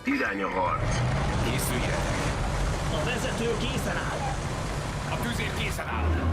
Irányahar. Készüljetek! A vezető készen áll! A tüzér készen áll!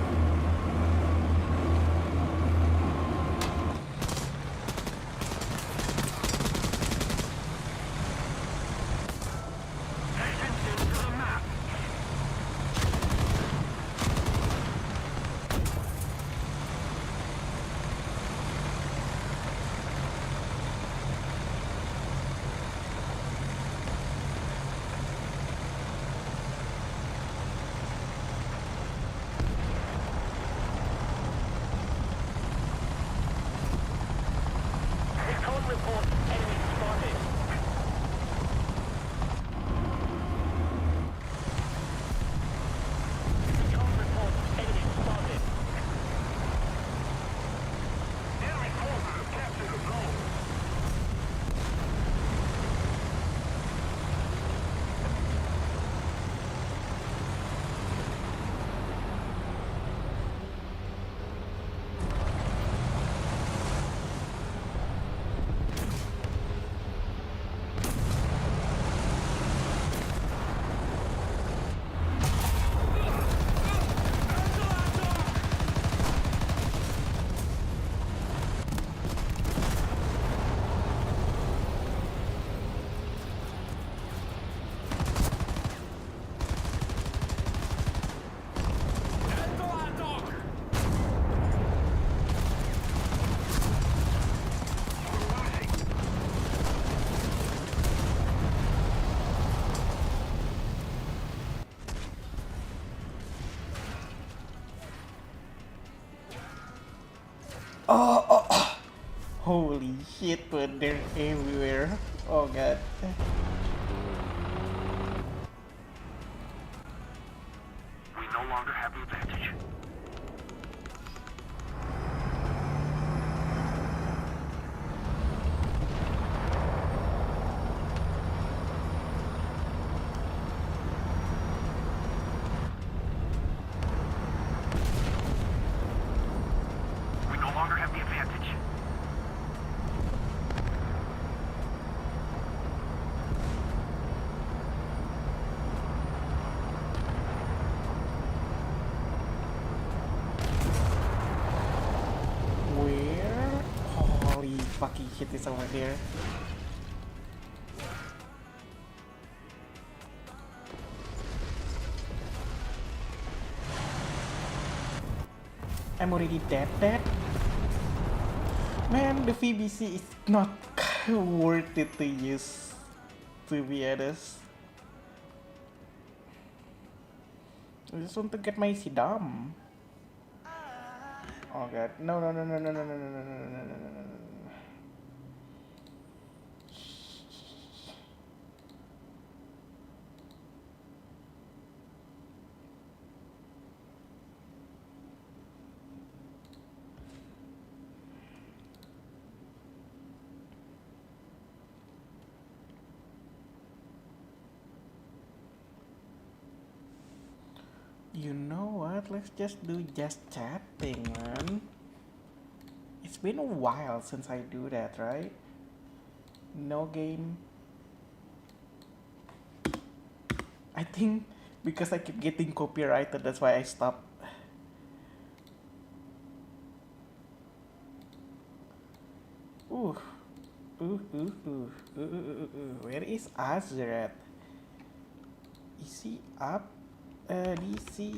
Holy shit, but they're everywhere. Oh god. We no longer have the advantage. We no longer have the advantage. Where? Holy fucking shit is over there. I'm already dead. Man, the VBC is not worth it to use, to be honest. I just want to get my Sidam. Oh god, no. You know what? Let's just do just chatting, man. It's been a while since I do that, right? No game. I think because I keep getting copyrighted, that's why I stopped. Ooh. Where is Azret? Is he up? DC.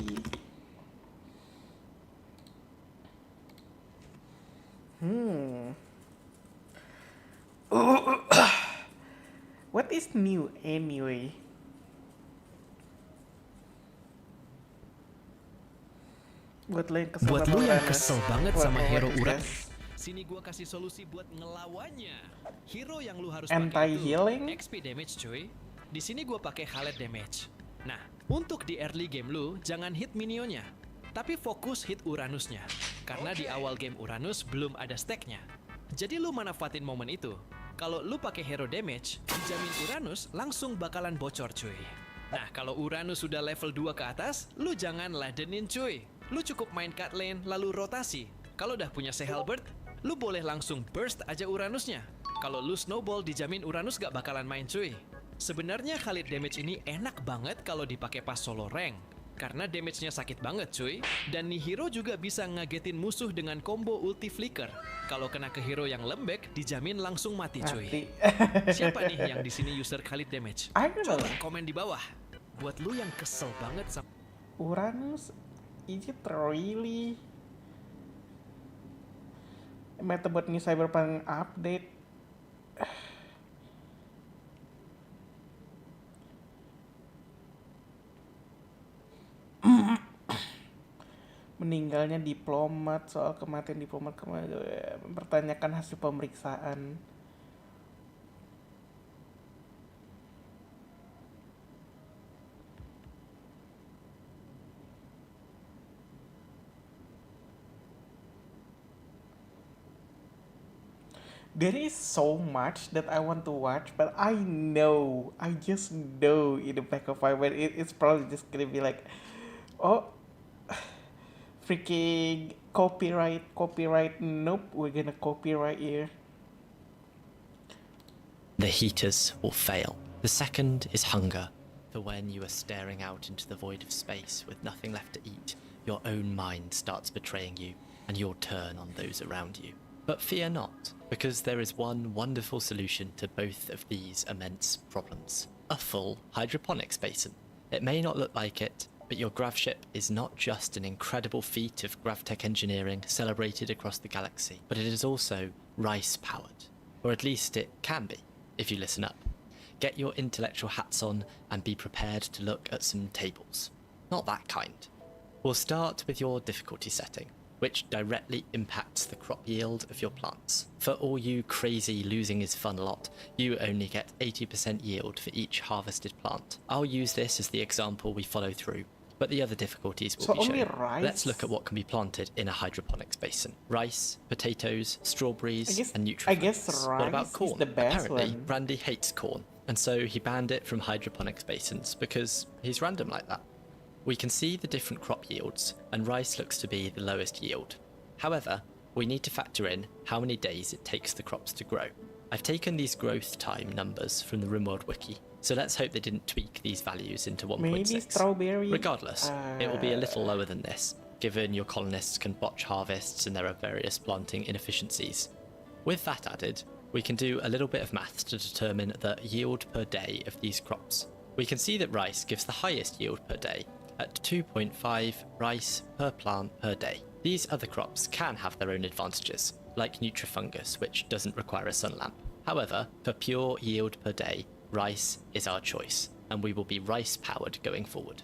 What is new anyway? Buat lo yang kesel banget sama hero urat, sini gua kasih solusi buat ngelawannya. Hero yang lu harus Anti pakai itu healing? XP damage cuy. Di sini gua pakai Khaled damage. Nah, untuk di early game lu jangan hit minionnya, tapi fokus hit Uranusnya. Karena di awal game Uranus belum ada stacknya. Jadi lu manfaatin momen itu. Kalau lu pakai hero damage, dijamin Uranus langsung bakalan bocor cuy. Nah, kalau Uranus sudah level 2 ke atas, lu jangan ladenin cuy. Lu cukup main cut lane lalu rotasi. Kalau udah punya Halberd, lu boleh langsung burst aja Uranusnya. Kalau lu snowball dijamin Uranus gak bakalan main cuy. Sebenarnya Khalid damage ini enak banget kalau dipakai pas solo rank. Karena damage-nya sakit banget cuy. Dan Nihiro juga bisa ngagetin musuh dengan combo ulti flicker. Kalau kena ke hero yang lembek, dijamin langsung mati cuy. Mati. Siapa nih yang di sini user Khalid damage? I don't know. Coba komen di bawah. Buat lu yang kesel banget sama Uranus, is it really meta buat new Cyberpunk update? Meninggalnya diplomat, soal kematian diplomat kemarin mempertanyakan hasil pemeriksaan. There is so much that I want to watch, but I just know in the back of my mind, it's probably just gonna be like, oh, freaking copyright, nope, we're gonna copyright here. The heaters will fail. The second is hunger. For when you are staring out into the void of space with nothing left to eat, your own mind starts betraying you, and you'll turn on those around you. But fear not, because there is one wonderful solution to both of these immense problems. A full hydroponics basin. It may not look like it, but your gravship is not just an incredible feat of gravtech engineering celebrated across the galaxy, but it is also rice-powered. Or at least it can be, if you listen up. Get your intellectual hats on and be prepared to look at some tables. Not that kind. We'll start with your difficulty setting, which directly impacts the crop yield of your plants. For all you crazy losing is fun lot, you only get 80% yield for each harvested plant. I'll use this as the example we follow through, but the other difficulties will be only shown. rice? Let's look at what can be planted in a hydroponics basin. Rice, potatoes, strawberries, and nutrients. I guess What rice about corn? is the best Apparently, one. Randy hates corn, and so he banned it from hydroponics basins because he's random like that. We can see the different crop yields, and rice looks to be the lowest yield. However, we need to factor in how many days it takes the crops to grow. I've taken these growth time numbers from the RimWorld wiki, so let's hope they didn't tweak these values into 1.6. Maybe strawberry. Regardless, it will be a little lower than this, given your colonists can botch harvests and there are various planting inefficiencies. With that added, we can do a little bit of maths to determine the yield per day of these crops. We can see that rice gives the highest yield per day, at 2.5 rice per plant per day. These other crops can have their own advantages, like Nutrifungus, which doesn't require a sun lamp. However, for pure yield per day, rice is our choice, and we will be rice-powered going forward.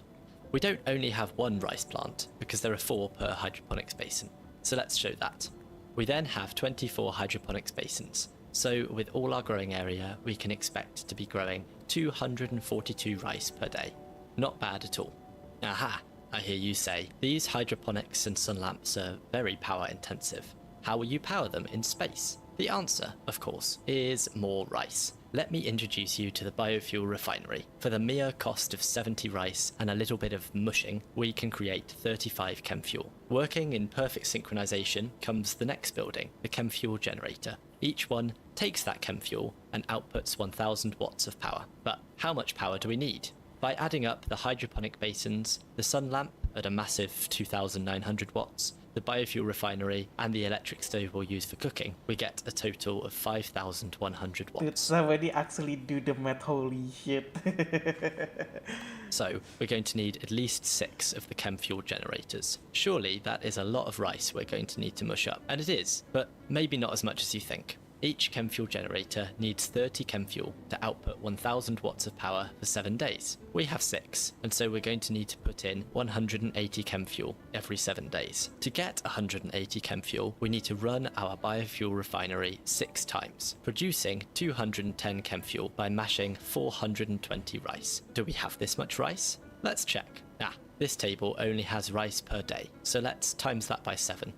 We don't only have one rice plant, because there are 4 per hydroponics basin, so let's show that. We then have 24 hydroponics basins, so with all our growing area, we can expect to be growing 242 rice per day. Not bad at all. Aha! I hear you say, these hydroponics and sun lamps are very power intensive. How will you power them in space? The answer, of course, is more rice. Let me introduce you to the biofuel refinery. For the mere cost of 70 rice and a little bit of mushing, we can create 35 chemfuel. Working in perfect synchronization comes the next building, the chemfuel generator. Each one takes that chemfuel and outputs 1000 watts of power. But how much power do we need? By adding up the hydroponic basins, the sun lamp at a massive 2,900 watts, the biofuel refinery, and the electric stove we'll use for cooking, we get a total of 5,100 watts. Did somebody actually do the math? Holy shit. So, we're going to need at least 6 of the chemfuel generators. Surely that is a lot of rice we're going to need to mush up, and it is, but maybe not as much as you think. Each chemfuel generator needs 30 chemfuel to output 1000 watts of power for 7 days. We have 6, and so we're going to need to put in 180 chemfuel every 7 days. To get 180 chemfuel, we need to run our biofuel refinery 6 times, producing 210 chemfuel by mashing 420 rice. Do we have this much rice? Let's check. This table only has rice per day, so let's times that by 7.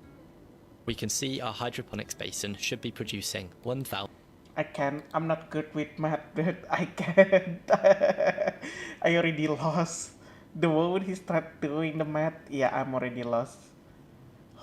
We can see our hydroponics basin should be producing 1000. I'm not good with math, dude. I can't. I already lost. The moment he start doing the math, yeah, I'm already lost.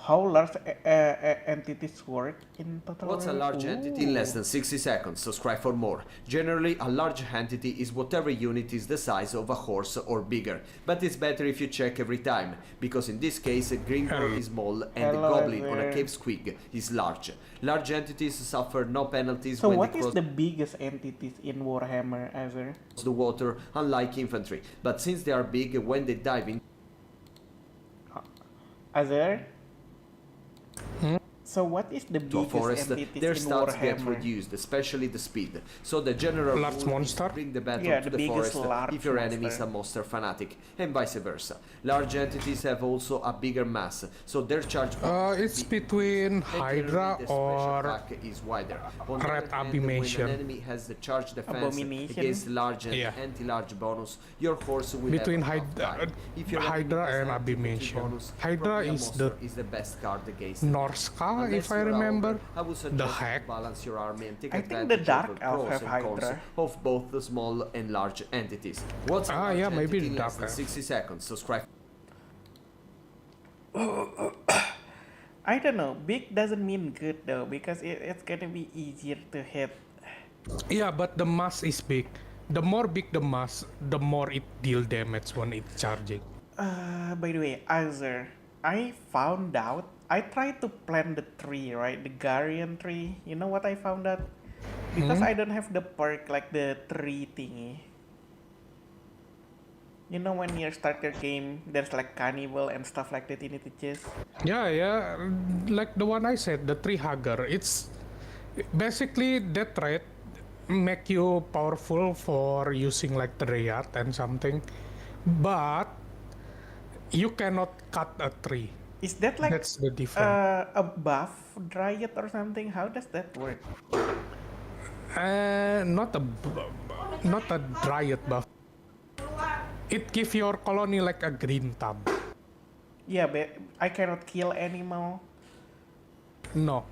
how large entities work in Total What's a War? large entity in less Ooh. than 60 seconds? Subscribe for more. Generally, a large entity is whatever unit is the size of a horse or bigger, but it's better if you check every time, because in this case, a Grimgor is small and the Hello Goblin on a there. Cave Squig is large. Large entities suffer no penalties So when what they is cross the biggest entities in Warhammer ever? the water, unlike infantry, but since they are big, when they dive in, Other? So what is the to a biggest forest, entities their in stats get Warhammer? reduced, especially the speed. So the general Large rule is monster? to bring the battle Yeah, to the the biggest forest large if your enemy is monster. a monster fanatic, and vice versa. Large entities have also a bigger mass, so their charge It's between Hydra or is wider. On the Red other hand, Abomination. when an enemy has the charge defense Abomination? against large and Yeah. anti-large bonus, your horse will Between have a tough time. If your enemy Hydra has and anti-infantry Abomination. bonus, Hydra probably a is monster the is the best card against Norsca, Unless if I you're a remember. ogre, I would suggest The you Hack. balance your army and take I think the advantage Dark of the Elf pros have and cons Hydra. of both the small and large entities. What's a large yeah, maybe entity in Dark less than Elf. 60 seconds? Subscribe. I don't know. Big doesn't mean good though, because it's gonna be easier to hit. Yeah, but the mass is big. The more big the mass, the more it deal damage when it's charging. By the way, Azure, I found out. I tried to plant the tree, right? The Guardian tree. You know what I found out? Because I don't have the perk like the tree thingy. You know when you start your game, there's like cannibal and stuff like that you need to chase. Yeah, like the one I said, the tree hugger. It's basically that trait make you powerful for using like the Dryad and something, but you cannot cut a tree. Is that like That's the difference. a buff Dryad or something? How does that work? Not a Dryad buff. It give your colony like a green tab. Yeah, but I cannot kill animal. No.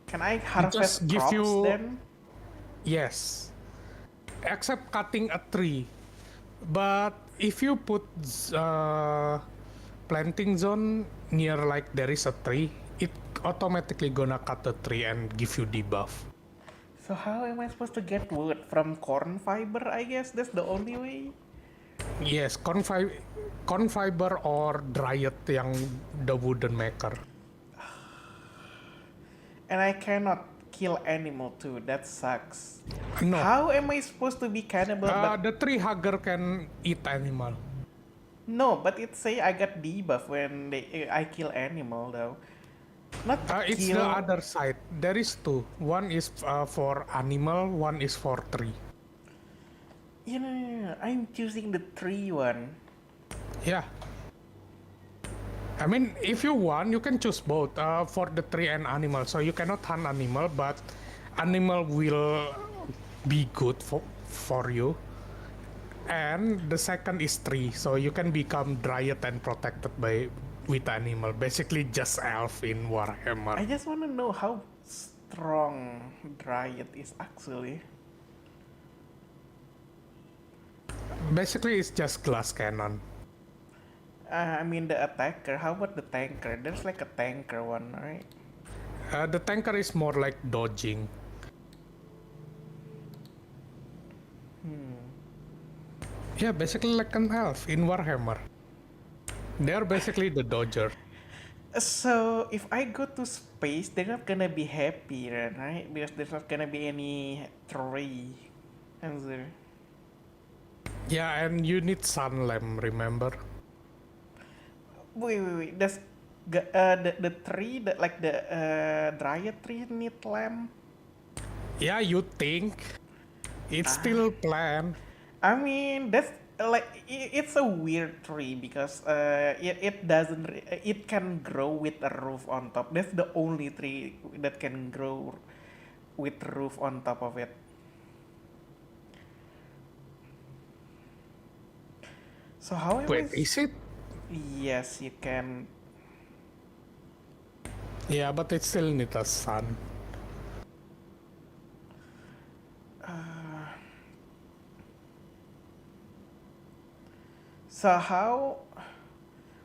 Can I harvest give crops you- then? Yes. Except cutting a tree. But if you put planting zone near like there is a tree, it automatically gonna cut the tree and give you debuff. So how am I supposed to get wood? From corn fiber, I guess? That's the only way? Yes, corn fiber or Dryad yang the wooden maker. And I cannot kill animal too. That sucks. No. How am I supposed to be cannibal? But The tree hugger can eat animal. no, but it say I got debuff when I kill animal though. Not It's kill. the other side. There is two. One is for animal, one is for tree. Yeah, no. I'm choosing the tree one. Yeah. I mean, if you want, you can choose both for the tree and animal. So you cannot hunt animal, but animal will be good for you. And the second is tree, so you can become Dryad and protected with animal. Basically, just elf in I Warhammer. just want to know how strong Dryad is actually. Basically, it's just glass cannon. I mean the attacker. How about the tanker? There's like a tanker one, right? The tanker is more like dodging. Yeah, basically like an elf in Warhammer. They're basically the dodger. So if I go to space, they're not gonna be happy, right? Because there's not gonna be any tree answer. Yeah, and you need sun lamp, remember? Wait. Does the tree, like the Dryad tree, need lamp? Yeah, you think. It's still planned. I mean, that's like it's a weird tree because it doesn't it can grow with a roof on top. That's the only tree that can grow with roof on top of it. So how am Wait, I? is it? Yes, you can. Yeah, but it still needs a sun. So how?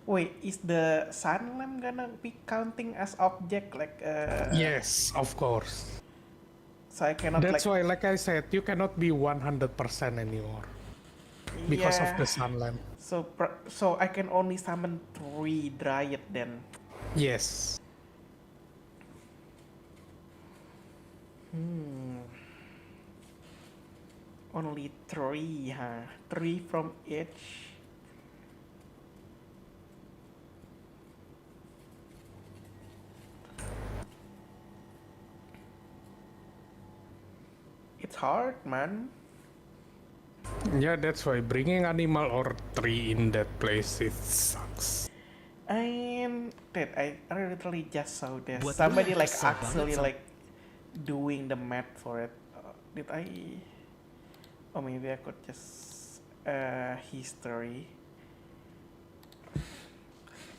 Wait, is the sun lamp gonna be counting as object like Yes, of course. so I cannot That's like why, like I said, you cannot be 100% anymore because of yeah. the sun lamp. So I can only summon 3 Dryad then. Yes. Only 3, huh? 3 from each. It's hard, man. Yeah, that's why bringing animal or tree in that place, it sucks. I literally just saw this. Buat Somebody gue like kesel actually banget like doing the math for it. Did I? Oh, maybe I could just history.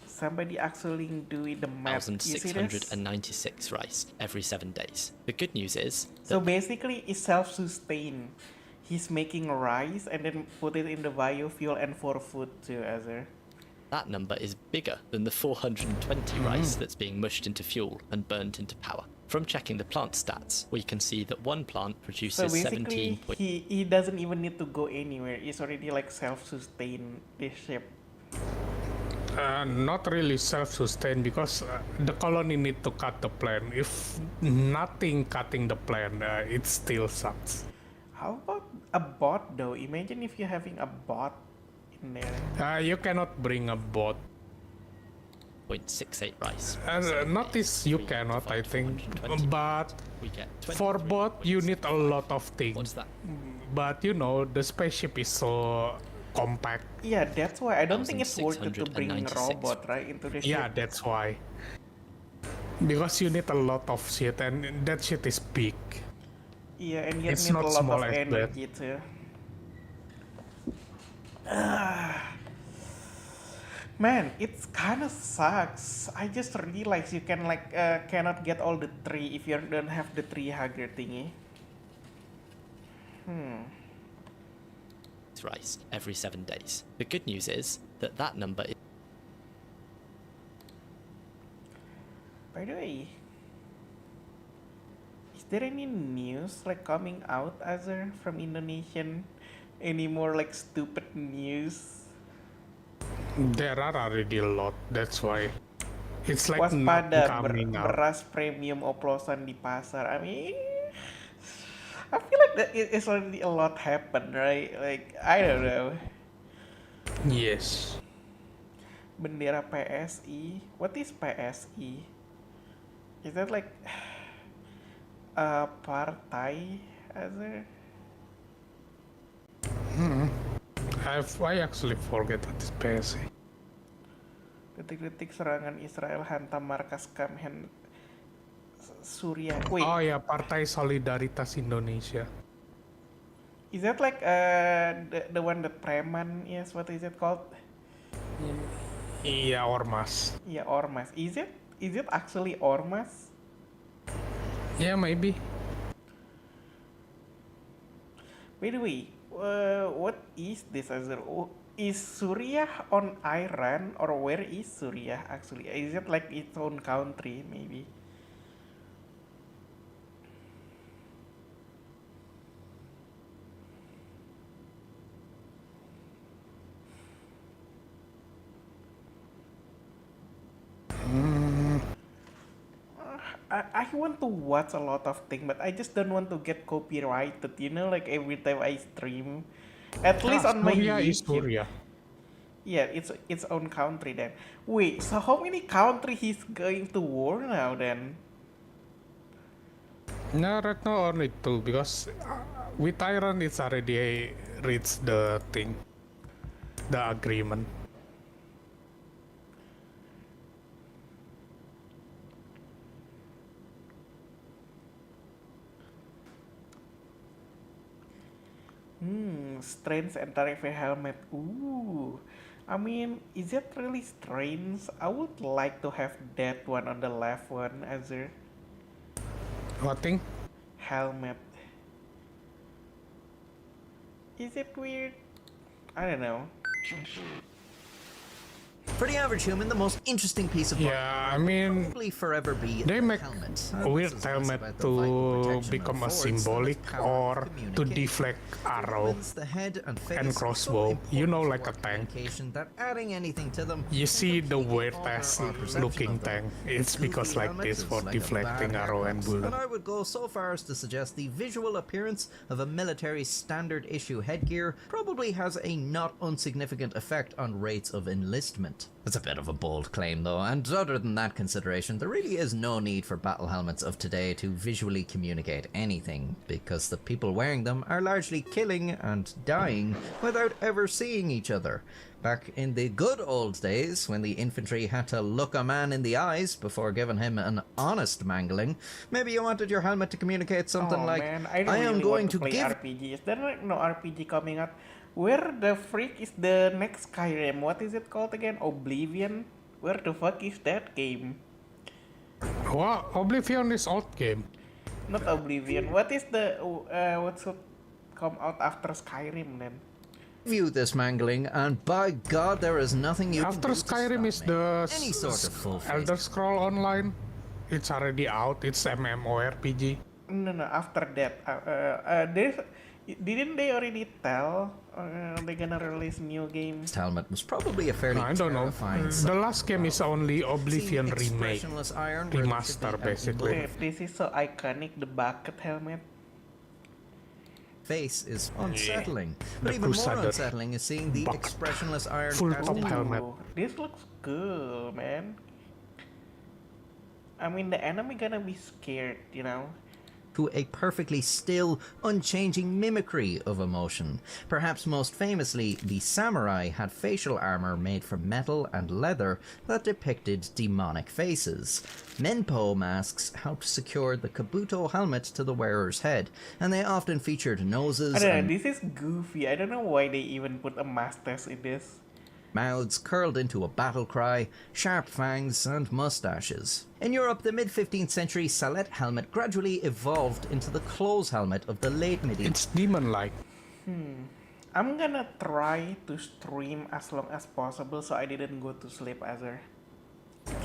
Somebody actually doing the math. You see this? 1,696 rice every 7 days. The good news is So basically, it's self-sustained. He's making rice and then put it in the biofuel and for food too, Azir. that number is bigger than the 420 rice that's being mushed into fuel and burnt into power. From checking the plant stats, we can see that one plant So produces basically, 17. he doesn't even need to go anywhere. He's already like self-sustained this ship. Not really self-sustained because the colony need to cut the plant. If nothing cutting the plant, it still sucks. How about a bot though? Imagine if you're having a bot in there. You cannot bring a bot. 0.68 rice. for 7 Notice days. you 3 cannot, I divided think, 420. but We get for bot you need a lot of What's things. that? But you know, the spaceship is so compact. Yeah, that's why I don't think it's worth it to bring a 1,696. robot right into the Yeah, ship. that's why. Because you need a lot of shit, and that shit is big. Yeah, and you It's need a not lot small of as that. energy too. Man, it kind of sucks. I just realized you can like cannot get all the tree if you don't have the tree hugger thingy. Rice every 7 days. The good news is that that number is By the way, is there any news like coming out Azir from Indonesian? Any more like stupid news? There are already a lot, that's why. It's like nothing Waspada coming out. beras premium oplosan di pasar. I mean, I feel like that it's already a lot happened, right? Like I don't know. Yes. Bendera PSI. What is PSI? Is that like a partai? Azir? I actually forget what is PSA. Detik-detik serangan Israel hantam markas Kamhen Suriah. Wait, Oh ya, Partai Solidaritas Indonesia. is that like the one that Preman is? What is it called? Iya, Ormas. Yeah, Ormas. Is it actually Ormas? Yeah, maybe. By the way, what is this Azir? Is Suriah on Iran or where is Suriah actually? Is it like its own country maybe? I want to watch a lot of things, but I just don't want to get copyrighted. You know, like every time I stream, at least on my Syria is YouTube. Syria. Yeah, it's its own country then. Wait, so how many countries he's going to war now then? No, right now only two because with Iran it's already reached the thing, the agreement. Strange anti-rifle helmet. Ooh. I mean, is it really strange? I would like to have that one on the left one, Azir. What thing? Helmet. Is it weird? I don't know. For the average human, the most interesting piece of Yeah, I mean, probably forever be they the make helmet. a weird This is less helmet about the vital to protection become it a affords than its symbolic power or to communicate. deflect arrow Humans, the head and face and are so crossbow. You important know, to like our a tank. communication that adding anything to them You can see the completely weird alter ass our perception looking of them. tank. It's The because goofy like helmet this is for like a deflecting bad arrow and haircut. bullet. And I would go so far as to suggest the visual appearance of a military standard issue headgear probably has a not insignificant effect on rates of enlistment. It's a bit of a bold claim though, and other than that consideration, there really is no need for battle helmets of today to visually communicate anything, because the people wearing them are largely killing and dying without ever seeing each other. Back in the good old days, when the infantry had to look a man in the eyes before giving him an honest mangling, maybe you wanted your helmet to communicate something Oh like, man, I don't I am really going want to to play give RPG. Is there like no RPG coming out? Where the freak is the next Skyrim? What is it called again? Oblivion? Where the fuck is that game? Well, Oblivion is old game. Not Oblivion. What is the what should come out after Skyrim then? view this mangling, and by God, there is nothing you After can do to Skyrim is stop me. the Any sort of full Elder Scroll Online. It's already out. It's MMORPG. No, after that. There's didn't they already tell they're gonna release new games? helmet was probably a fairly I don't know. terrifying The last game is only Oblivion See remake. expressionless iron where there should be Remaster, an basically. Okay, this is so iconic, the bucket helmet. face is unsettling. But The even more Crusader unsettling is seeing the buck. expressionless iron Full cast top into helmet. Ooh, this looks cool, man. I mean, the enemy gonna be scared, you know. a perfectly still, unchanging mimicry of emotion. Perhaps most famously, the samurai had facial armor made from metal and leather that depicted demonic faces. Menpo masks helped secure the kabuto helmet to the wearer's head, and they often featured noses I don't and know, this is goofy. I don't know why they even put a mustache in this. mouths curled into a battle cry, sharp fangs, and mustaches. In Europe, the mid-15th century sallet helmet gradually evolved into the close helmet of the late medieval. It's demon-like. I'm gonna try to stream as long as possible so I didn't go to sleep, Azar.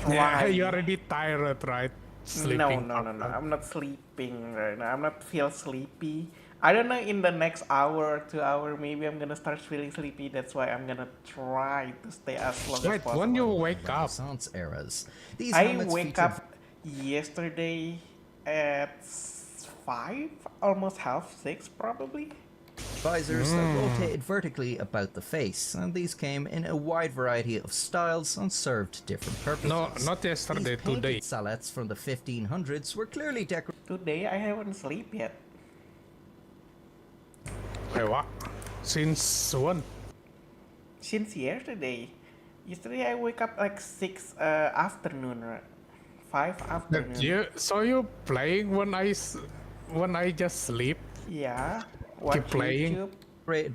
Yeah, Try. you already tired, right? Sleeping. No. I'm not sleeping right now. I'm not feel sleepy. I don't know, in the next hour or 2 hour, maybe I'm gonna start feeling sleepy. That's why I'm gonna try to stay as long as Wait, possible. when you wake up, Renaissance eras. These I helmets wake featured up yesterday at 5, almost half 6 probably. visors that rotated vertically about the face, and these came in a wide variety of styles and served different purposes. no, not yesterday, These painted today. sallets from the 1500s were clearly decorated Today I haven't slept yet. Wait, what? Since when? Since yesterday. Yesterday I wake up like 6 afternoon, right? 5 afternoon. So you playing when when I just sleep? Yeah. Watch playing. YouTube.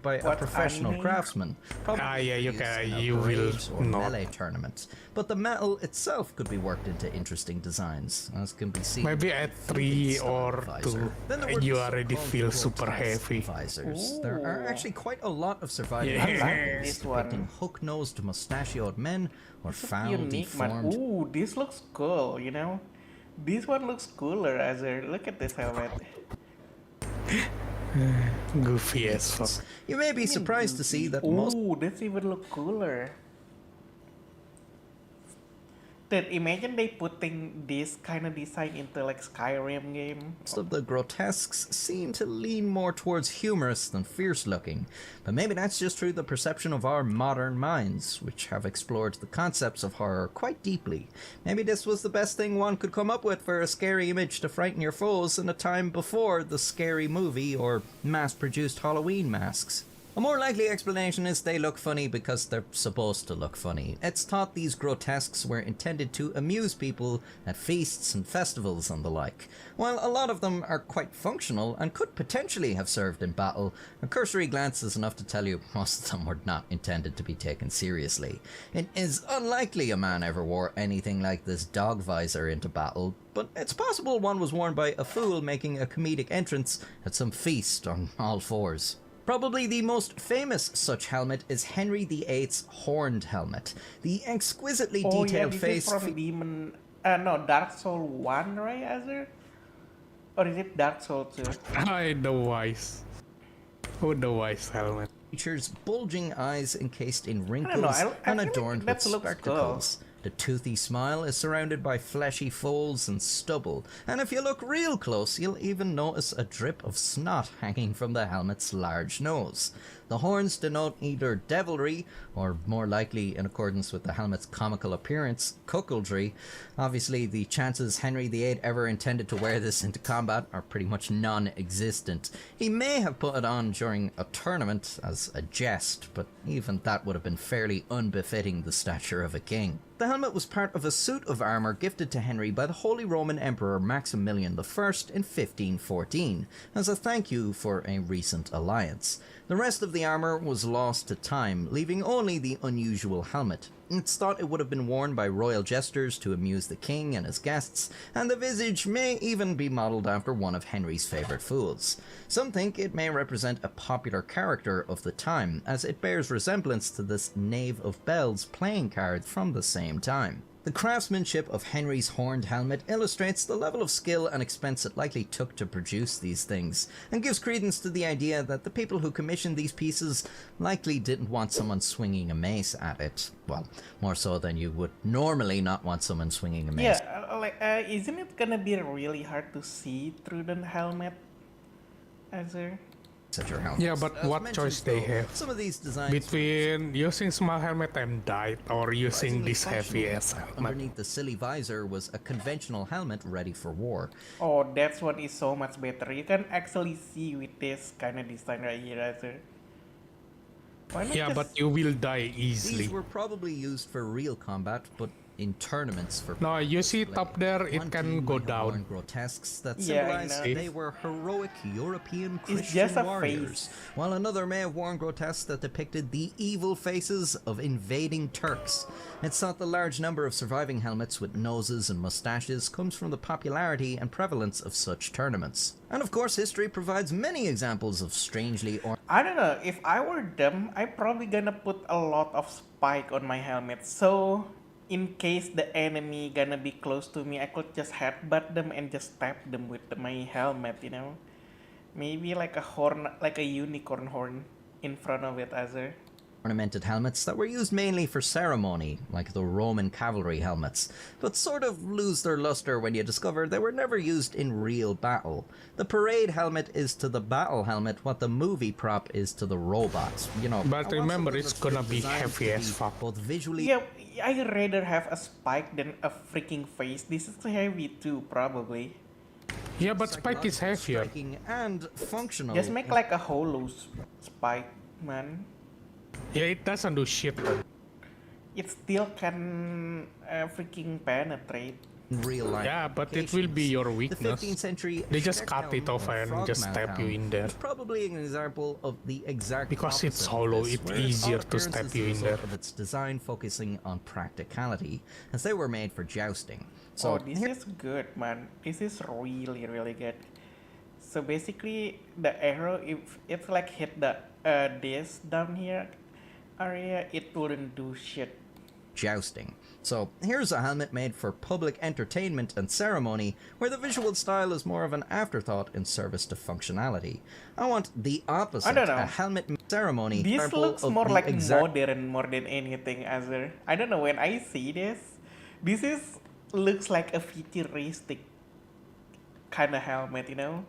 by a What professional anime? craftsman. Yeah, you used can. in a You will parade or not. melee tournaments. But the metal itself could be worked into interesting designs, as can be seen. Maybe at 3 or 2, Then there were you the already so-called feel super grotesque heavy. Visors. There are actually quite a lot of surviving Yeah. examples This one. depicting hook-nosed, mustachioed men or foul, Unique, man. deformed. Ooh, this looks cool, you know? This one looks cooler, Azar. Look at this helmet. Goofy as fuck. You may be surprised to see that most Ooh, this even look cooler. Dude, imagine they putting this kind of design into like Skyrim game. of the grotesques seem to lean more towards humorous than fierce looking, but maybe that's just through the perception of our modern minds, which have explored the concepts of horror quite deeply. Maybe this was the best thing one could come up with for a scary image to frighten your foes in a time before the scary movie or mass-produced Halloween masks. A more likely explanation is they look funny because they're supposed to look funny. It's thought these grotesques were intended to amuse people at feasts and festivals and the like. While a lot of them are quite functional and could potentially have served in battle, a cursory glance is enough to tell you most of them were not intended to be taken seriously. It is unlikely a man ever wore anything like this dog visor into battle, but it's possible one was worn by a fool making a comedic entrance at some feast on all fours. Probably the most famous such helmet is Henry VIII's horned helmet. The exquisitely Oh yeah, detailed this face. is from Demon. No, Dark Soul 1, right, Azure? Or is it Dark Soul 2? The wise. Oh, the wise helmet. Features bulging eyes encased in know, wrinkles I and feel adorned like with that looks spectacles. The toothy smile is surrounded by fleshy folds and stubble, and if you look real close, you'll even notice a drip of snot hanging from the helmet's large nose. The horns denote either devilry, or more likely, in accordance with the helmet's comical appearance, cuckoldry. Obviously, the chances Henry VIII ever intended to wear this into combat are pretty much non-existent. He may have put it on during a tournament as a jest, but even that would have been fairly unbefitting the stature of a king. The helmet was part of a suit of armour gifted to Henry by the Holy Roman Emperor Maximilian I in 1514, as a thank you for a recent alliance. The rest of the armour was lost to time, leaving only the unusual helmet. It's thought it would have been worn by royal jesters to amuse the king and his guests, and the visage may even be modelled after one of Henry's favourite fools. Some think it may represent a popular character of the time, as it bears resemblance to this Knave of Bells playing card from the same time. The craftsmanship of Henry's horned helmet illustrates the level of skill and expense it likely took to produce these things, and gives credence to the idea that the people who commissioned these pieces likely didn't want someone swinging a mace at it. Well, more so than you would normally not want someone swinging a mace. Yeah, isn't it gonna be really hard to see through the helmet, Azure? At your helmet. Yeah, but As what mentioned, choice they though, have? Some of these designs Between using small helmet and diet, or using surprisingly this heavy functional. ass helmet. Underneath the silly visor was a conventional helmet ready for war. Oh, that's what is so much better. You can actually see with this kind of design right here, Azure. Why not Yeah, just- but you will die easily. These were probably used for real combat, but in tournaments for No, you see display. top there, it One can team go might have worn down. grotesques that Yeah, I symbolize know. they were heroic European It's Christian just a warriors, face. while another may have worn grotesques that depicted the evil faces of invading Turks. It's thought the large number of surviving helmets with noses and mustaches comes from the popularity and prevalence of such tournaments. And of course, history provides many examples of strangely or I don't know, if I were them, I'm probably gonna put a lot of spike on my helmet. So, in case the enemy gonna be close to me, I could just headbutt them and just stab them with my helmet, you know? Maybe like a horn, like a unicorn horn in front of it, Azure. ornamented helmets that were used mainly for ceremony, like the Roman cavalry helmets, but sort of lose their luster when you discover they were never used in real battle. The parade helmet is to the battle helmet what the movie prop is to the robots, you know. But I want remember, something it's that's gonna be designed heavy to as be fuck. both visually Yeah, I'd rather have a spike than a freaking face. This is heavy too, probably. Yeah, but Spike is heavier. striking and functional. Just make like a hollow spike, man. Yeah, it doesn't do shit. It still can freaking penetrate. in real life. Yeah, but it will be your The weakness. 15th century They just Schreck cut it helm off or and frog just mouth stab you helm in there. is probably an example of the exact Because it's opposite of hollow, this, it's where its easier odd to appearance stab is the you in result there. Of its design focusing on practicality, as they were made for jousting. So Oh, this is good, man. This is really, really good. So basically, the arrow, if it's like hit the this down here area, it wouldn't do shit. jousting. So here's a helmet made for public entertainment and ceremony, where the visual style is more of an afterthought in service to functionality. I want the opposite. I don't know. A helmet ceremony. This example looks of more the like exact modern more than anything, Azure. I don't know, when I see this looks like a futuristic kind of helmet, you know?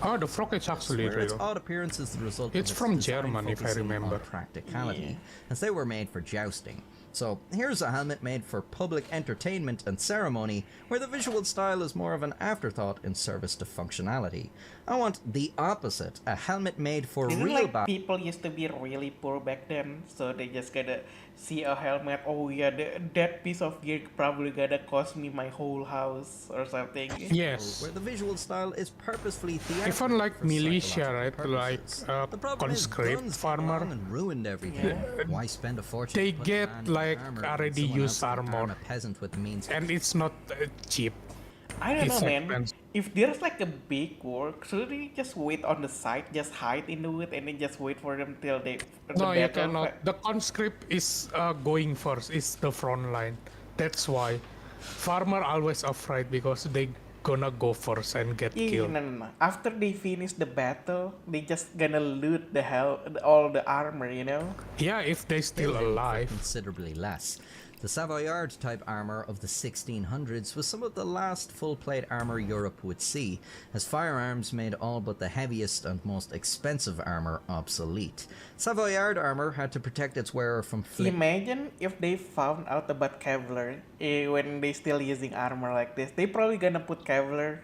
Oh, the frog is actually where its real. odd appearance is the result It's of its from design Germany, if I focusing on remember. practicality, as they were made for jousting. So here's a helmet made for public entertainment and ceremony, where the visual style is more of an afterthought in service to functionality. I want the opposite, a helmet made for Isn't real like battle. people used to be really poor back then, so they just gotta see a helmet. Oh yeah, that piece of gear probably gonna cost me my whole house or something. Yes. Where the visual style is purposefully theatrical. Even like for militia, psychological right? Like purposes. uh, The problem is conscript guns came farmer. along and ruined everything. Why spend a fortune? They putting a get, man in like, armor when already someone used else can arm armor. a peasant with the means? And it's not cheap. I don't know, It's man. expensive. If there's like a big war, should we just wait on the side, just hide in the wood, and then just wait for them till they No, the you battle? cannot. The conscript is going first. It's the front line. That's why farmer always afraid because they gonna go first and get Yeah, killed. no. After they finish the battle, they just gonna loot all the armor, you know? Yeah, if they still Building for alive. considerably less. The Savoyard type armor of the 1600s was some of the last full-plate armor Europe would see, as firearms made all but the heaviest and most expensive armor obsolete. Savoyard armor had to protect its wearer from Imagine if they found out about Kevlar when they still using armor like this. They probably gonna put Kevlar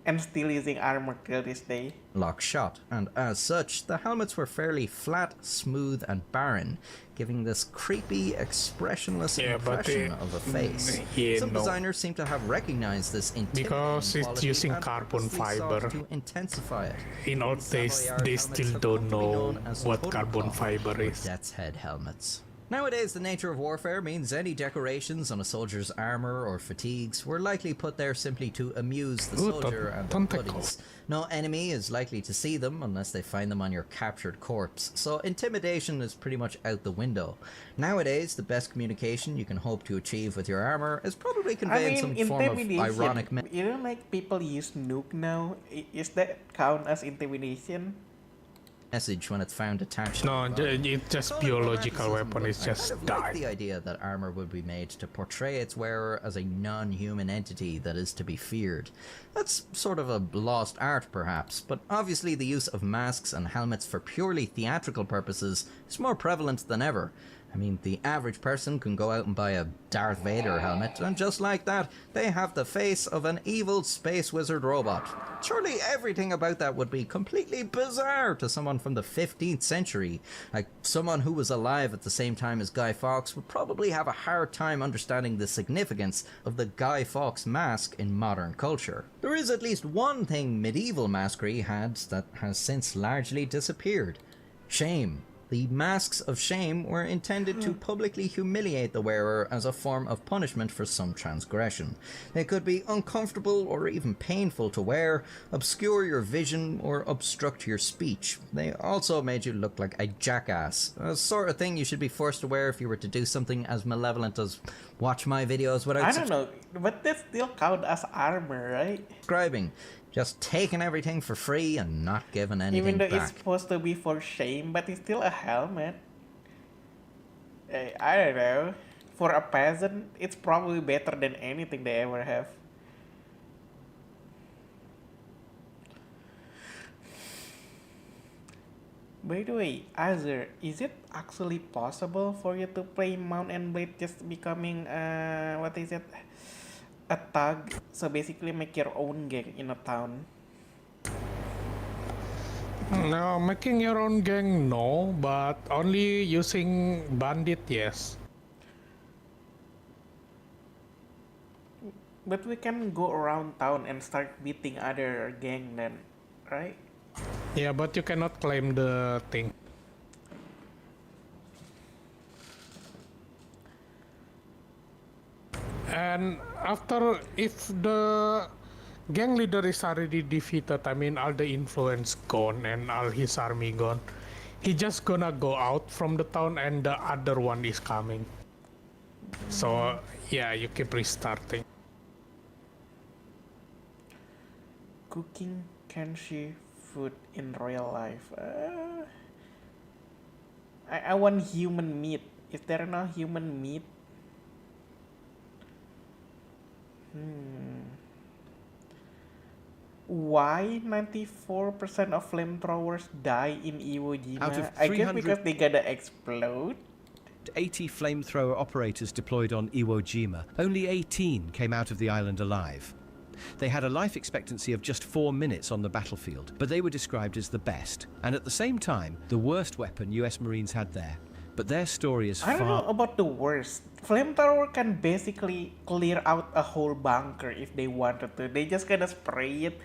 and still using armor till this day. lock shot, and as such, the helmets were fairly flat, smooth, and barren, giving this creepy, expressionless Yeah, but impression of a face. Some no. designers seem to have recognized this intimidating Because it's quality and using carbon purposely sought fiber. to intensify it. In old These days, Savoyard they helmets still have don't come to be know known as what totem carbon cloth fiber or is. Death's Head helmets. Nowadays, the nature of warfare means any decorations on a soldier's armor or fatigues were likely put there simply to amuse the Ooh, soldier and the tentacle. buddies. No enemy is likely to see them unless they find them on your captured corpse, so intimidation is pretty much out the window. Nowadays, the best communication you can hope to achieve with your armor is probably I conveying mean, some form of intimidation. ironic You know, like people use nuke now. Is that count as intimidation? message when it's found attached. No, to the body. it's just Solid biological romanticism, weapon. but It's I just kind of like die. the idea that armor would be made to portray its wearer as a non-human entity that is to be feared. That's sort of a lost art, perhaps, but obviously the use of masks and helmets for purely theatrical purposes is more prevalent than ever. I mean, the average person can go out and buy a Darth Vader helmet, and just like that, they have the face of an evil space wizard robot. Surely everything about that would be completely bizarre to someone from the 15th century. Like, someone who was alive at the same time as Guy Fawkes would probably have a hard time understanding the significance of the Guy Fawkes mask in modern culture. There is at least one thing medieval masquerie had that has since largely disappeared. Shame. The masks of shame were intended to publicly humiliate the wearer as a form of punishment for some transgression. They could be uncomfortable or even painful to wear, obscure your vision, or obstruct your speech. They also made you look like a jackass, a sort of thing you should be forced to wear if you were to do something as malevolent as watch my videos without I don't know, but that still count as armor, right? subscribing. Just taking everything for free and not giving anything Even though back. it's supposed to be for shame, but it's still a helmet. I don't know. For a peasant, it's probably better than anything they ever have. By the way, Azur, is it actually possible for you to play Mount and Blade just becoming what is it? A thug? So basically make your own gang in a town. No, making your own gang, no, but only using bandit, yes. But we can go around town and start beating other gang then, right? Yeah, but you cannot claim the thing. And after, if the gang leader is already defeated, I mean, all the influence gone and all his army gone, he just gonna go out from the town and the other one is coming. So, yeah, you keep restarting. Cooking Kenshi food in real life. I want human meat. Is there no human meat? Why 94% of flamethrowers die in Iwo Jima? Out of I guess 300 because they gotta explode. 80 flamethrower operators deployed on Iwo Jima. Only 18 came out of the island alive. They had a life expectancy of just 4 minutes on the battlefield, but they were described as the best, and at the same time, the worst weapon US Marines had there. But their story is I don't know far... about the worst. Flamethrower can basically clear out a whole bunker if they wanted to. They just gonna spray it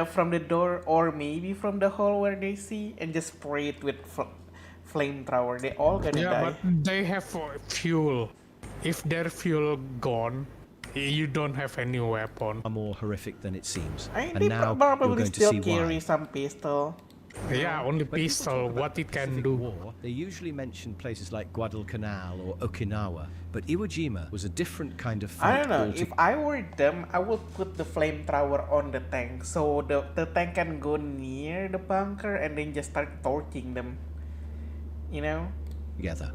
from the door or maybe from the hole where they see and just spray it with flamethrower. They all gonna Yeah, die. but they have fuel. If their fuel gone, you don't have any weapon. Are more horrific than it seems. I And think now you're probably going to still see carry why. some pistol. Yeah, only When people pistol, talk about what the it can Pacific do. War, they usually mention places like Guadalcanal or Okinawa, but Iwo Jima was a different kind of I fight don't know. altogether. If I were them, I would put the flamethrower on the tank so the tank can go near the bunker and then just start torching them. You know? Together.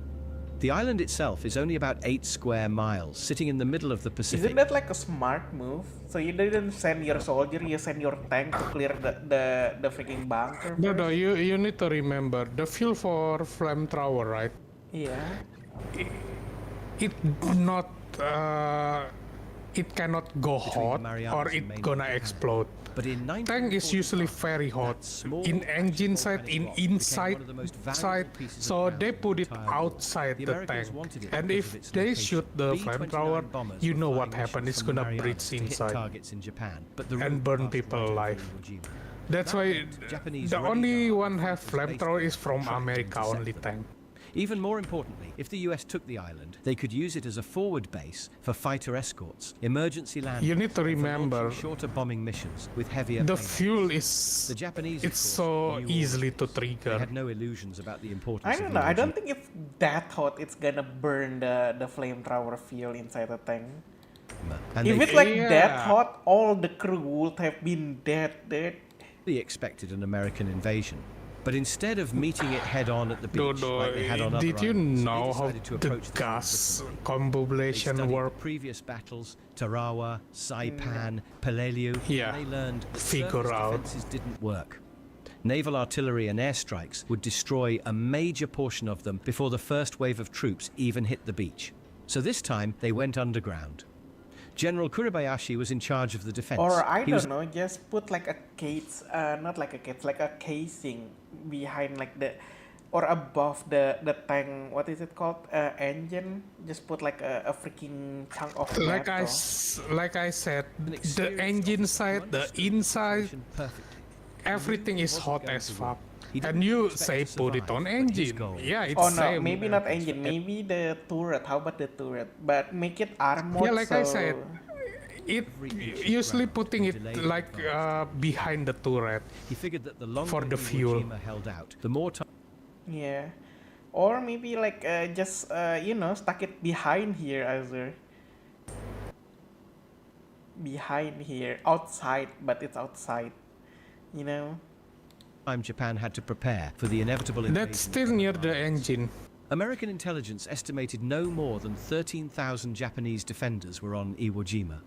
The island itself is only about 8 square miles, sitting in the middle of the Pacific. Isn't that like a smart move? So you didn't send your soldier, you send your tank to clear the freaking bunker. No, you need to remember the fuel for flamethrower, right? Yeah. It not it cannot go hot Marianas or and it mainland gonna Japan. explode. But in Tank is usually 1945, very hot that small in engine volcanic side, in rock became inside one of the most valuable side, pieces of so ground they in the put it entire war. outside the Americans tank. wanted it And because if of its they location. shoot the B-29 flamethrower, bombers you were know flying what happened. missions It's from the gonna breach Marianas to hit inside targets in Japan, but the and route burn passed people right over alive. Iwo Jima. That's That why meant Japanese the radar only one fighters have flamethrower is from basically America tracked and only intercept tank. Even more importantly, if the US took the island, they could use it as a forward base for fighter escorts, emergency landings, You need to and for remember, launching shorter bombing missions with heavier The payloads. fuel is The Japanese, of it's course, so knew all easly of to this. They trigger. had no illusions about the importance I of don't know. I Iwo don't Jima. think it's that hot. It's gonna burn the flamethrower fuel inside the tank. And If they it's like that Yeah. hot, all the crew would have been dead. fully expected an American invasion. But instead of meeting it head on at the beach No, like they had on other did you islands, they know how decided to the approach the gas differently. They combustion studied work? the previous battles, Tarawa, Saipan, Peleliu, Yeah, and they learned that figure surface out. defenses didn't work. Naval artillery and airstrikes would destroy a major portion of them before the first wave of troops even hit the beach. So this time they went underground. General Kuribayashi was in charge of the defense. Or I He was don't know, just put like a cage, not like a cage, like a casing behind like the, or above the tank. What is it called? Engine. Just put like a freaking chunk of metal. Like I said, an the experienced engine officer side, who the understood inside, situation perfectly. everything is wasn't hot going as to fuck. win. He And didn't you expect say to put it survive, on but his engine. goal Yeah, it's Oh no, same. maybe not engine, maybe the turret. How about the turret? But make it armored. Yeah, like I so- said, it usually putting it like behind the turret. He figured that the longer For the Iwo fuel. Jima held out, the more time Yeah, or maybe like just stuck it behind here, Azure. Behind here, outside, but it's outside. You know. Japan had to prepare for the inevitable invasion. That's still near the engine. American intelligence estimated no more than 13,000 Japanese defenders were on Iwo Jima.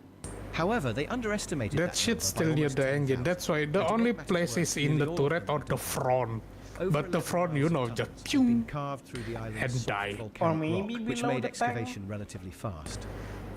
However, they underestimated That shit's number by still near almost the engine. 10,000. That's why the And to only make matters place worse, is in the nearly all of turret them or the front. Over But the 11 front, you miles know, of just tunnels had been pew. carved through the island's and soft die. volcanic Or maybe rock, which below made the tank. excavation relatively fast.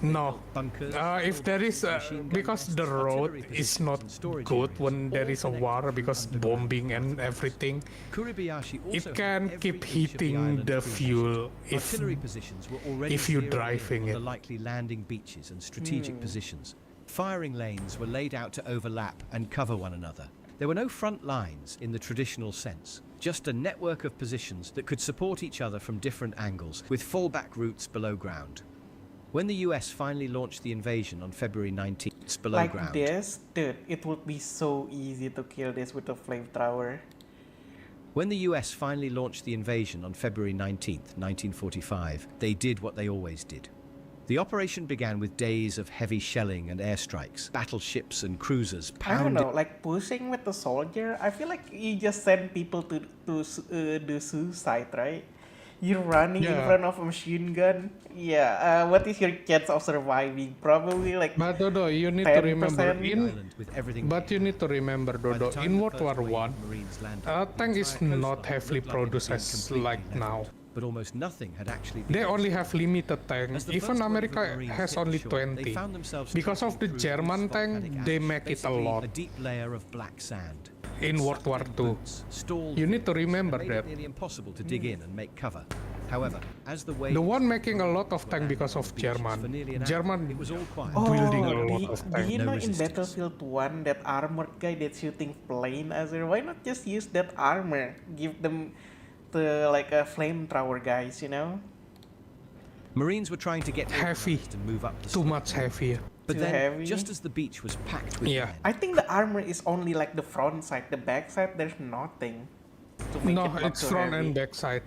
No. Bunkers, If there is machine gun because the nests, road artillery is positions not and storage good areas, when there all is a connected war through because underground bombing and tunnels. everything. Kuribayashi also It had can every keep inch of the heating island the pre-measured. fuel if Artillery positions were already if you zeroed in driving on it. the likely landing beaches and strategic positions. Firing lanes were laid out to overlap and cover one another. There were no front lines in the traditional sense, just a network of positions that could support each other from different angles, with fallback routes below ground. When the US finally launched the invasion on February 19th, below Like ground, this, dude, it would be so easy to kill this with a flamethrower. when the US finally launched the invasion on February 19th, 1945, they did what they always did. The operation began with days of heavy shelling and airstrikes, battleships and cruisers I don't pounding. know, like pushing with the soldier. I feel like you just send people to do suicide, right? You're running in Yeah. front of a machine gun. Yeah. What is your chance of surviving? Probably like. But Dodo, you need to remember 10%. in Island with everything but you need to remember By the Dodo, time in the World first War wave of One, Marines landed, a the tank is entire not coastline heavily looked like it had produced been as completely like leveled, now. But almost nothing had actually been They only built. have limited As tanks. the Even first wave of America Marines has hit only shore, 20. They found themselves Because of the trekking through German this tank, volcanic they ash, make it a basically lot. a deep layer of black sand. In World War Sucked II. in boots, stalled You need to vehicles, remember and made that. it nearly impossible to dig in and make cover. However, as the wave The one making a lot of tank because of German. German it was all quiet. building a Oh, lot do, of do you tank. No know in resistance. Battlefield 1 that armored guy that's shooting plane, Azure? Why not just use that armor? Give them the like a flamethrower guys, you know? Marines were trying to get Heavy. organised and move up the Too slope. much heavier. But Too then, heavy? just as the beach was packed with Yeah. men, I think the armor is only like the front side. The back side, there's nothing to make No, it look it's too front heavy. and back side.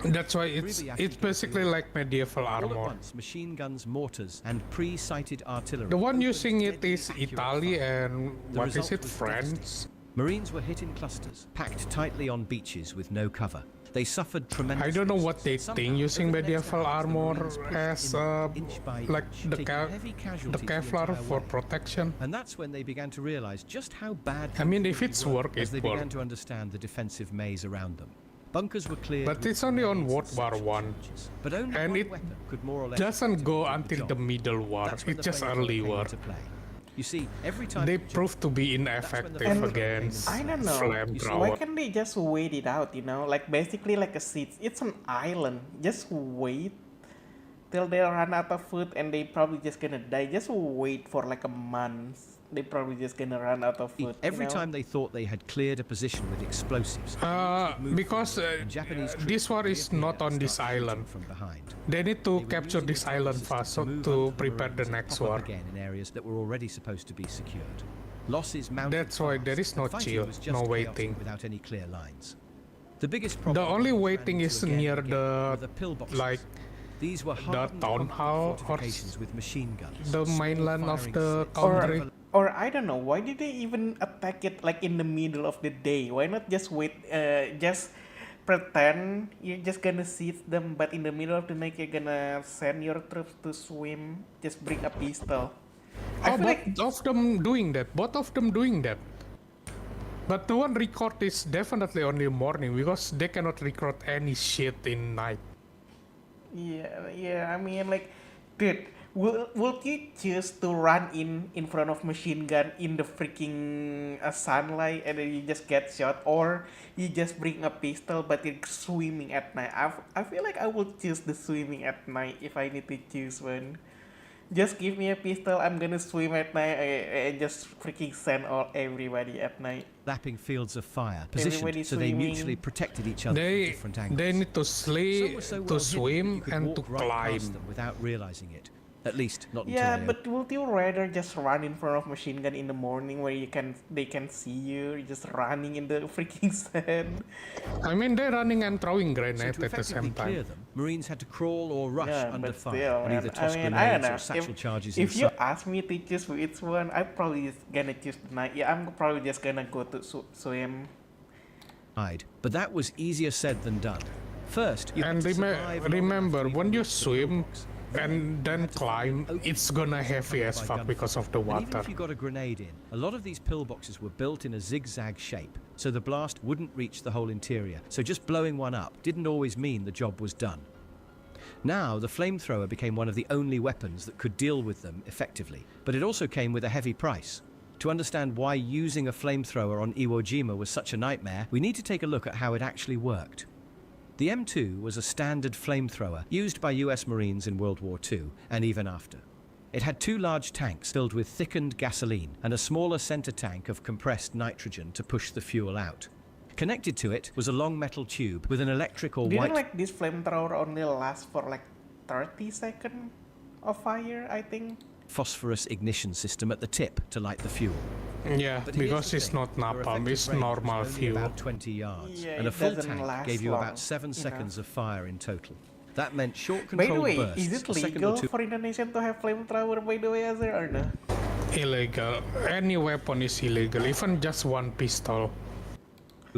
That's why it's Previous basically like medieval all at armor. once, machine guns, mortars, and pre-sighted artillery. The one opened using it deadly is accurate Italy fire. and The what is result it, was France? devastating. Marines were hit in clusters, packed tightly on beaches with no cover. They suffered tremendous. I don't know what they Somehow, think using over the next medieval hours, the armor Marines pushed as inward, inch by like inch, the taking heavy the casualties the Kevlar entire for way. protection. And that's when they began to realize just how bad. I mean, things if really it's were, work, as it they began work. to understand the defensive maze around them. Bunkers were cleared. But with it's only on grenades World and War satchel One. charges. But only And one it weapon could more or less doesn't go effectively do until job. the Middle War. That's when It's the just flamethrower early came war. into play. You see, every time They it jumped, proved to be that's when the ineffective flamethrower against came I into don't play. know. flamethrower. Why can't they just wait it out? You know, like basically like a siege. It's an island. Just wait till they run out of food and they probably just gonna die. Just wait for like a month. They probably just gonna run out of food. Every you know? time they thought they had cleared a position with explosives, they would move Because forward, and Japanese troops this war would is reappear not on and this start shooting island. from behind. They need to They were capture using this the island system first to move to onto the prepare the Marines and next pop up war. again in areas that were already supposed to be secured. Losses mounted. That's why there fast, is no and fighting chill, was just no chaotic waiting. without any clear lines. The biggest problem. The only Marines ran waiting into is again and near again the, were the pillboxes. like These were the hardened town concrete hall or fortifications with machine guns, the small mainland of firing the slits, country. Or I don't know, why did they even attack it like in the middle of the day? Why not just wait, just pretend you're just gonna seize them, but in the middle of the night you're gonna send your troops to swim, just bring a pistol. I feel like both of them doing that. Both of them doing that. But the one record is definitely only morning because they cannot record any shit in night. yeah, I mean like, dude, would you choose to run in front of machine gun in the freaking sunlight and then you just get shot, or you just bring a pistol but you're swimming at night? I feel like I would choose the swimming at night if I need to choose one. Just give me a pistol, I'm gonna swim at night and just freaking send everybody at night. lapping fields of fire, Everybody positioned so they swimming. mutually protected each other from They different angles. they need to Some sleep, were so well to hidden swim, that you could and walk to right past climb. them without realizing it. At least not until Yeah, they but would you rather just run in front of machine gun in the morning where they can see you just running in the freaking sand? I mean, they're running and throwing So grenades to at the effectively same clear time. them, Marines had to crawl or rush Yeah, under but fire still, and either man, toss I don't grenades know. or satchel charges If you inside. ask me to choose which one, I'm probably just gonna choose the night. Yeah, I'm probably just gonna go to swim. But that was easier said than done. First, you And had to survive long remember, enough to when even you reach the swim pillbox. and then had to find climb, open it's gonna spaces heavy covered as by fuck because gunfire. of the And even water. if you got a grenade in, a lot of these pillboxes were built in a zigzag shape, so the blast wouldn't reach the whole interior. So just blowing one up didn't always mean the job was done. Now, the flamethrower became one of the only weapons that could deal with them effectively, but it also came with a heavy price. To understand why using a flamethrower on Iwo Jima was such a nightmare, we need to take a look at how it actually worked. The M2 was a standard flamethrower used by US Marines in World War II and even after. It had two large tanks filled with thickened gasoline and a smaller center tank of compressed nitrogen to push the fuel out. Connected to it was a long metal tube with an electric or Didn't white like this flamethrower only last for like 30 seconds of fire, I think. phosphorus ignition system at the tip to light the fuel. Yeah, But here's because the it's thing, not your napalm, effective it's range was normal only fuel. about 20 yards, Yeah, and a it full doesn't tank last gave you long about 7 enough. seconds of fire in total. That meant short By the controlled way, bursts, is it a second legal or two for Indonesian to have flamethrower, by the way, Azir, or no? Illegal. Any weapon is illegal, even just one pistol.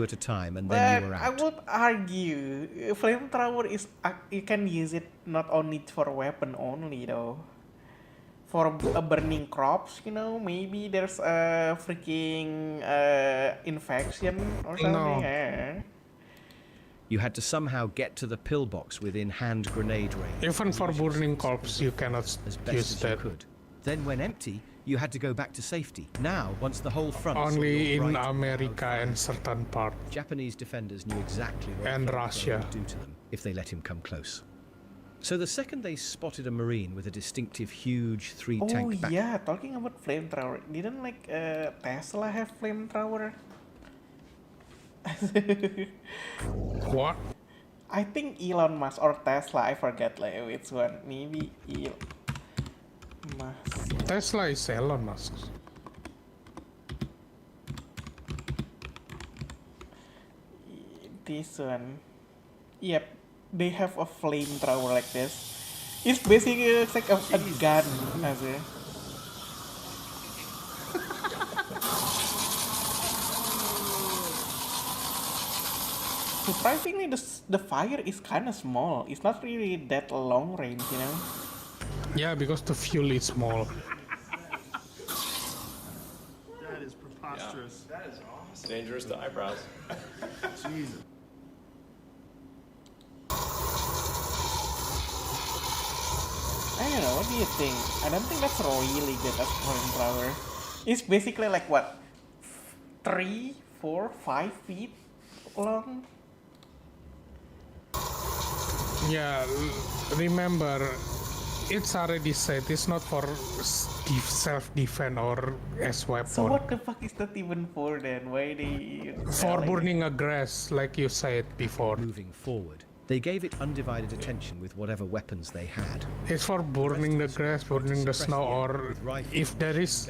at a time, and then But you were I out. would argue flamethrower is you can use it not only for weapon only though. For burning crops, you know, maybe there's a freaking infection or something. No. You had to somehow get to the pillbox within hand grenade range. Even for burning corpse, you cannot as best use as you that. could. Then, when empty, you had to go back to safety. Now, once the whole front saw Only your in bright, America loud and fires, certain part. Japanese defenders knew exactly what And a flamethrower Russia. would do to them if they let him come close. So the second they spotted a Marine with a distinctive huge Oh three-tank back, yeah, talking about flamethrower, didn't like Tesla have flamethrower? What? I think Elon Musk or Tesla, I forget like which one. Maybe Elon Musk. Tesla is Elon Musk. This one. Yep, they have a flamethrower like this. It's basically it's like a gun, as a. Surprisingly, the fire is kind of small. It's not really that long range, you know. Yeah, because the fuel is small. That is preposterous. That is awesome. Dangerous to eyebrows. Jesus. I don't know. What do you think? I don't think that's really good as flamethrower. It's basically like what, 3, 4, 5 feet long. Yeah, remember, it's already said it's not for self-defense or as weapon. So what the fuck is that even for then? Why they For selling it? burning a grass, like you said before. Moving forward, they gave it undivided attention with whatever weapons they had. It's for burning the grass, burning the snow, or if there is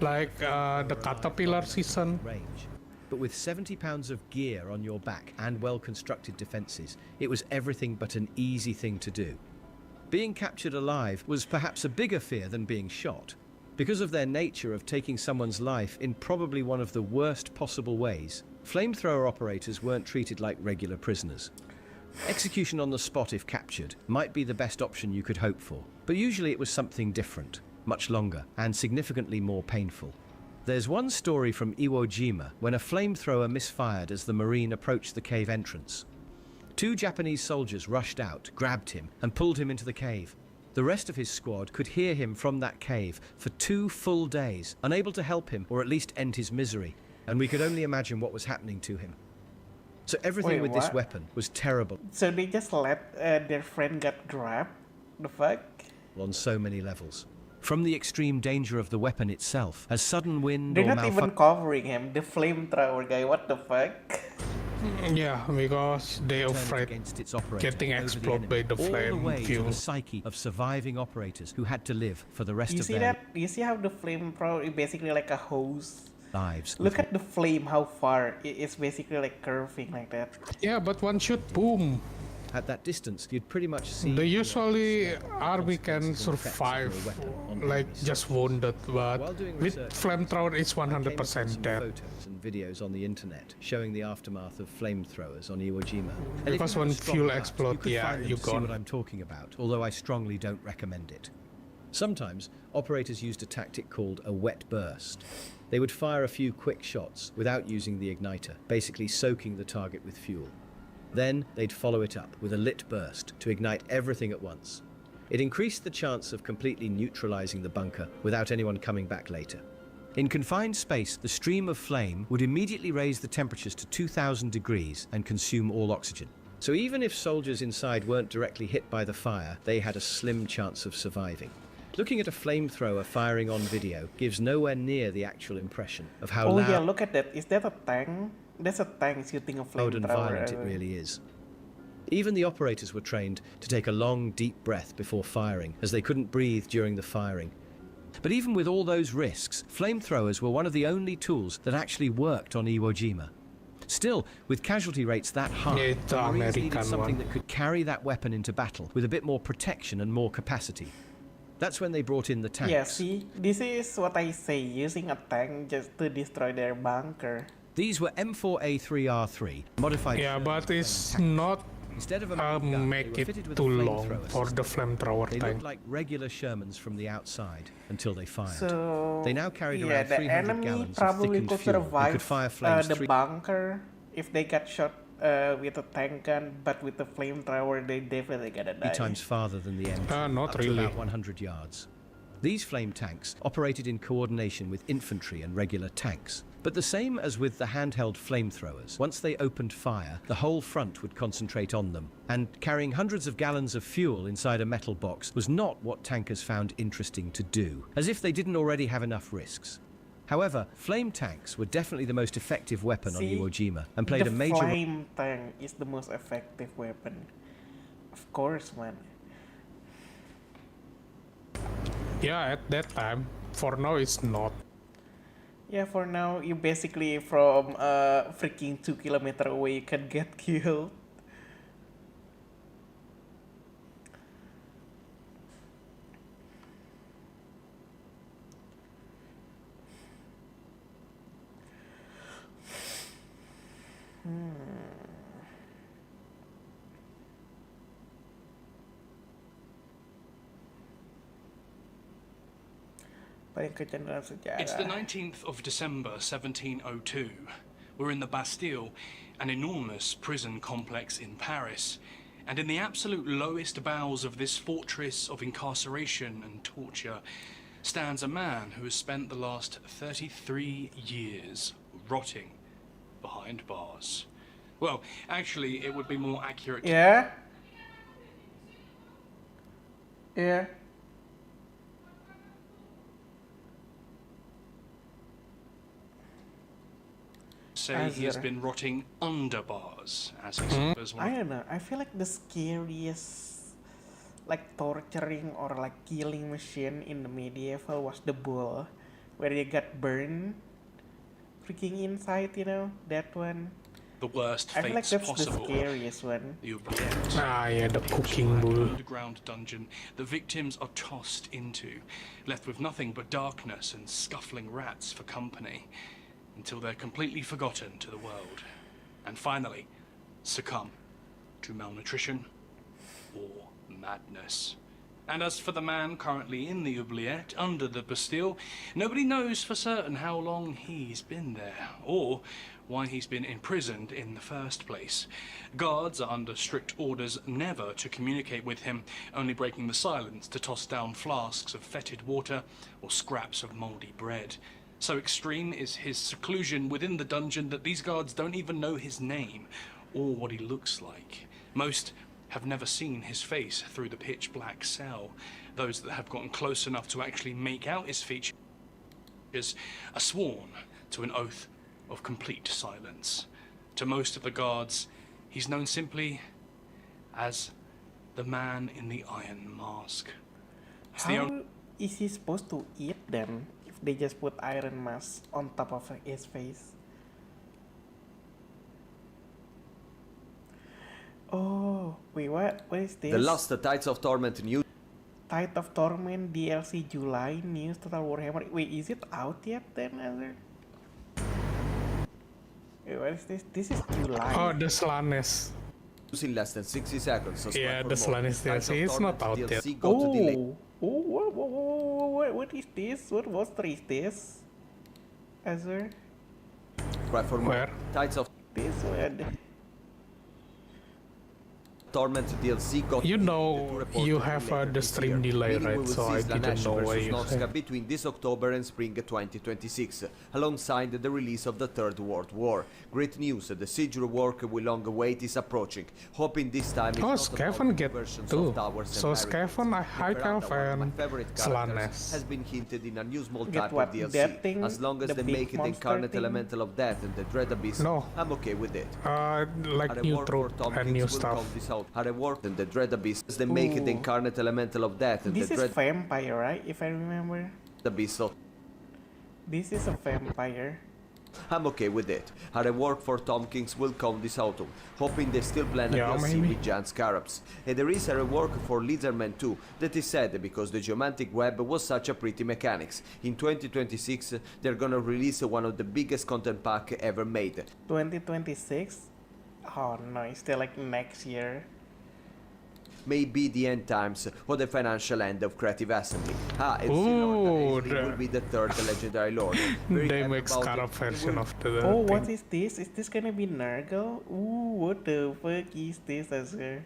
like the caterpillar season. Range. But with 70 pounds of gear on your back and well-constructed defences, it was everything but an easy thing to do. Being captured alive was perhaps a bigger fear than being shot. Because of their nature of taking someone's life in probably one of the worst possible ways, flamethrower operators weren't treated like regular prisoners. Execution on the spot if captured might be the best option you could hope for, but usually it was something different, much longer, and significantly more painful. There's one story from Iwo Jima when a flamethrower misfired as the Marine approached the cave entrance. 2 Japanese soldiers rushed out, grabbed him, and pulled him into the cave. The rest of his squad could hear him from that cave for 2 full days, unable to help him or at least end his misery, and we could only imagine what was happening to him. So everything Wait, with this what? weapon was terrible So they just let their friend get grabbed? The fuck? on so many levels. From the extreme danger of the weapon itself, as sudden wind They're or not even covering him. The flamethrower guy. What the fuck? Yeah, because they turned afraid against its operator getting over the exploded enemy, by the all the flame way to fuel. the psyche of surviving operators who had to live for the rest You of see their that? You see how the flamethrower is basically like a hose? lives. Look at the flame, how far it's basically like curving like that. Yeah, but one shoot, boom. At that distance, you'd pretty much see. They usually army consequences can and effects of a survive, weapon on like enemies. just wounded, but While doing with research, flamethrower it's I came across 100% some dead. photos and videos on the internet showing the aftermath of flamethrowers on Iwo Jima. And if Because you had when a strong fuel gut, explode, you could yeah, find them you to see gone. what I'm talking about, although I strongly don't recommend it. Sometimes operators used a tactic called a wet burst. They would fire a few quick shots without using the igniter, basically soaking the target with fuel. Then they'd follow it up with a lit burst to ignite everything at once. It increased the chance of completely neutralizing the bunker without anyone coming back later. In confined space, the stream of flame would immediately raise the temperatures to 2,000 degrees and consume all oxygen. So even if soldiers inside weren't directly hit by the fire, they had a slim chance of surviving. Looking at a flamethrower firing on video gives nowhere near the actual impression of how Oh loud yeah, look at that. Is that a tank? That's a tank shooting a and flamethrower. violent it really is. Even the operators were trained to take a long, deep breath before firing, as they couldn't breathe during the firing. But even with all those risks, flamethrowers were one of the only tools that actually worked on Iwo Jima. Still, with casualty rates that high, Yeah, it's the the Marines needed American something one. that could carry that weapon into battle with a bit more protection and more capacity. That's when they brought in the tanks. Yeah, see, this is what I say, using a tank just to destroy their bunker. These were M4A3R3, modified. Yeah, but it's tanks. not Instead of a main gun, they make were it fitted with too a long flamethrower for system. the flamethrower They tank. looked like regular Shermans from the outside until they fired. So They now carried yeah, around the 300 enemy gallons of probably thickened could fuel and survive could fire flames the 3 bunker if they got shot with a tank gun, but with the flamethrower they definitely gonna die. times farther than the enemy, Not up really. to about 100 yards. These flame tanks operated in coordination with infantry and regular tanks. But the same as with the handheld flamethrowers, once they opened fire, the whole front would concentrate on them, and carrying hundreds of gallons of fuel inside a metal box was not what tankers found interesting to do, as if they didn't already have enough risks. However, flame tanks were definitely the most effective weapon on See, Iwo Jima and played the a major role. flame tank is the most effective weapon. Of course, man. Yeah, at that time. For now, it's not. Yeah, for now, you basically from freaking 2 kilometer away, you can get killed. Paling kencang dalam sejarah. It's the 19th of December 1702. We're in the Bastille, an enormous prison complex in Paris. And in the absolute lowest bowels of this fortress of incarceration and torture stands a man who has spent the last 33 years rotting behind bars. Well, actually, it would be more accurate to Yeah. Yeah. say he has Azir. been rotting under bars as he suffers I don't know. I feel like the scariest, like torturing or like killing machine in the medieval was the bull, where you got burned, freaking inside. You know that one. the worst I feel like fates that's possible. the scariest one. The oubliette. Ah, yeah, the cooking bull. Underground dungeon the victims are tossed into, left with nothing but darkness and scuffling rats for company, until they're completely forgotten to the world, and finally succumb to malnutrition or madness. And as for the man currently in the oubliette under the Bastille, nobody knows for certain how long he's been there, or why he's been imprisoned in the first place. Guards are under strict orders never to communicate with him, only breaking the silence to toss down flasks of fetid water or scraps of mouldy bread. So extreme is his seclusion within the dungeon that these guards don't even know his name or what he looks like. Most have never seen his face through the pitch black cell. Those that have gotten close enough to actually make out his features are sworn to an oath of complete silence. To most of the guards, he's known simply as the man in the iron mask. It's the How is he supposed to eat them if they just put iron mask on top of his face? Oh, wait, what? What is this? The Lost Tides of Torment news. Tide of Torment DLC July news Total Warhammer. Wait, is it out yet then, Azir? Wait, what is this? This is July. Oh, the Slanesh. In less than 60 seconds. So Yeah, for the more. Slanesh Tides of DLC. It's not Torment out yet. DLC got delayed. What is this? What monster is this? Azir? Right for more. Where? Tides of This one. Torment DLC got You delayed know, to report you to have later the this stream year, delay, meaning we right? will So see I didn't Slanesh know why versus you Noxka said. between this October and spring 2026, alongside the release of the Third World War. Great news, the siege rework we long await is approaching, hoping this time it's Oh, not Skaven about get versions two. of towers and So barricades. Skaven, High Liberata, Elf, one of my and favorite characters, Slanesh. has been hinted in a new small Get type what, of DLC. that thing? As long as The they big make it the monster incarnate thing? elemental of death and the dread abyss, No. I'm okay with it. Like A new reward truth for Tom and Kings new will stuff. call this out. A reward and the dread abyss as they make it the Ooh. incarnate elemental of death and This the is dread vampire, right? If I remember. abyss. So This is a vampire. I'm okay with it. A reward for Tom Kings will come this autumn, hoping they still plan a Yeah, DLC maybe. with giant scarabs. And there is a reward for Lizardman 2 that is sad because the geomantic web was such a pretty mechanics. In 2026, they're gonna release one of the biggest content pack ever made. 2026? Oh no, it's still like next year. May be the end times or the financial end of Creative Assembly. And Ooh, Silorda the- will be the third legendary lord. Very They happy make about Scarab it. version Will- of the Oh, thing. what is this? Is this gonna be Nurgle? Ooh, what the fuck is this, Azir?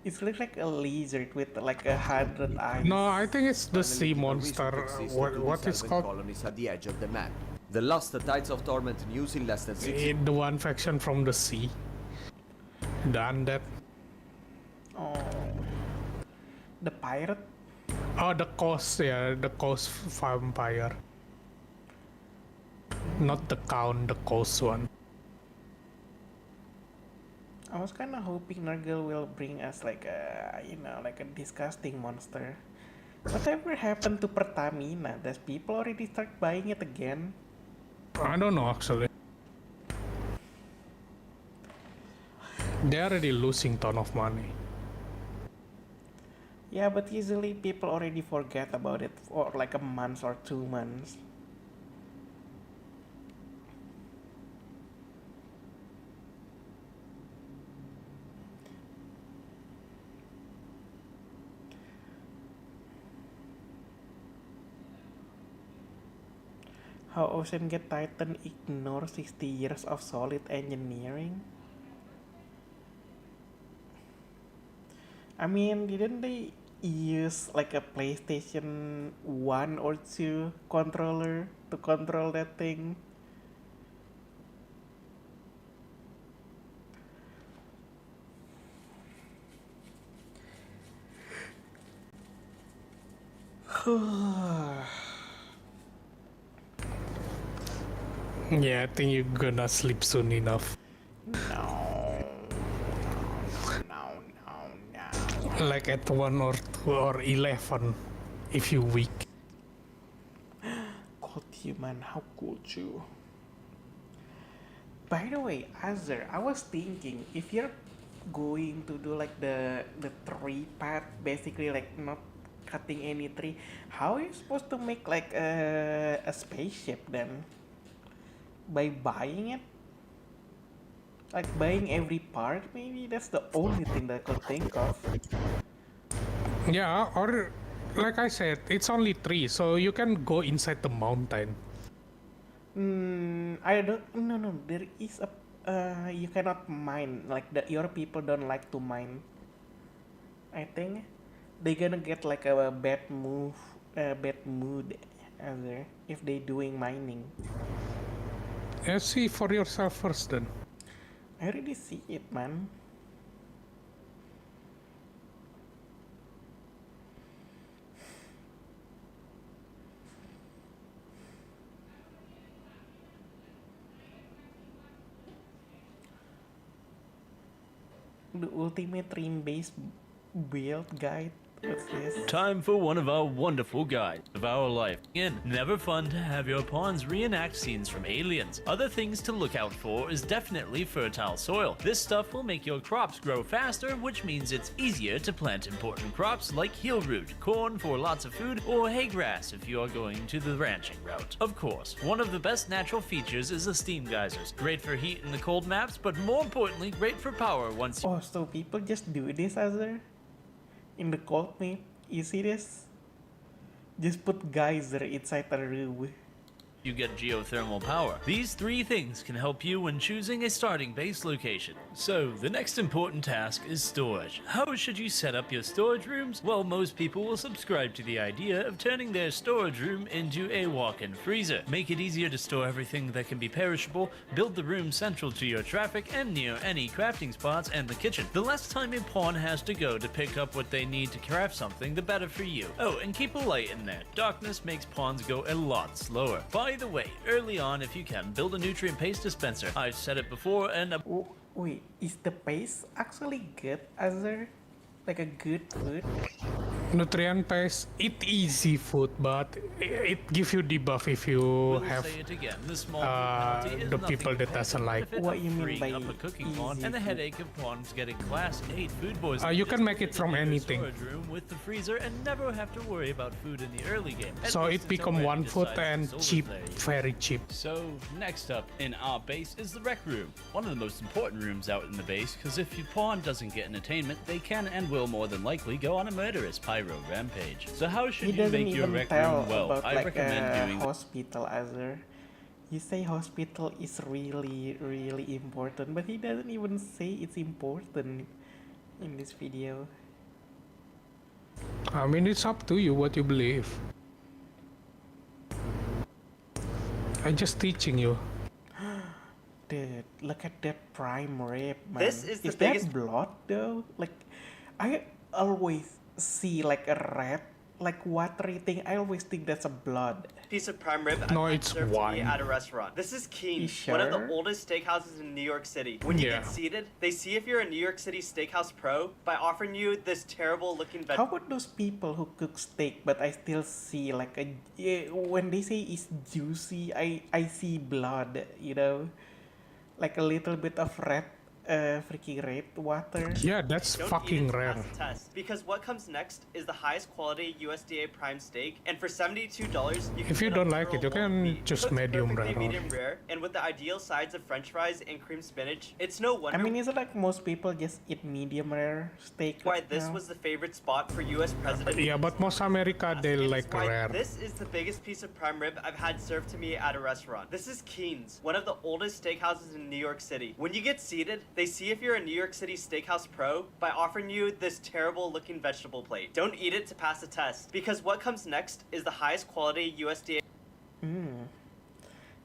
It looks like a lizard with like 100 eyes. No, I think it's the Finally, sea people monster. recently existed What to what the is Selven called? colonies at the edge of the map. The Lost Tides of Torment news in less than 6 The one faction from the sea. The undead. Oh. The pirate? Oh, the coast, yeah, the coast vampire. not the count, the cost one. I was kind of hoping Nurgle will bring us like a, you know, like a disgusting monster. Whatever happened to Pertamina? Does people already start buying it again? I don't know actually. They're already losing ton of money. Yeah, but usually people already forget about it for like a month or 2 months. How Ocean Gate Titan ignore 60 years of solid engineering? I mean, didn't they use like a PlayStation 1 or 2 controller to control that thing? Yeah, I think you're gonna sleep soon enough. No. Like at 1 or 2 or 11, if you weak. Cold human, how could you? By the way, Azir, I was thinking if you're going to do like the tree path, basically like not cutting any tree, how are you supposed to make like a spaceship then? By buying it? Like buying every part, maybe that's the only thing that I could think of. Yeah, or like I said, it's only 3, so you can go inside the mountain. I don't. No. There is a. You cannot mine. Like your people don't like to mine. I think they're gonna get like a bad mood Azir, if they doing mining. Yeah, see for yourself first then. I already see it, man. The ultimate dream-based build guide. What's this? Time for one of our wonderful guides of our life. Again, never fun to have your pawns reenact scenes from Aliens. Other things to look out for is definitely fertile soil. This stuff will make your crops grow faster, which means it's easier to plant important crops like heel root, corn for lots of food, or hay grass if you are going to the ranching route. Of course, one of the best natural features is the steam geysers. Great for heat in the cold maps, but more importantly, great for power once you... Oh, so people just do this, Azir? In the cold map, you see this? Just put geyser inside a room. You get geothermal power. These 3 things can help you when choosing a starting base location. So, the next important task is storage. How should you set up your storage rooms? Well, most people will subscribe to the idea of turning their storage room into a walk-in freezer. Make it easier to store everything that can be perishable, build the room central to your traffic and near any crafting spots and the kitchen. The less time a pawn has to go to pick up what they need to craft something, the better for you. Oh, and keep a light in there. Darkness makes pawns go a lot slower. By the way, early on, if you can, build a nutrient paste dispenser. I've said it before, and Wait, is the paste actually good, Azir? Like a good food? Nutrient paste, it easy food, but it give you debuff if you have say it again. The small the people that doesn't like. What you mean by up a cooking pawn easy and the food? headache of pawns getting class 8 food boys. You can make it from anything. Storage room with the freezer and never have to worry about food in the early game. At So least it become until 1 Randy food decides to and solo cheap, play. very cheap. So next up in our base is the rec room, one of the most important rooms out in the base, because if your pawn doesn't get entertainment, they can and will more than likely go on a murderous pyro rampage. So how should He you doesn't make your even rec tell room well? about I like recommend a doing hospital, Azir. You say hospital is really important, but he doesn't even say it's important in this video. I mean, it's up to you what you believe. I'm just teaching you. Dude, look at that prime rib, man. This is the that biggest- blood though? Like, I always see like a red like watery thing, I always think that's a blood. Piece of prime rib No, I've had it's served to me wine. at a restaurant. This is Keen's, You one of the sure? oldest steakhouses in New York City. When you Yeah. get seated, they see if you're a New York City steakhouse pro by offering you this terrible looking How about those people who cook steak, but I still see like when they say it's juicy, I see blood, you know, like a little bit of freaking red water. Yeah, that's Don't fucking eat it to rare. pass the test, because what comes next is the highest quality USDA prime steak, and for $72 you can If you get a don't like it, literal you can whole meat. choose Cooked medium perfectly rare. medium rare, and with the ideal sides of French fries and cream spinach, it's no I wonder mean, is it like most people just eat medium rare steak? why right this now? was the favorite spot for US President. Yeah, but most America they And like it's why rare. This is the biggest piece of prime rib I've had served to me at a restaurant. This is Keen's, one of the oldest steakhouses in New York City. When you get seated, they see if you're a New York City steakhouse pro by offering you this terrible looking vegetable plate. Don't eat it to pass the test, because what comes next is the highest quality USDA.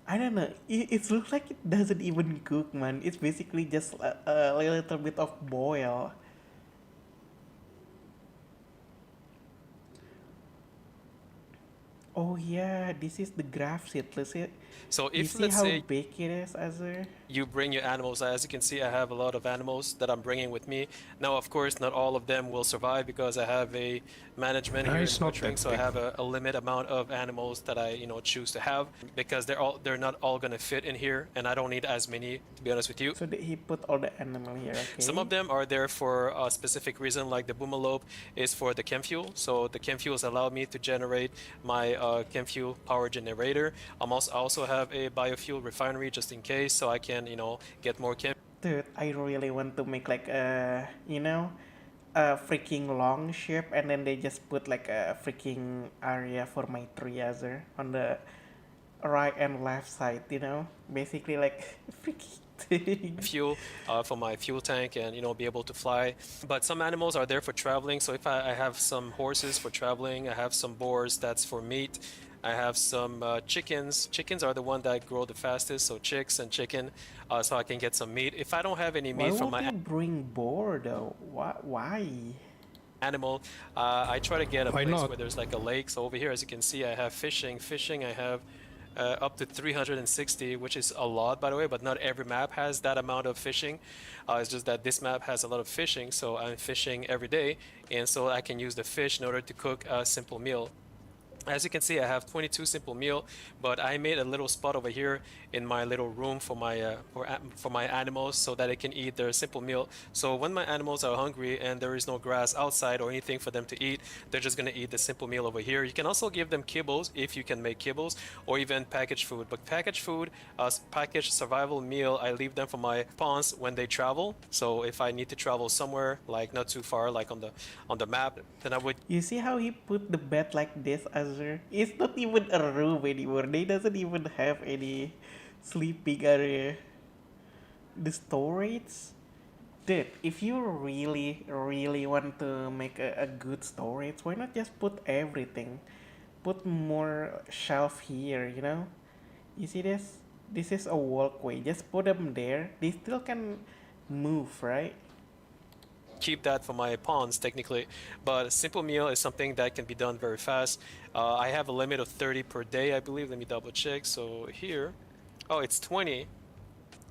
I don't know. It looks like it doesn't even cook, man. It's basically just a little bit of boil. Oh yeah, this is the graph sheet. Let's see. So You if, see let's how say, big it is, Azur? you bring your animals, as you can see, I have a lot of animals that I'm bringing with me. Now, of course, not all of them will survive because I have a management here in It's not butchering, that so I big. have a limit amount of animals that I, choose to have because they're not all gonna fit in here, and I don't need as many, to be honest with you. So he put all the animal here. Okay. Some of them are there for a specific reason, like the Boomalope is for the chem fuel. So the chem fuels allow me to generate my chem fuel power generator. I also have a biofuel refinery just in case, so I can, get more chem. Dude, I really want to make like a freaking long ship, and then they just put like a freaking area for my tree Azur on the right and left side, basically like freaking thing. Fuel for my fuel tank and be able to fly. But some animals are there for traveling, so if I have some horses for traveling, I have some boars that's for meat. I have some chickens. Chickens are the one that grow the fastest, so chicks and chicken, so I can get some meat. If I don't have any Why meat from would my you bring boar though? Why? animal, I try to get a Why place not? where there's like a lake. So over here, as you can see, I have fishing. Fishing, I have up to 360, which is a lot, by the way, but not every map has that amount of fishing. It's just that this map has a lot of fishing, so I'm fishing every day, and so I can use the fish in order to cook a simple meal. As you can see, I have 22 simple meal, but I made a little spot over here in my little room for my animals so that they can eat their simple meal. So when my animals are hungry and there is no grass outside or anything for them to eat, they're just gonna eat the simple meal over here. You can also give them kibbles if you can make kibbles, or even packaged food. But packaged food, packaged survival meal, I leave them for my pawns when they travel. So if I need to travel somewhere, like not too far, like on the map, then I would. You see how he put the bed like this, Azur? It's not even a room anymore. They doesn't even have any sleeping area. The storage? Dude, if you really want to make a good storage, why not just put everything? Put more shelf here, You see this? This is a walkway. Just put them there. They still can move, right? Keep that for my pawns technically, but a simple meal is something that can be done very fast. I have a limit of 30 per day, I believe. Let me double check. So here, oh, it's 20.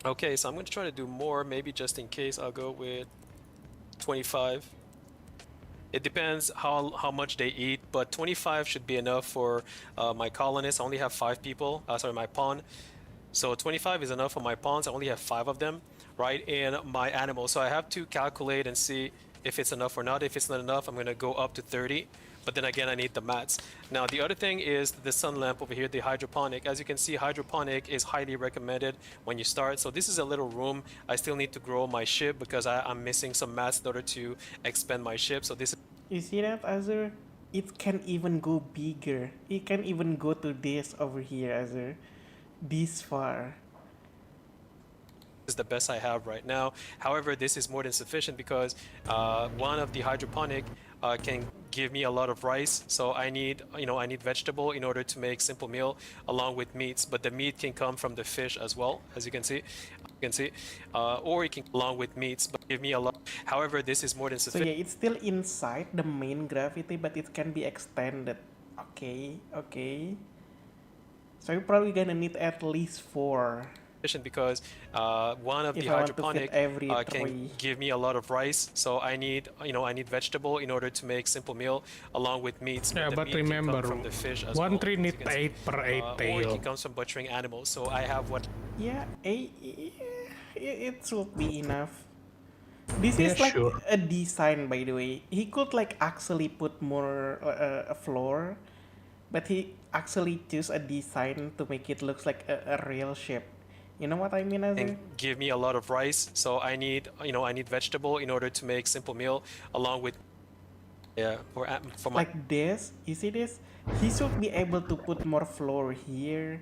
Okay, so I'm going to try to do more, maybe just in case. I'll go with 25. It depends how much they eat, but 25 should be enough for my colonists. I only have 5 people, my pawn. So 25 is enough for my pawns. I only have 5 of them, right, and my animals. So I have to calculate and see if it's enough or not. If it's not enough, I'm going to go up to 30. But then again, I need the mats. Now, the other thing is the sun lamp over here, the hydroponic. As you can see, hydroponic is highly recommended when you start. So this is a little room. I still need to grow my ship because I'm missing some mats in order to expand my ship. So this is... You see that, Azur? It can even go bigger. It can even go to this over here, Azur. This far. Is the best I have right now. However, this is more than sufficient because one of the hydroponic can give me a lot of rice. So I need, I need vegetable in order to make simple meal along with meats. But the meat can come from the fish as well, as you can see. can see, or you can along with meats, but give me a lot. However, this is more than So sufficient. yeah, it's still inside the main gravity, but it can be extended. Okay, okay. So you're probably gonna need at least 4. Because one of If the I want to fit hydroponic every can 3. give me a lot of rice, so I need vegetable in order to make simple meal along with meats. Yeah, the but meat can come remember, from the fish as one well, tree as you need can see. 8 per 8 Or tail. it comes from butchering animals. So I have what Yeah, it should be enough. This Yeah, is like sure. a design, by the way. He could like actually put more a floor, but he actually choose a design to make it looks like a real shape. You know what I mean, Azir? and give me a lot of rice, so I need vegetable in order to make simple meal along with for my Like this, you see this? He should be able to put more floor here,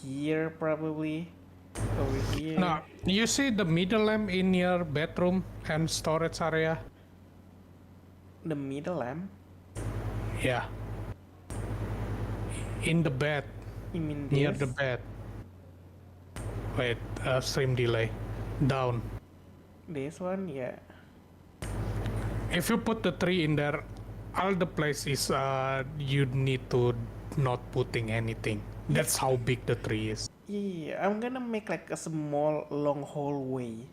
here probably, over here. Now, you see the middle lamp in your bedroom and storage area? The middle lamp? Yeah. In the bed. You mean Near this? the bed. Wait, stream delay. Down. This one, yeah. If you put the tree in there, all the place is you need to not putting anything. That's how big the tree is. Yeah, I'm gonna make like a small long hallway,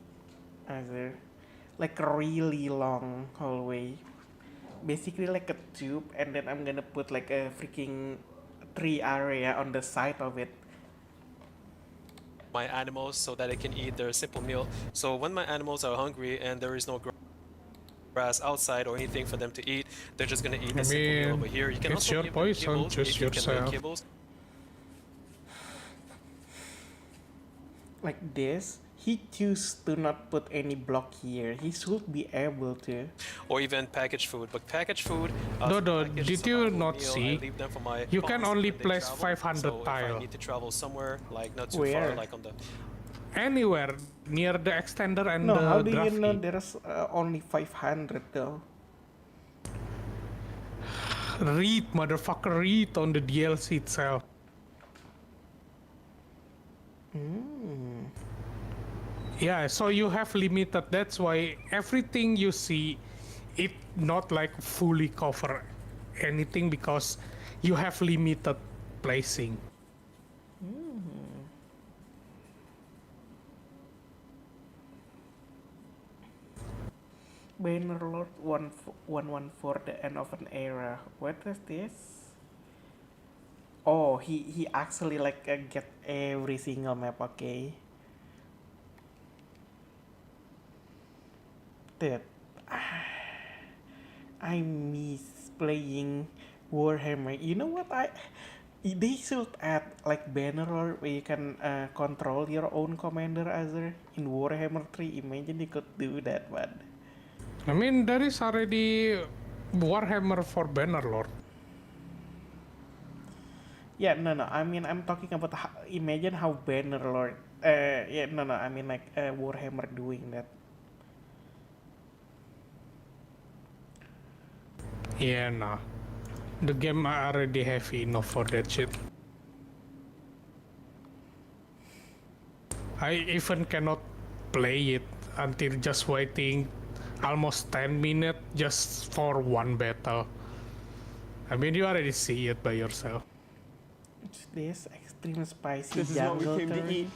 Azir. Like a really long hallway. Basically like a tube, and then I'm gonna put like a freaking tree area on the side of it. my animals so that they can eat their simple meal. So when my animals are hungry and there is no grass outside or anything for them to eat, they're just gonna eat the simple meal over here. You can it's also your give them poison, kibbles choose if you can learn yourself. kibbles. Like this, he choose to not put any block here. He should be able to. Or even packaged food. But packaged food, Dodo, packaged did you survival not meal, I see? leave them for my You can pawns only when they place travel. 500 So if I tile. need to travel somewhere, like not too Where? far, like on the Anywhere near the extender and No, the how do you graphy. know there's only 500 though? Read, motherfucker, read on the DLC itself. Mm. Yeah, so you have limited. That's why everything you see, it not like fully cover anything because you have limited placing. Bannerlord 114, the end of an era. What is this? Oh, he actually like get every single map. Okay. Dude, I miss playing Warhammer. You know what? They should add like Bannerlord where you can control your own commander Azir in Warhammer 3. Imagine you could do that, but. I mean, there is already Warhammer for Bannerlord. Yeah, no. I mean, I'm talking about imagine how Bannerlord. Yeah, no. I mean, like Warhammer doing that. Yeah, nah. The game already heavy enough for that shit. I even cannot play it until just waiting almost 10 minutes just for one battle. I mean, you already see it by yourself. It's this extreme spicy This is what we jungle came to turn. eat.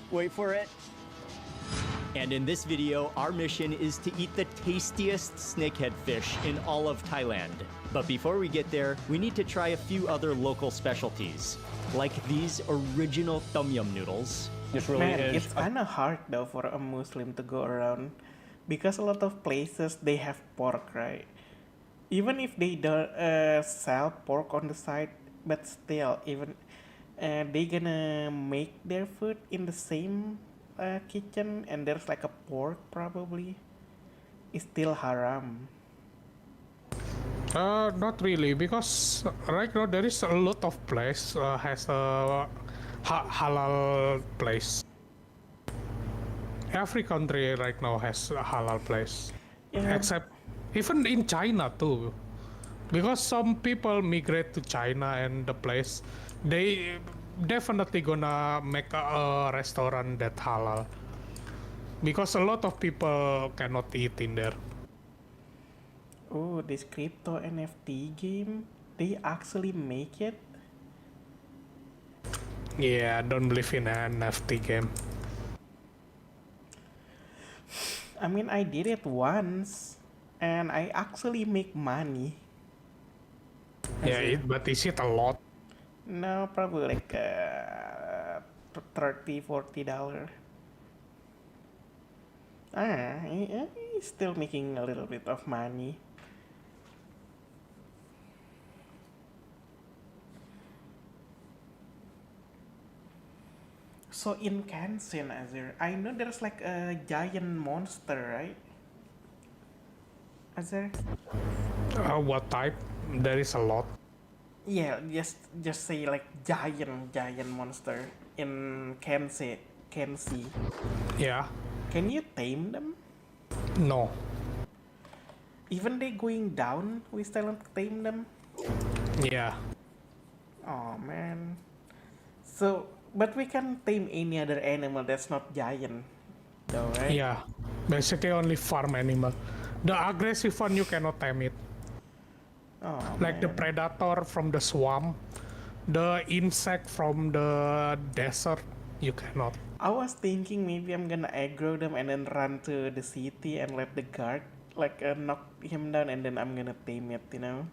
Wait for it. And in this video, our mission is to eat the tastiest snakehead fish in all of Thailand. But before we get there, we need to try a few other local specialties, like these original tom yum noodles. Man, it's kind of hard though for a Muslim to go around because a lot of places they have pork, right? Even if they don't sell pork on the side, but still, even they gonna make their food in the same kitchen, and there's like a pork probably. It's still haram. Not really, because right now there is a lot of place has a halal place. Every country right now has a halal place, Yeah. except even in China too, because some people migrate to China and the place they definitely gonna make a restaurant that halal. because a lot of people cannot eat in there. Oh, this crypto NFT game, they actually make it? Yeah, I don't believe in an NFT game. I mean, I did it once, and I actually make money. Yeah, but is it a lot? No, probably like $30-40. He's still making a little bit of money. So in Kansen, Azir, I know there's like a giant monster, right? Azir? What type? There is a lot. Yeah, just say like giant monster in Kensi. Yeah. Can you tame them? No. Even they going down, we still don't tame them? Yeah. Oh man. So, but we can tame any other animal that's not giant, though, right? Yeah. Basically only farm animal. The aggressive one you cannot tame it. Oh, like the man. predator from the swamp, the insect from the desert, you cannot. I was thinking maybe I'm gonna aggro them and then run to the city and let the guard like knock him down and then I'm gonna tame it, you know?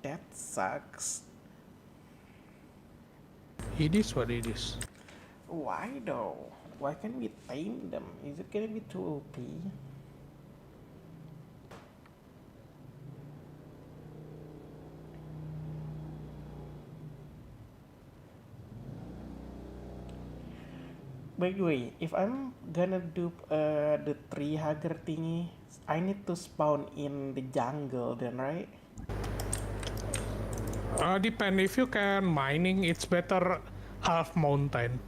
That sucks. It is what it is. Why though? Why can't we tame them? Is it gonna be too OP? By the way, if I'm gonna do the tree hugger thingy, I need to spawn in the jungle then, right? Depend. If you can mining, it's better half mountain.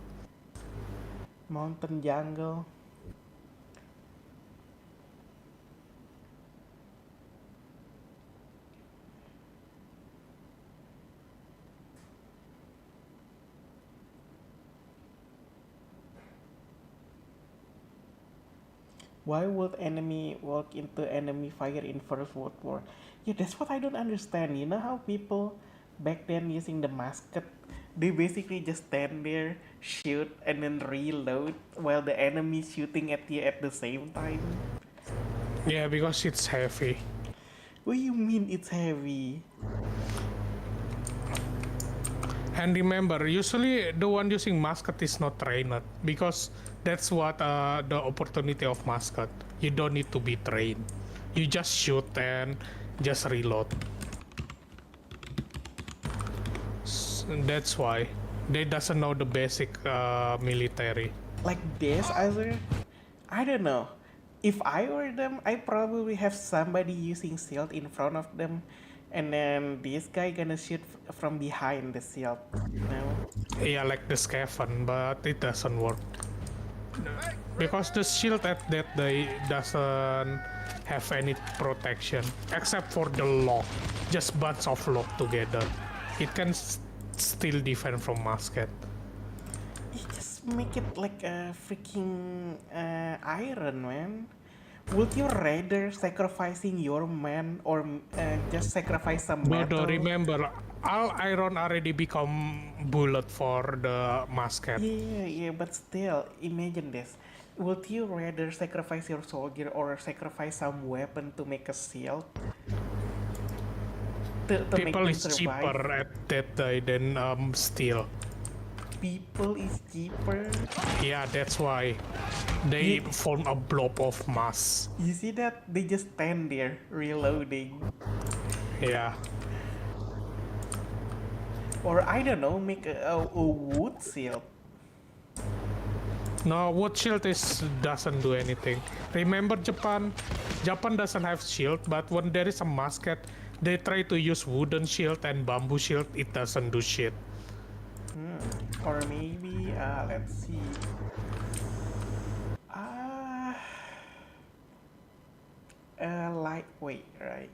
Mountain jungle. Why would enemy walk into enemy fire in First World War? Yeah, that's what I don't understand. You know how people back then using the musket, they basically just stand there, shoot, and then reload while the enemy shooting at you at the same time? Yeah, because it's heavy. What do you mean it's heavy? And remember, usually the one using musket is not trained because that's what the opportunity of musket. You don't need to be trained. You just shoot and just reload. That's why they doesn't know the basic military. Like this, either? I don't know. If I were them, I probably have somebody using shield in front of them, and then this guy gonna shoot from behind the shield, you know? Yeah, like the Scaven, but it doesn't work. Because the shield at that day doesn't have any protection, except for the lock, just bunch of lock together. It can still defend from musket. You just make it like a freaking iron, man. Would you rather sacrificing your man or just sacrifice some metal? But remember, all iron already become bullet for the musket. Yeah, but still, imagine this. Would you rather sacrifice your soldier or sacrifice some weapon to make a shield? To People make is them survive? cheaper at that day than steel. People is cheaper? Yeah, that's why they form a blob of mass. You see that? They just stand there, reloading. Yeah. Or I don't know, make a wood shield. No, wood shield doesn't do anything. Remember Japan? Japan doesn't have shield, but when there is a musket, they try to use wooden shield and bamboo shield. It doesn't do shit. Or maybe, let's see. Lightweight, right?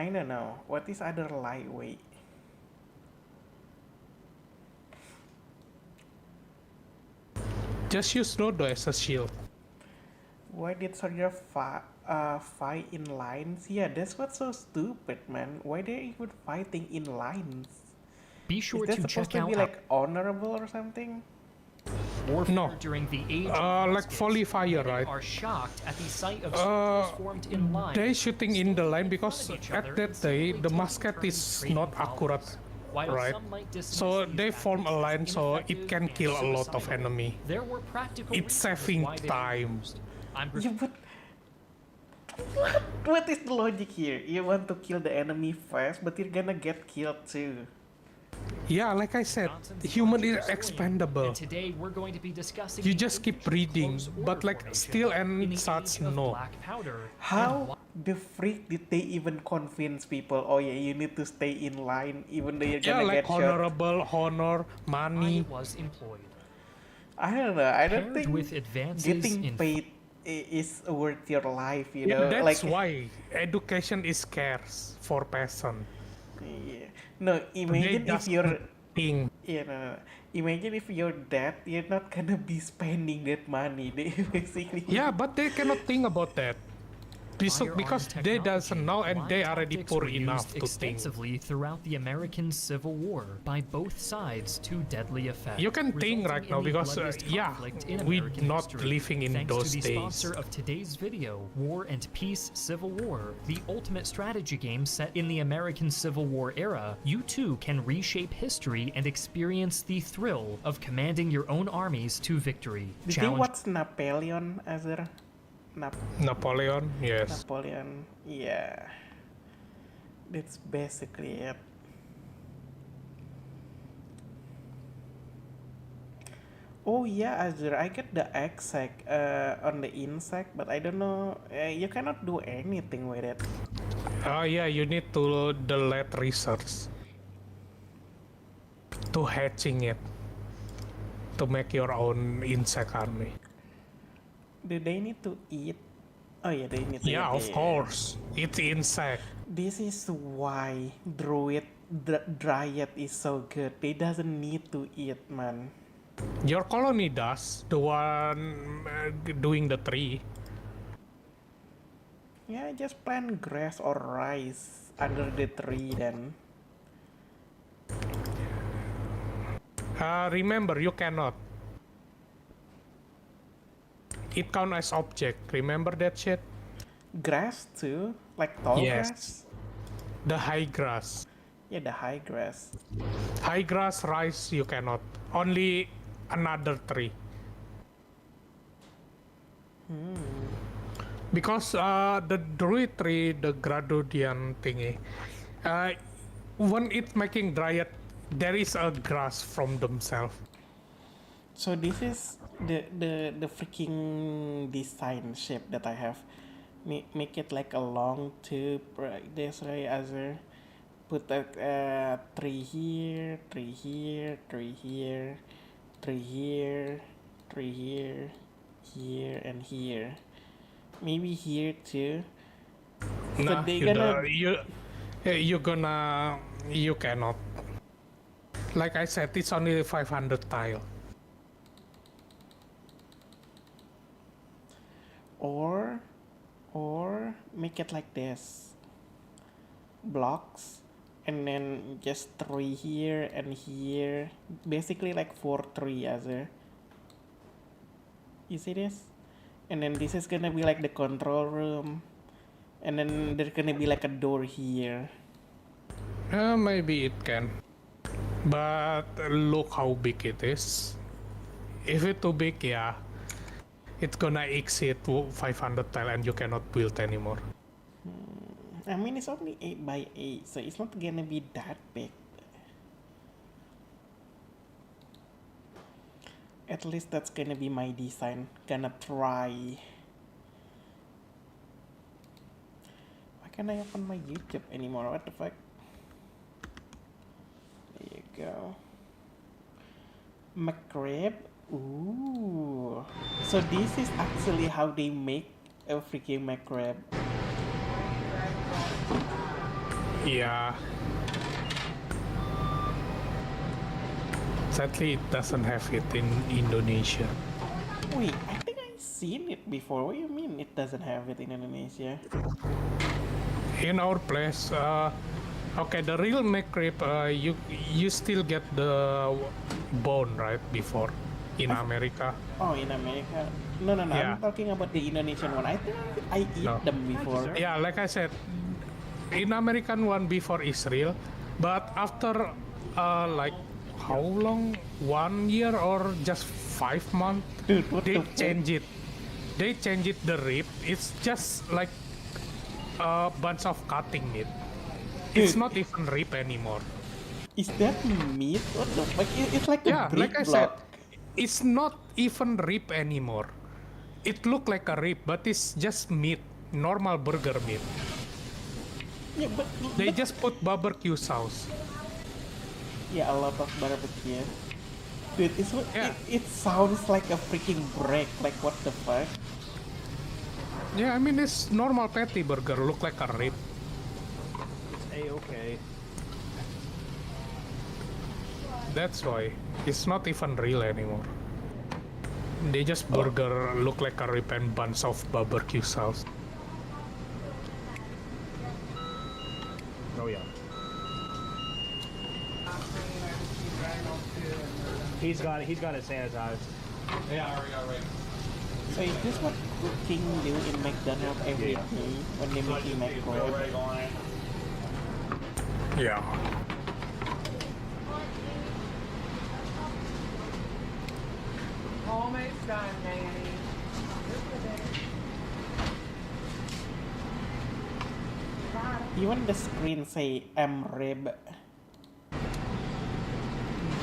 I don't know. What is other lightweight? Just use Dodo as a shield. Why did soldier fight in lines? Yeah, that's what's so stupid, man. Why they even fighting in lines? Be sure is that to supposed check to be out like honorable or something? warfare No. during the age of Like muskets, volley fire, they right? are shocked at the sight of soldiers formed in line. They shooting in the line because each at other that and day simply the taking musket turns is trading not dollars. accurate, While right? some might dismiss So these they form a tactics as line so it ineffective can and kill a lot of suicidal, enemy. there were practical It's reasons saving why they were time. used. I'm Yeah, but what is the logic here? You want to kill the enemy first, but you're gonna get killed too. Yeah, like I said, human is expendable. And today we're going to be discussing You the just keep reading, close order but like formation still in and the such age of no. black powder. How the freak did they even convince people? Oh yeah, you need to stay in line even though you're Yeah, gonna like get shot. honorable, honor, money. was employed. I don't know. I don't Paired think with advances getting in paid is worth your life. You Yeah, know, that's like why education is scarce for peasant. yeah. No, imagine if just you're thing. yeah, no. Imagine if you're dead, you're not gonna be spending that money. They basically Yeah, but they cannot think about that. Firearm Because they doesn't know and line they already tactics poor were enough used to think. extensively throughout the American Civil War by both sides to deadly effect. You can think resulting right in now the because bloodiest yeah, conflict in we American not history. living in Thanks those to the days. sponsor of today's video, War and Peace Civil War, the ultimate strategy game set in the American Civil War era, you too can reshape history and experience the thrill of commanding your own armies to victory. Did you watch Napoleon, Azir? Napoleon, yes. Napoleon, yeah. That's basically it. Oh yeah, Azir, I get the exec on the insect, but I don't know. You cannot do anything with it. Oh yeah, you need to delete research to hatching it to make your own insect army. Do they need to eat? Oh yeah, they need to Yeah, eat. of course. It's insect. This is why Dryad is so good. They doesn't need to eat, man. Your colony does, the one doing the tree. Yeah, just plant grass or rice under the tree then. Remember, you cannot. It count as object. Remember that shit? Grass too? Like tall Yes. grass? The high grass. Yeah, the high grass. High grass, rice, you cannot. Only another tree. Because the druid tree, the Gradudian thingy, when it making dryad, there is a grass from themselves. So this is the freaking design shape that I have. Make it like a long tube right this way, Azir. Put a tree here, tree here, tree here, tree here, tree here, here and here. Maybe here too. Nah, But they gonna you cannot. Like I said, it's only 500 tile. or make it like this. Blocks and then just 3 here and here. Basically like 4 tree Azir. You see this? And then this is gonna be like the control room. And then there's gonna be like a door here. Maybe it can. But look how big it is. If it's too big, yeah, it's gonna exceed 500 tile and you cannot build anymore. I mean, it's only 8 by 8, so it's not gonna be that big. At least that's gonna be my design. Gonna try. Why can't I open my YouTube anymore? What the fuck? There you go. McRib. Ooh. So this is actually how they make a freaking McRib. Yeah. Sadly, it doesn't have it in Indonesia. Wait, I think I've seen it before. What do you mean it doesn't have it in Indonesia? In our place, okay, the real McRib, you still get the bone, right? Before in America. Oh, in America? No. Yeah. I'm talking about the Indonesian one. I think I eat them before. Yeah, like I said, in American one before Israel, but after like how long? 1 year or just 5 months? Dude, what they the change it. They change it the rib. It's just like a bunch of cutting meat. It's not even rib anymore. Is that meat? What the fuck? It's like a Yeah, brick like I said, block. it's not even rib anymore. It look like a rib, but it's just meat, normal burger meat. Yeah, but They just put barbecue sauce. yeah, a lot of barbecue. Dude, it sounds like a freaking break. Like what the fuck? Yeah, I mean it's normal patty burger, look like a rib. It's A-okay. That's why it's not even real anymore. They just burger look like a rib and bunch of barbecue sauce. Oh yeah. He's got it sanitized. Yeah, already. So is this what cooking do in McDonald's every day when they make the McRib? Yeah. Almost done, Danny. Even the screen say MRib.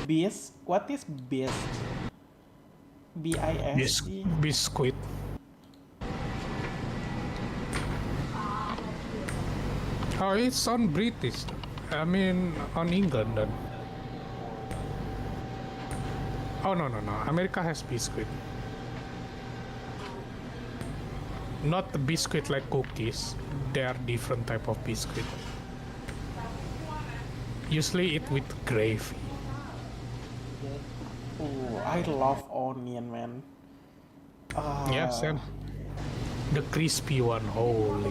Bis? What is bis? B-I-S-C? Biscuit. Oh, it's on British. I mean, on England then. Oh, no. America has biscuit. Not the biscuit like cookies. They are different type of biscuit. Usually eat with gravy. Oh, I love onion, man. Yeah, same. The crispy one, holy.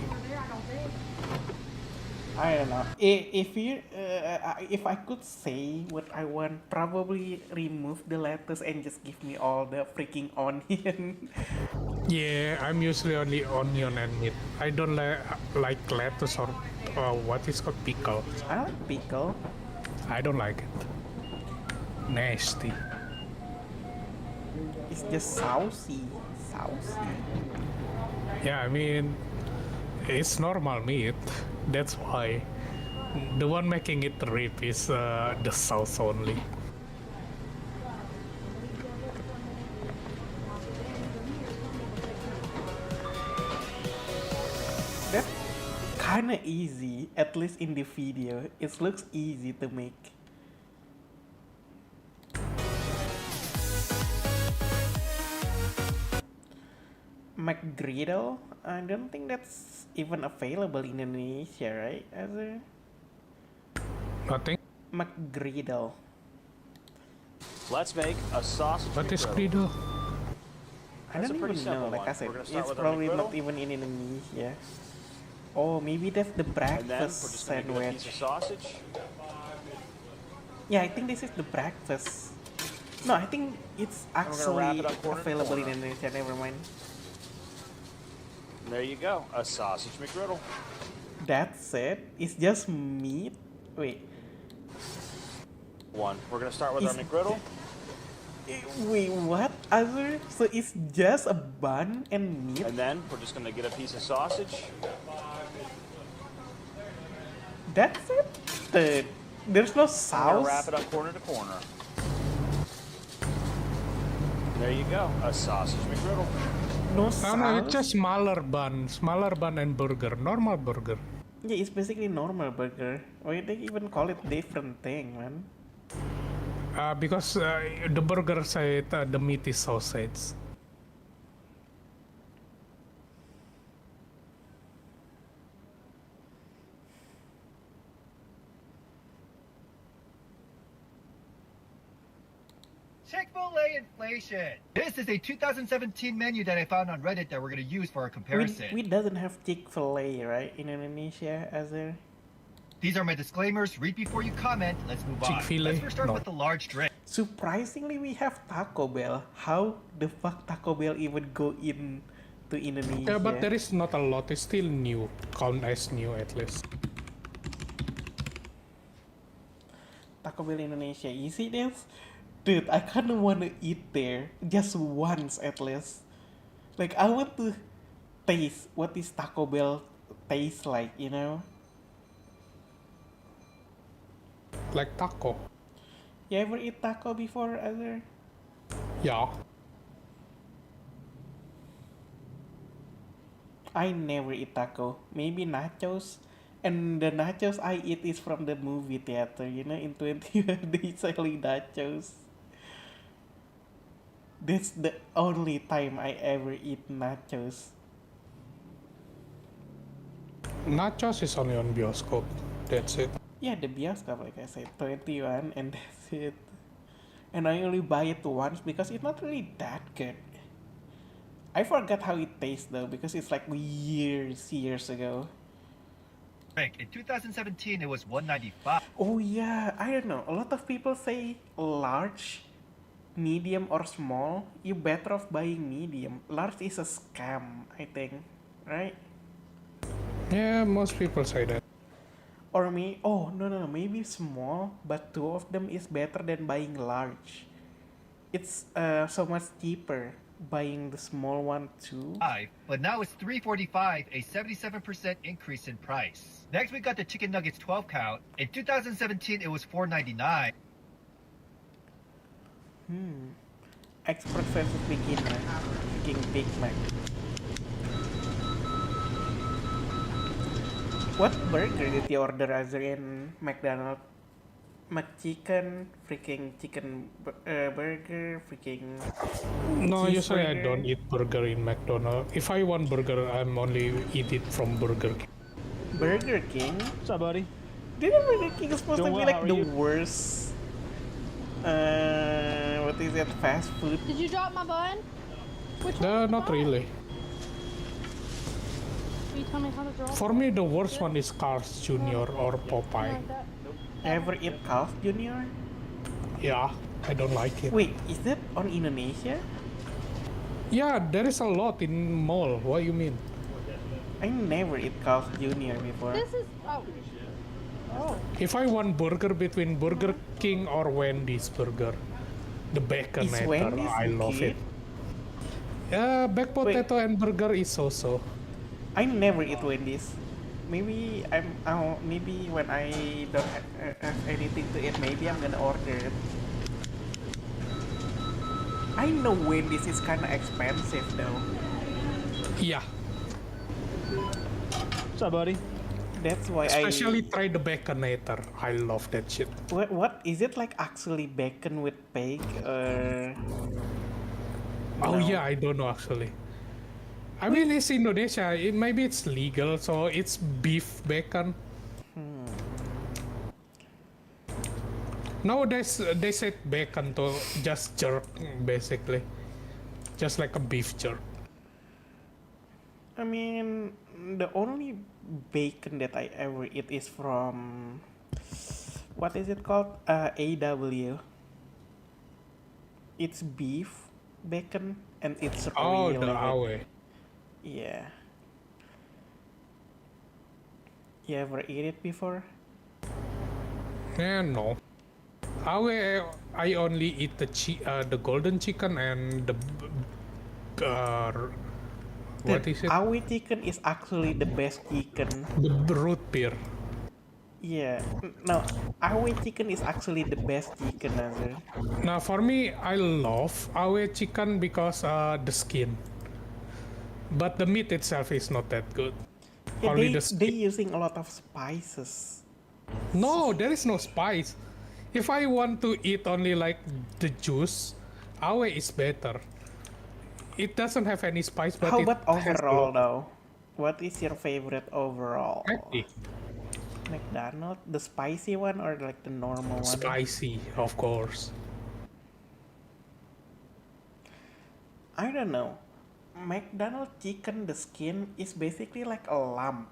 I don't know. If I could say what I want, probably remove the lettuce and just give me all the freaking onion. Yeah, I'm usually only onion and meat. I don't like lettuce or what is called pickle. I like pickle. I don't like it. Nasty. It's just saucy. Yeah, I mean, it's normal meat. That's why the one making it rib is the sauce only. That's kinda easy, at least in the video. It looks easy to make. McGriddle? I don't think that's even available in Indonesia, right? Nothing. McGriddle. Let's make a sausage. What is griddle? I don't even know, like I said, it's probably not even in Indonesia. Oh, maybe that's the breakfast sandwich. Sausage. Yeah, I think this is the breakfast. No, I think it's actually available in Indonesia, never mind. There you go, a sausage McGriddle. That's it? It's just meat? Wait. We're gonna start with our McGriddle. Wait, what? Other? So it's just a bun and meat? And then we're just gonna get a piece of sausage. That's it? There's no We're sauce? gonna wrap it up corner to corner. There you go, a sausage McGriddle. No No, sauce? it's just smaller bun and burger, normal burger. Yeah, it's basically normal burger. Why they even call it different thing, man? Because the burger said the meat is sausage. Chick-fil-A inflation. This is a 2017 menu that I found on Reddit that we're going to use for our comparison. We doesn't have Chick-fil-A, right, in Indonesia, Azir? These are my disclaimers. Read before you comment. Let's move on. Chick-fil-A? Let's first start No. with the large drink. Surprisingly, we have Taco Bell. How the fuck Taco Bell even go in to Indonesia? Yeah, but there is not a lot. It's still new. Count as new at least. Taco Bell Indonesia. You see this? Dude, I kinda wanna eat there. Just once at least. Like, I want to taste what this Taco Bell tastes like, you know? Like taco. You ever eat taco before, Azir? Yeah. I never eat taco. Maybe nachos. And the nachos I eat is from the movie theater, you know, in 21 Days selling nachos. That's the only time I ever eat nachos. Nachos is only on Bioscope. That's it. Yeah, the Bioscope, like I said, 21, and that's it. And I only buy it once because it's not really that good. I forgot how it tastes though, because it's like years ago. In 2017, it was $1.95. Oh yeah, I don't know. A lot of people say large, medium, or small. You better off buying medium. Large is a scam, I think, right? Yeah, most people say that. Or no, maybe small, but two of them is better than buying large. It's so much cheaper buying the small one too. But now it's $3.45, a 77% increase in price. Next, we got the chicken nuggets 12 count. In 2017, it was $4.99. Expert versus beginner. Freaking Big Mac. What burger did you order as in McDonald's? McChicken, freaking chicken burger, freaking. No, usually I cheeseburger. don't eat burger in McDonald's. If I want burger, I'm only eat it from Burger King. Burger King? What's up, buddy? Didn't Burger King is supposed Doing to be well, how like are the you? worst? What is it? Fast food? Did you drop my bun? Which Not really. Will you tell me how to draw? For me, the worst one is Carl's Jr. or Popeye. Ever eat Carl's Jr.? Yeah, I don't like it. Wait, is that on Indonesia? Yeah, there is a lot in mall. What you mean? I never eat Carl's Jr. before. This is oh. If I want burger between Burger King or Wendy's burger, the Baconator, Wendy's I love good? it. Yeah, baked potato and burger is so-so. I never eat Wendy's. Maybe maybe when I don't have anything to eat, maybe I'm gonna order it. I know Wendy's is kinda expensive though. Yeah. What's up, buddy? That's why Especially try the Baconator. I love that shit. What is it like actually bacon with pig or? Oh No. yeah, I don't know actually. I mean, it's Indonesia. Maybe it's legal, so it's beef bacon. Nowadays, they said bacon to just jerk, basically. Just like a beef jerk. I mean, the only bacon that I ever eat is from what is it called? AW. It's beef bacon and it's Oh, really the good. Awe. Yeah. You ever eat it before? No. I only eat the golden chicken and the what The is it? Awe chicken is actually the best chicken. The root beer. Yeah. No, Awe chicken is actually the best chicken ever. Now for me, I love Awe chicken because the skin. But the meat itself is not that good. Yeah, Only they using a lot of spices. No, there is no spice. If I want to eat only like the juice, Awe is better. It doesn't have any spice, but How it about has overall though? What is your favorite overall? Mackie. McDonald's, the spicy one or like the normal one? Spicy, of course. I don't know. McDonald's chicken, the skin is basically like a lump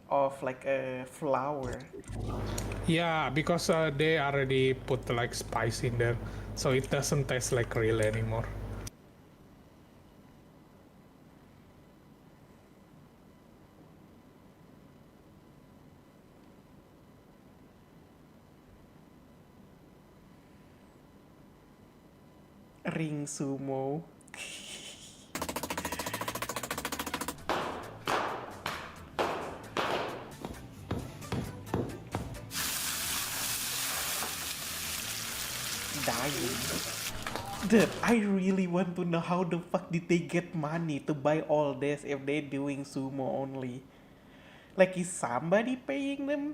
of like a flour. Yeah, because they already put like spice in there, so it doesn't taste like real anymore. Ring sumo. Dying. Dude, I really want to know how the fuck did they get money to buy all this if they're doing sumo only. Like, is somebody paying them?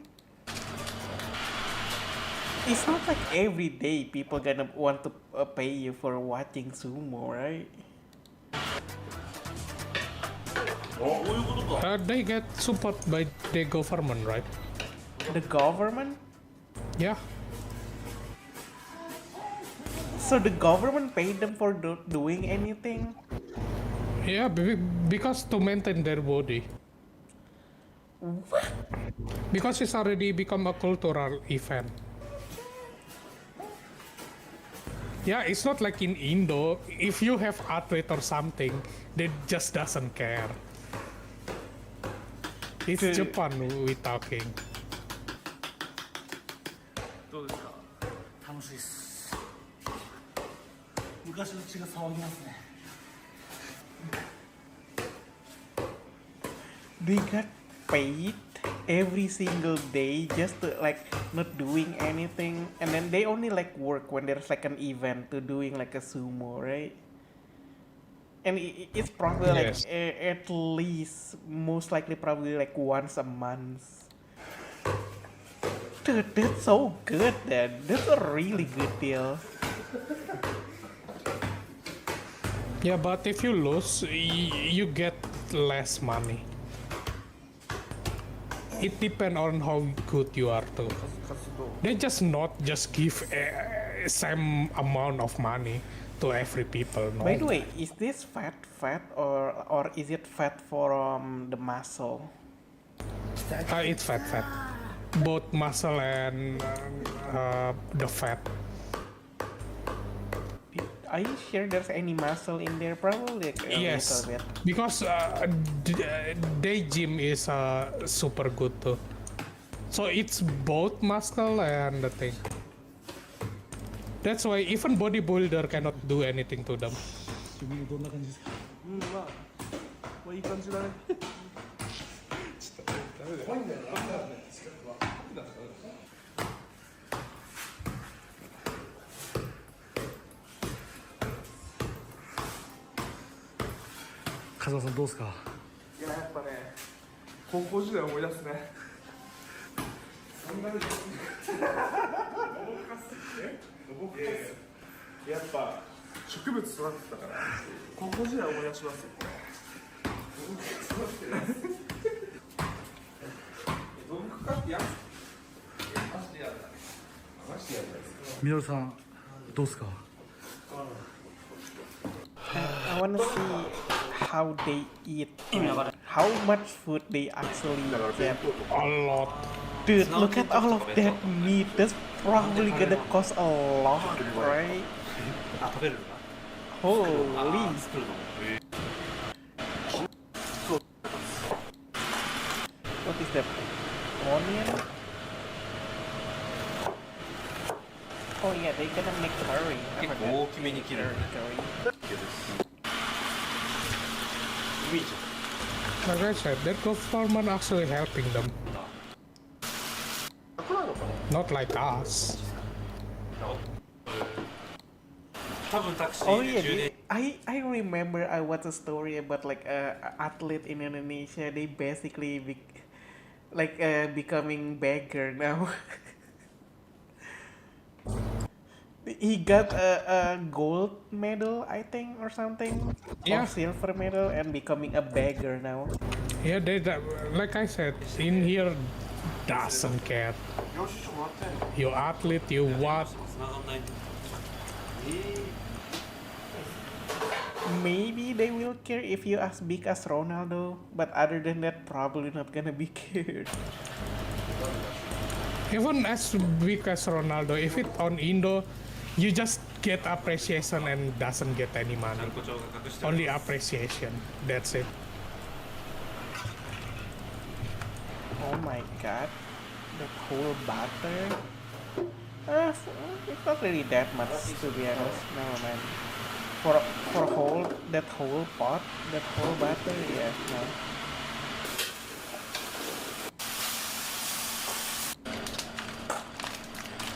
It's not like every day people gonna want to pay you for watching sumo, right? They get support by the government, right? The government? Yeah. So the government paid them for doing anything? Yeah, because to maintain their body. What? Because it's already become a cultural event. Yeah, it's not like in Indo, if you have athlete or something, they just doesn't care. It's Japan we talking. どうですか楽しいっす昔の血が騒ぎますね They got paid every single day just to like not doing anything, and then they only like work when there's like an event to doing like a sumo, right? And it's probably Yes. like at least most likely probably like once a month. Dude, that's so good then. That's a really good deal. Yeah, but if you lose, you get less money. It depends on how good you are too. They just not just give a same amount of money to every people. No. By the way, is this fat or is it fat from the muscle? It's fat. Both muscle and the fat. Are you sure there's any muscle in there? Probably like a Yes, little bit. because day gym is super good too. So it's both muscle and the thing. That's why even bodybuilder cannot do anything to them. 自分どんな感じですかまあいい感じだねちょっとダメだよ怖いんだよな風間さんどうですかいややっぱね高校時代思い出すねそんなにやっぱ植物育てたから高校時代思い出しますよみのるさんどうですか I wanna see how they eat. How much food they actually get. A lot. Dude, look at all of that meat. That's probably gonna cost a lot, right? Holy. What is that? Onion? Oh yeah, they're gonna make curry. I forgot. Curry. Like I said, that government actually helping them. Not like us. Oh yeah, I remember I watched a story about like a athlete in Indonesia. They basically becoming beggar now. He got a gold medal, I think, or something, Yeah. or silver medal, and becoming a beggar now. Yeah, like I said, in here doesn't care. You athlete, you what? maybe they will care if you as big as Ronaldo, but other than that, probably not gonna be cared. Even as big as Ronaldo, if it on Indo, you just get appreciation and doesn't get any money. Only appreciation. That's it. Oh my god, the whole butter. It's not really that much to be honest. No man. For whole that whole pot, that whole butter, yeah, no.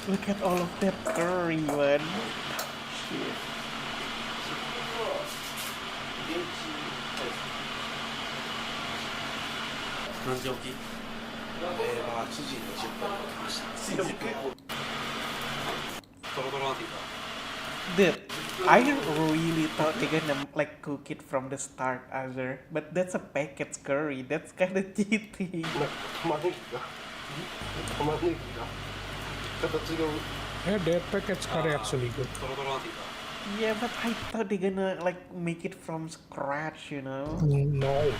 Look at all of that curry, man. Shit. Dude, I really thought they're gonna like cook it from the start, Azure, but that's a packaged curry. That's kind of cheating. Yeah, that packaged curry actually good. Yeah, but I thought they're gonna like make it from scratch, you know? No.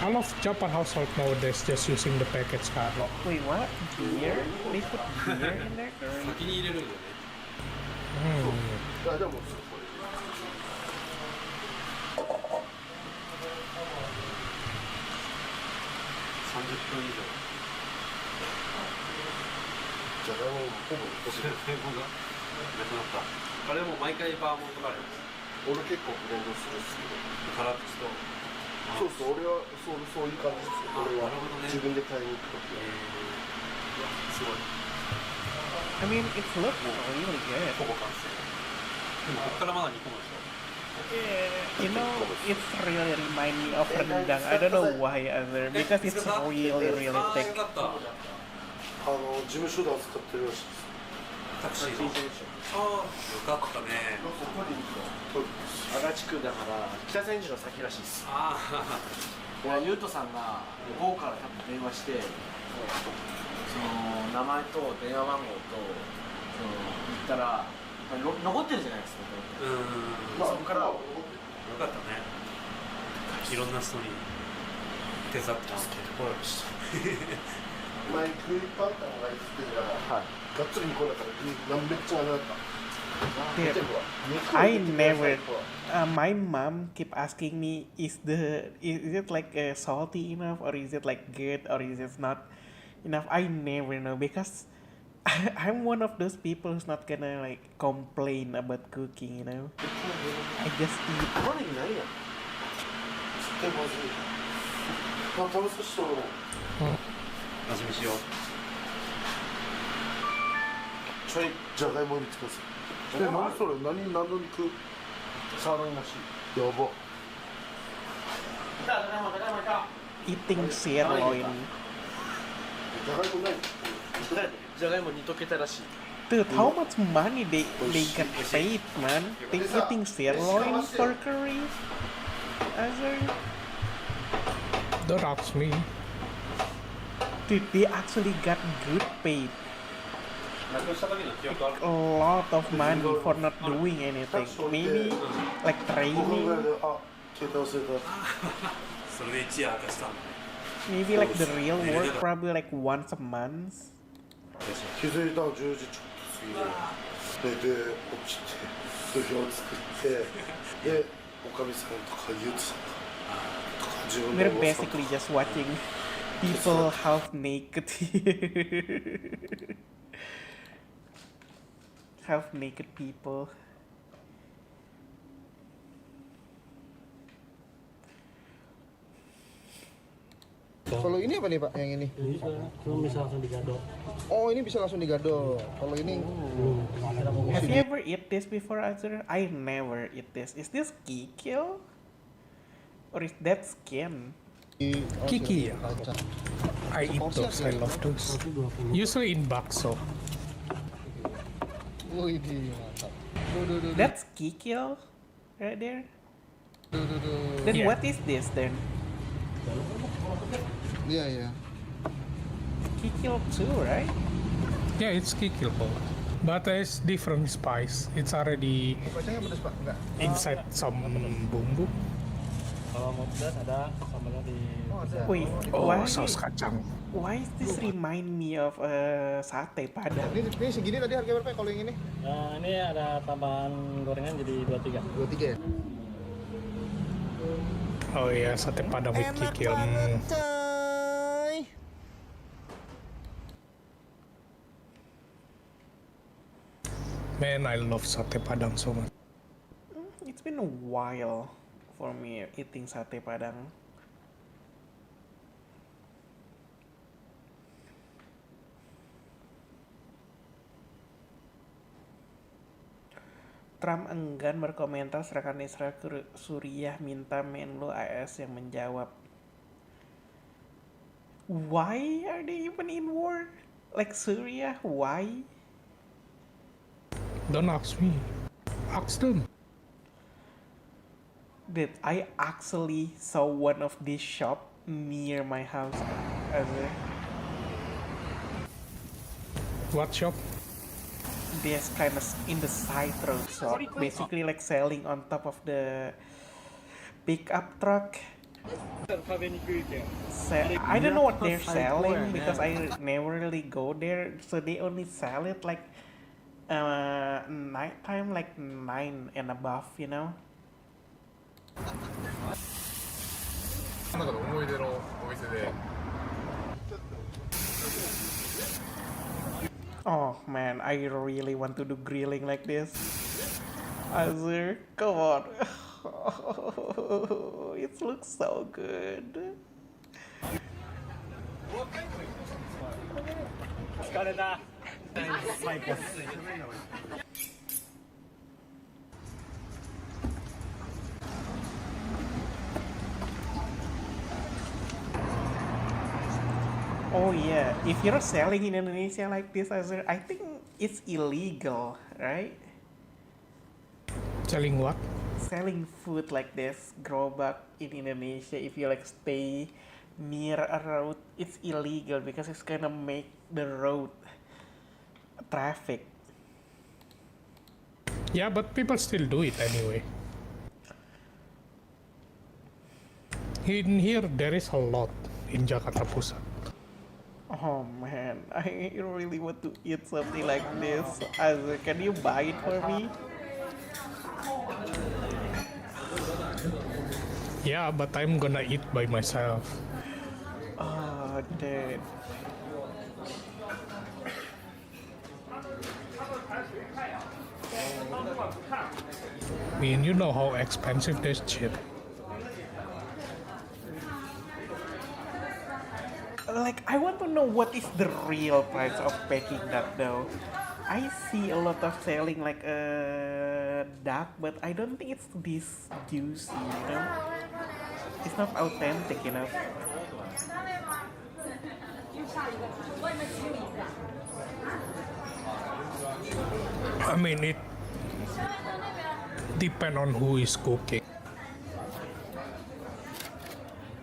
All of Japan household nowadays just using the packaged curry. Wait, what? Beer? They put beer in their curry? I mean, it looks really good. Yeah, you know, it really reminds me of rendang. I don't know why other, because it's really, really thick. 事務所で扱ってるらしいです。タクシーの。ああ、よかったね。足立区だから北千住の先らしいです。ああ。ゆうとさんが向こうから多分電話して、その名前と電話番号と言ったら残ってるじゃないですか。そこからよかったね。いろんな人に手伝って助けてもらいました。前クイパンタンが言ってたら、がっつり煮込んだからめっちゃ長かった。I never. My mom keep asking me, is it like salty enough, or is it like good, or is it not enough? I never know because I'm one of those people who's not gonna like complain about cooking, you know. I just eat. 玉ねぎないやん。でまずい。タバスコしとる。味見しよう。ちょいじゃがいも入れてください。何それ？何の肉？サーロインらしい。やば。Eating sirloin. じゃがいもない。じゃがいも煮溶けたらしい。Dude, how much money they get paid, man? They eating sirloin for curry? Azure? Don't ask me. Dude, they actually got good paid. A lot of money for not doing anything. Maybe like training. Maybe like the real work, probably like once a month. 気づいたら10時ちょっと過ぎで、で起きて土俵作ってでおかみさんとかゆうとさんとか自分で We're basically just watching people half naked. Half naked people. Kalau ini apa nih Pak, yang ini? Bisa langsung digado. Oh, ini bisa langsung digado. Kalau ini Have you ever eat this before, Azure? I never eat this. Is this kikil? Or is that skin? Kiki, yeah. I eat those. I love those. Usually in bakso. Oh, ini mantap. That's kikil right there. Then Yeah. what is this then? Iya, iya. Kikil too, right? Yeah, it's kikil bowl. But it's different spice. It's already Kacangnya pedas Pak? Enggak. inside some bumbu. Kalau mau pedas ada sambalnya di. Wait, Oh, why? saus kacang. Why is this remind me of sate padang? Ini segini tadi harga berapa ya kalau yang ini? Nah, ini ada tambahan gorengan jadi 23. 23 ya? Oh iya, sate padang with kikil. Man, I love sate padang so much. It's been a while for me eating sate padang. Trump enggan berkomentar serangan Israel ke Suriah, minta Menlu AS yang menjawab. Why are they even in war? Like Syria, why? Don't ask me. Ask them. That I actually saw one of these shop near my house. What shop? This kind of in the side road shop, basically like selling on top of the pickup truck. I don't know what they're selling because I never really go there, so they only sell it like nighttime, like 9 and above, you know. Oh man, I really want to do grilling like this. Azur, come on. It looks so good. Oh yeah, if you're selling in Indonesia like this, Azur, I think it's illegal, right? Selling what? Selling food like this, gerobak in Indonesia, if you like stay near a road, it's illegal because it's gonna make the road traffic. Yeah, but people still do it anyway. In here, there is a lot in Jakarta Pusat. Oh man, I really want to eat something like this. Azur, can you buy it for me? Yeah, but I'm gonna eat by myself. Oh, dude. I mean, you know how expensive this shit. Like, I want to know what is the real price of Peking duck though. I see a lot of selling like duck, but I don't think it's this juicy, you know? It's not authentic enough. I mean, it depends on who is cooking.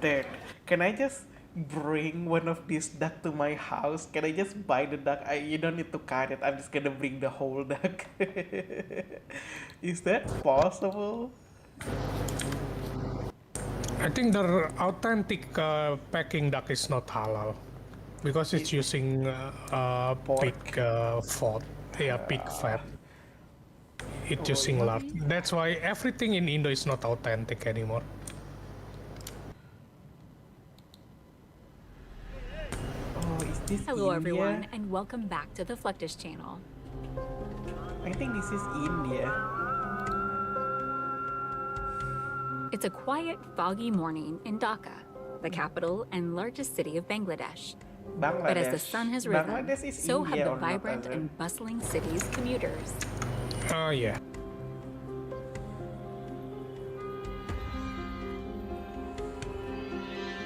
Dad, can I just bring one of these duck to my house? Can I just buy the duck? You don't need to cut it. I'm just gonna bring the whole duck. Is that possible? I think the authentic Peking duck is not halal because it's using pig fat. Yeah, pig fat. It's using lard. That's why everything in Indo is not authentic anymore. Hello everyone, and welcome back to the Fluctus channel. I think this is India. It's a quiet, foggy morning in Dhaka, the capital and largest city of Bangladesh. But as the sun has risen, so have the vibrant and bustling city's commuters. Oh yeah.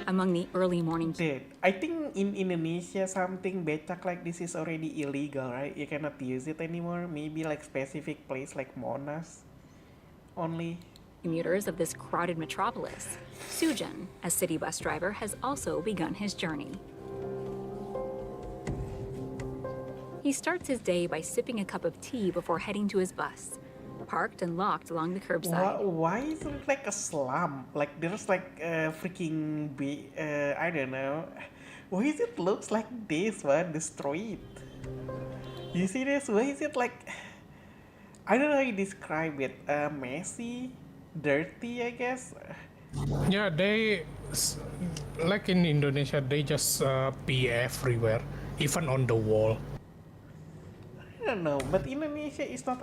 Among the early morning... I think in Indonesia something becak like this is already illegal, right? You cannot use it anymore. Maybe like specific place like Monas only. Commuters of this crowded metropolis. Sujan, a city bus driver, has also begun his journey. He starts his day by sipping a cup of tea before heading to his bus, parked and locked along the curbside. Why is it like a slum? Like there's like a freaking I don't know. Why is it looks like this one, the street? You see this? Why is it like, I don't know how you describe it. Messy, dirty, I guess. Yeah, like in Indonesia, they just pee everywhere, even on the wall. I don't know, but Indonesia is not.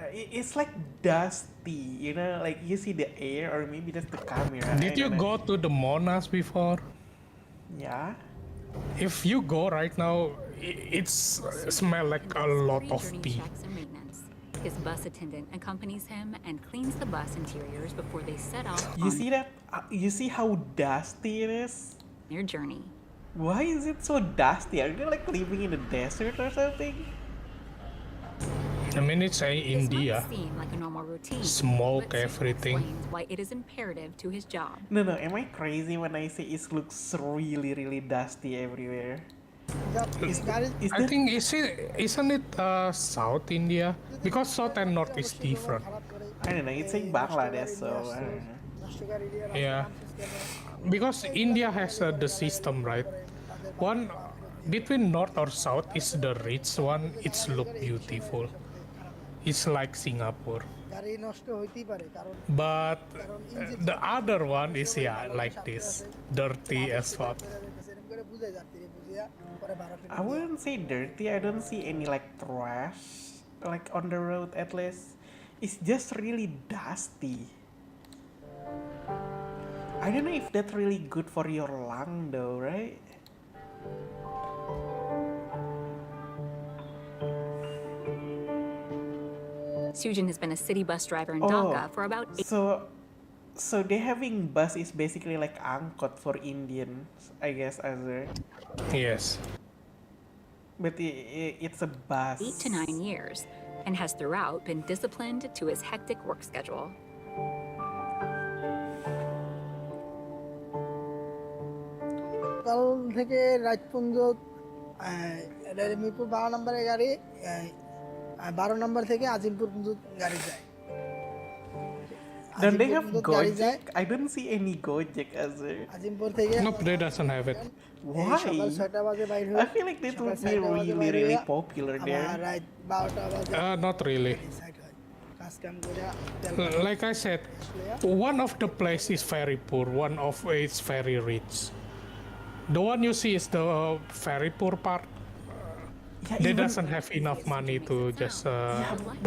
It's like dusty, you know, like you see the air, or maybe that's the camera. Did you go to the Monas before? Yeah. If you go right now, it's smell like a lot of pee. Checks and maintenance. His bus attendant accompanies him and cleans the bus interiors before they set off. You see that? You see how dusty it is? Their journey. Why is it so dusty? Are they like living in the desert or something? I mean, it's India. This might seem like a normal routine, Smoke but Sujan everything. explains why it is imperative to his job. No, am I crazy when I say it looks really dusty everywhere? I think isn't it South India? Because South and North is different. I don't know. It's like Bangladesh, so I don't know. Yeah, because India has the system, right? One between North or South is the rich one. It's look beautiful. It's like Singapore. But the other one is like this, dirty as fuck. I wouldn't say dirty. I don't see any like trash like on the road at least. It's just really dusty. I don't know if that's really good for your lung though, right? Sujan has been a city bus driver in Dhaka for about 8 So they having bus is basically like angkot for Indians, I guess, Azur. Yes. But it's a bus. 8 to 9 years, and has throughout been disciplined to his hectic work schedule. কাল থেকে রাত পর্যন্ত মিরপুর 12 নম্বরের গাড়ি 12 নম্বর থেকে আজিমপুর পর্যন্ত গাড়ি যায়। Don't they have Gojek? I don't see any Gojek as a... Azimpur থেকে No, they doesn't have it. Why? সকাল 6টা বাজে বাইর হই। I feel like this would be really popular there. রাত 12টা বাজে Not really. কাজ কাম করে Like I said, one of the place is very poor, one of it's very rich. The one you see is the very poor part. They doesn't have enough money to just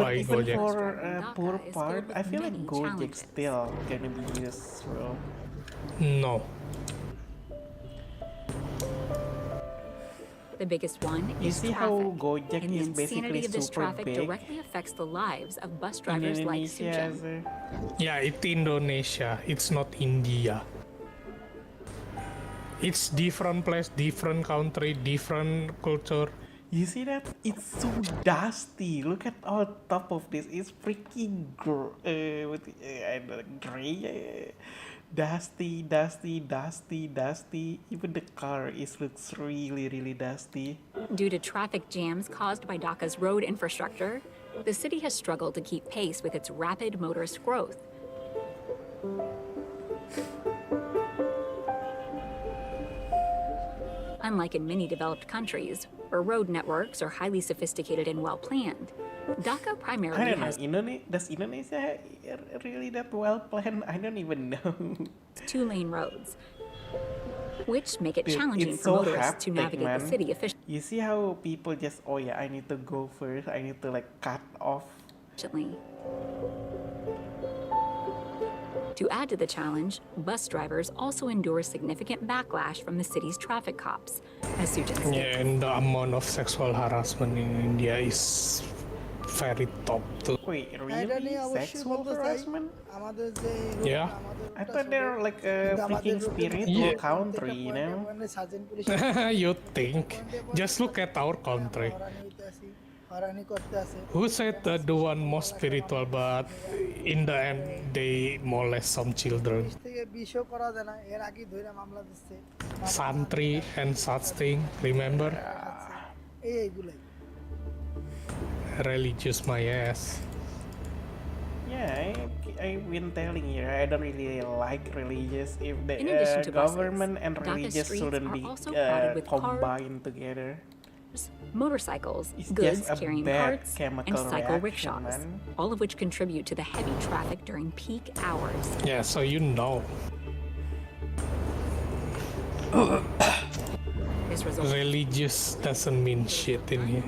buy Even Gojek. for poor part, I feel like Gojek still gonna be useful. No. The biggest one You is see traffic. how Gojek and the is insanity basically of this super traffic big? directly affects the lives of bus In drivers like Indonesia, Sujan. Yeah, it's Indonesia. It's not India. It's different place, different country, different culture. You see that? It's so dusty. Look at on top of this. It's freaking gray. Dusty. Even the car looks really dusty. Due to traffic jams caused by Dhaka's road infrastructure, the city has struggled to keep pace with its rapid motorist growth. Unlike in many developed countries, where road networks are highly sophisticated and well planned, Dhaka primarily I don't has know. Does Indonesia really that well planned? I don't even know. 2-lane roads, which make it Dude, challenging it's for so motorists to hectic, navigate man. the city efficiently. You see how people just, oh yeah, I need to go first. I need to like cut off. To add to the challenge, bus drivers also endure significant backlash from the city's traffic cops, as Sujan states. Yeah, and the amount of sexual harassment in India is very top too. Wait, really? Sexual harassment? Yeah. I thought they're like a freaking spiritual country, you know? You think? Just look at our country. Who said the one most spiritual, but in the end they molest some children? Santri and such thing, remember? religious my ass. Yeah, I've been telling you, I don't really like religious. If the In addition to government buses, and Dhaka religious streets shouldn't are be also crowded with combined together. motorcycles, It's goods just a carrying bad carts, and chemical cycle reaction, rickshaws, man. all of which contribute to the heavy traffic during peak hours. Yeah, so you know. This results Religious doesn't mean shit in here,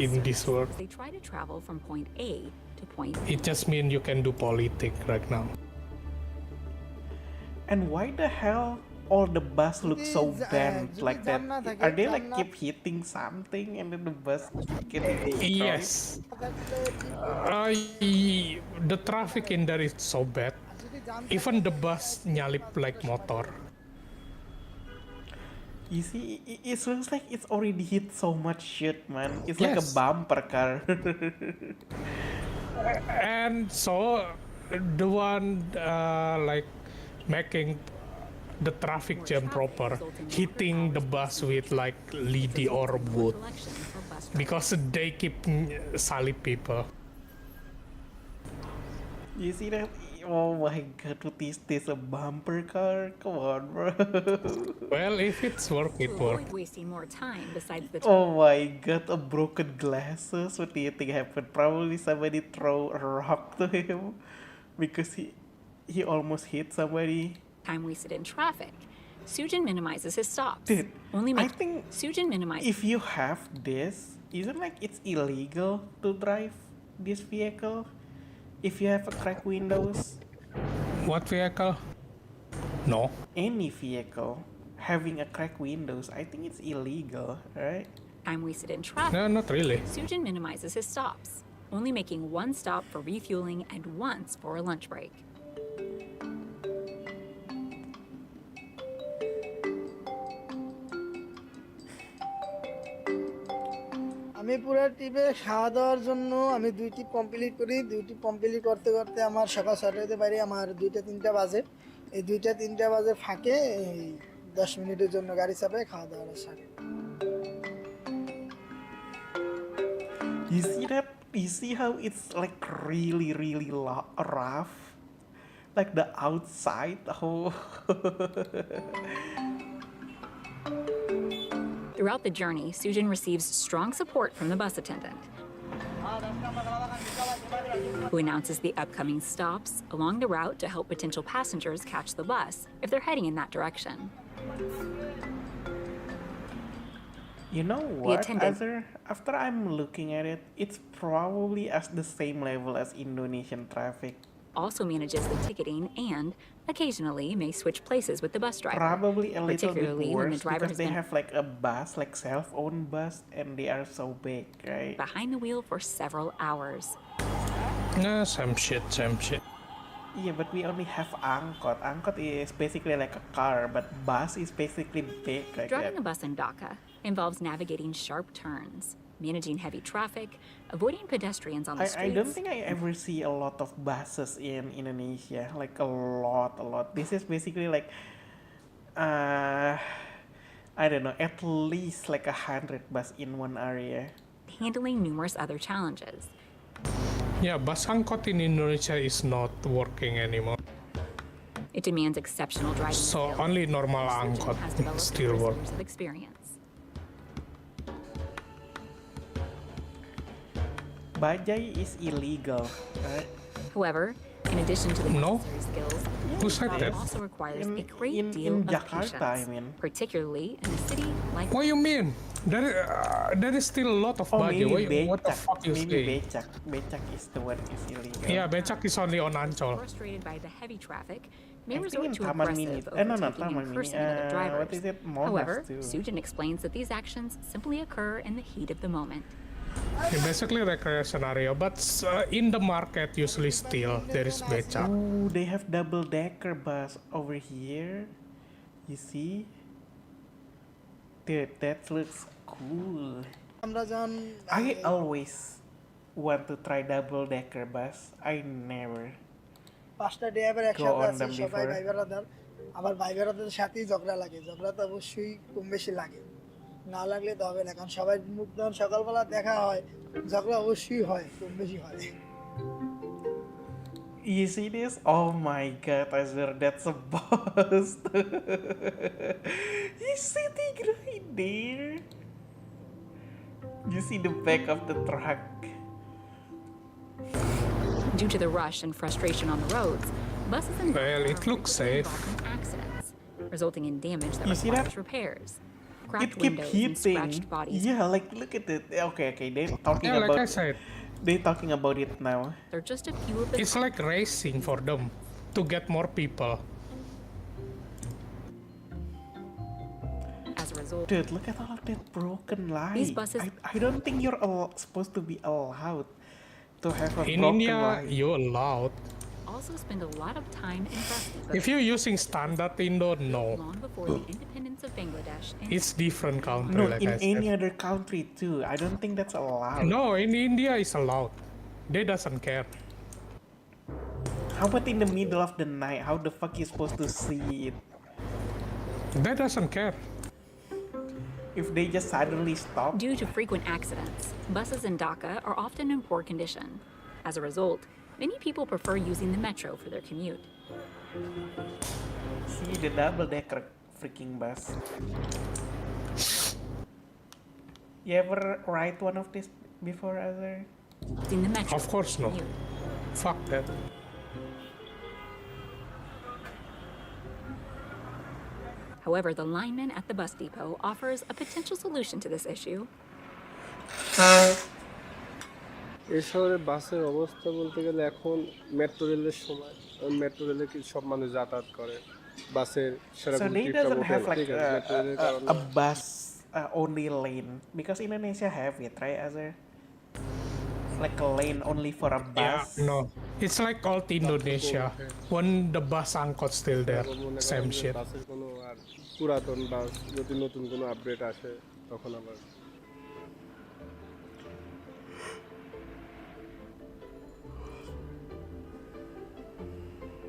in this world. as they try to travel from point A to point B. It just means you can do politics right now. And why the hell all the bus look so bent like that? Are they like keep hitting something and then the bus getting destroyed? Yes. The traffic in there is so bad. Even the bus nyalip like motor. You see, it looks like it's already hit so much shit, man. It's like a Yes. bumper car. And so the one like making the traffic jam proper, hitting the bus with like lidi or wood because they keep salib people. You see that? Oh my god, is this a bumper car? Come on, bro. Well, if it's work, it To work. avoid wasting more time besides the Oh my god, a broken glasses. What do you think happened? Probably somebody throw a rock to him because he almost hit somebody. time wasted in traffic. Sujin minimizes his stops. Dude, Only I think Sujin minimizes. if you have this, isn't like it's illegal to drive this vehicle if you have a cracked windows? What vehicle? No. Any vehicle having a cracked windows, I think it's illegal, right? Time wasted in traffic. No, not really. Sujin minimizes his stops, only making one stop for refueling and once for a lunch break. আমি পুরো ট্রিপে খাওয়া দাওয়ার জন্য আমি দুইটি complete করি, দুইটি কমপ্লিট করতে করতে আমার সকাল 6টাতে বাইরে আমার 2টা-3টা বাজে। এই 2টা-3টা বাজে ফাঁকে এই 10 মিনিটের জন্য গাড়ি চাপায় খাওয়া দাওয়ার সাথে। You see that? You see how it's like really, really rough? Like the outside, oh. Throughout the journey, Sujin receives strong support from the bus attendant, who announces the upcoming stops along the route to help potential passengers catch the bus if they're heading in that direction. You know what, attendant- Azur? After I'm looking at it, it's probably at the same level as Indonesian traffic. Also manages the ticketing and occasionally may switch places with the bus driver. Probably a little bit particularly when the worse driver because has they been have like a bus, like self-owned bus, and they are so big, right? behind the wheel for several hours. Nah, same shit, same shit. Yeah, but we only have angkot. Angkot is basically like a car, but bus is basically big like Driving that. a bus in Dhaka involves navigating sharp turns, managing heavy traffic, avoiding pedestrians on the I streets. don't think I ever see a lot of buses in Indonesia. Like a lot. This is basically like, I don't know, at least like 100 bus in one area. Handling numerous other challenges. Yeah, bus angkot in Indonesia is not working anymore. It demands exceptional driving So skills. only normal Sujin angkot has developed still over work. years of experience. Bajai is illegal, right? However, in addition to the No. necessary skills, Who the said job that? also requires a In- great in- deal in of Jakarta, patience, I mean. particularly in a city like What you mean? There is still a lot of Oh, bajai. maybe What the becak. fuck you Maybe say? becak. Becak is the one is illegal. Yeah, becak is only on Ancol. frustrated by the heavy traffic, I may think resort in to Taman aggressive Mini. No, not overtaking Taman and Mini. cursing at other drivers. What is it? Monas However, too. Sujin explains that these actions simply occur in the heat of the moment. Yeah, basically recreation area, but in the market usually still there is becak. Ooh, they have double-decker bus over here. You see? Dude, that looks cool. আমরা যখন I always want to try double-decker bus. I never. 5টা driver একসাথে on আছে, them সবাই before. ভাই বেড়াদার। আবার ভাই বেড়াদার সাথেই ঝগড়া লাগে, ঝগড়া তো অবশ্যই কম বেশি লাগে। না লাগলে তো হবে না, কারণ সবাই মুখ যখন সকালবেলা দেখা হয় ঝগড়া অবশ্যই হয়, খুব বেশি হয়। You see this? Oh my god, Azir, that's a boss. He's sitting right there. You see the back of the truck. Due to the rush and frustration on the roads, buses and Well, it looks safe. accidents, resulting in damage that You see requires that? repairs. It Cracked keep windows and hitting. scratched bodies. Yeah, like look at it. Okay, they're talking Yeah, about. like I said, They're talking about it now. They're just a few of the it's like racing for them to get more people. as a result. Dude, look at all of that broken light. These buses I don't think you're supposed to be allowed to have a In broken India, light. you're allowed. also spend a lot of time in Rusty If you're using standard Indo, no. long before the independence of Bangladesh. And It's different country, No, like in I said. any other country too. I don't think that's allowed. No, in India it's allowed. They doesn't care. How about in the middle of the night? How the fuck you supposed to see it? They doesn't care. If they just suddenly stop? Due to frequent accidents, buses in Dhaka are often in poor condition. As a result, many people prefer using the metro for their commute. See the double-decker freaking bus. You ever ride one of these before, Azar? In the metro. Of course no. Fuck that. However, the lineman at the bus depot offers a potential solution to this issue. এই শহরে বাসের অবস্থা বলতে গেলে এখন metro রেলের সময়, metro রেলে কি সব মানুষ যাতায়াত করে, বাসের So সেরকম they টিপটা doesn't ওঠে have না, like ঠিক আছে, মেট্রো রেলের কারণে a bus only lane because Indonesia have it, right, Azar? Like a lane only for a bus. Yeah, no. It's like old Indonesia. When the bus angkot still there. মনে করেন Same যে shit. বাসের কোনো আর পুরাতন বাস যদি নতুন কোনো update আসে তখন আবার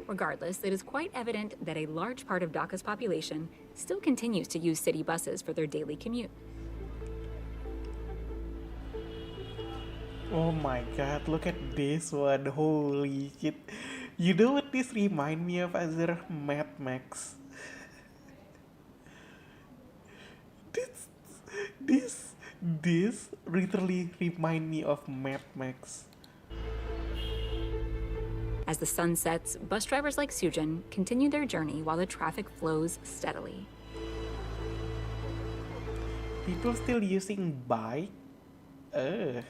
Regardless, it is quite evident that a large part of Dhaka's population still continues to use city buses for their daily commute. Oh my god, look at this one. Holy shit. You know what this remind me of, Azar? Mad Max. This literally remind me of Mad Max. As the sun sets, bus drivers like Sujin continue their journey while the traffic flows steadily. People still using bike? Ugh.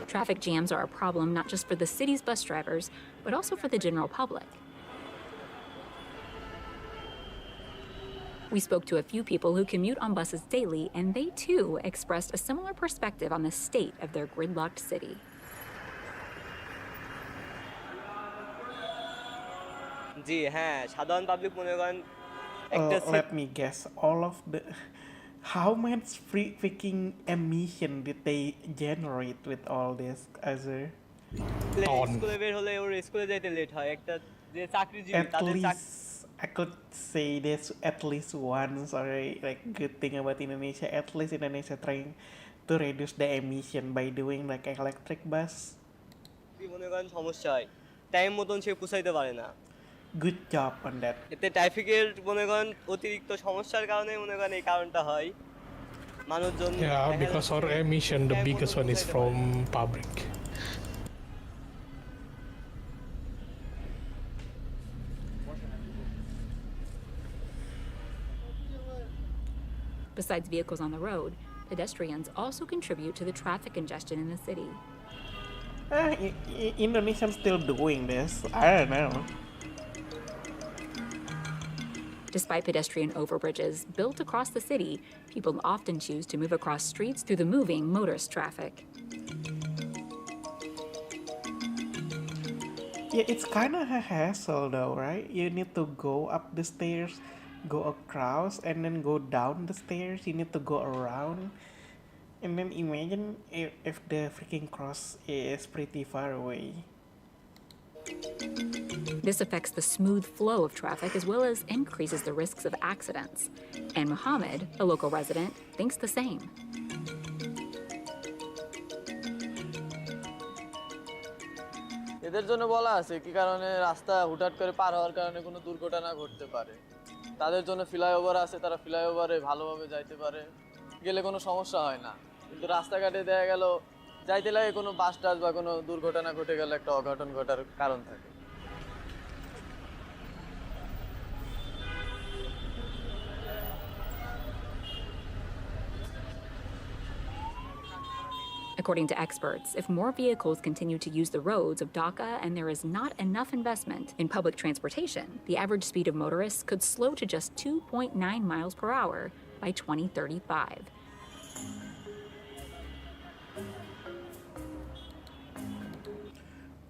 Traffic jams are a problem not just for the city's bus drivers, but also for the general public. We spoke to a few people who commute on buses daily, and they too expressed a similar perspective on the state of their gridlocked city. জি হ্যাঁ সাধারণ public মনে করেন একটা Let me guess. All of the... How much freaking emission did they generate with all this, Azar? স্কুলে বের হলে ওর স্কুলে যাইতে লেট হয় একটা যে চাকরিজীবী At তাদের least I could say this at least once, or like good thing about Indonesia. At least Indonesia trying to reduce the emission by doing like electric bus. মনে করেন সমস্যা হয় টাইম মতন সে পৌঁছাইতে পারে না Good job on that. এতে ট্রাফিকের মনে করেন অতিরিক্ত সমস্যার কারণে মনে করেন এই কারণটা হয় মানুষজন Yeah, because our emission, the biggest one is from public. Besides vehicles on the road, pedestrians also contribute to the traffic congestion in the city. Indonesians still doing this. I don't know. Despite pedestrian overbridges built across the city, people often choose to move across streets through the moving motorist traffic. Yeah, it's kind of a hassle though, right? You need to go up the stairs, go across, and then go down the stairs. You need to go around. And then imagine if the freaking cross is pretty far away. This affects the smooth flow of traffic as well as increases the risks of accidents. And Mohammed, a local resident, thinks the same. এদের জন্য বলা আছে কি কারণে রাস্তা হুটহাট করে পার হওয়ার কারণে কোনো দুর্ঘটনা ঘটতে পারে তাদের জন্য ফ্লাইওভার আছে তারা ফ্লাইওভারে ভালোভাবে যাইতে পারে গেলে কোনো সমস্যা হয় না কিন্তু রাস্তাঘাটে দেখা গেল যাইতে লাগে কোনো বাস টাস বা কোনো দুর্ঘটনা ঘটে গেলে একটা অঘটন ঘটার কারণ থাকে According to experts, if more vehicles continue to use the roads of Dhaka and there is not enough investment in public transportation, the average speed of motorists could slow to just 2.9 miles per hour by 2035.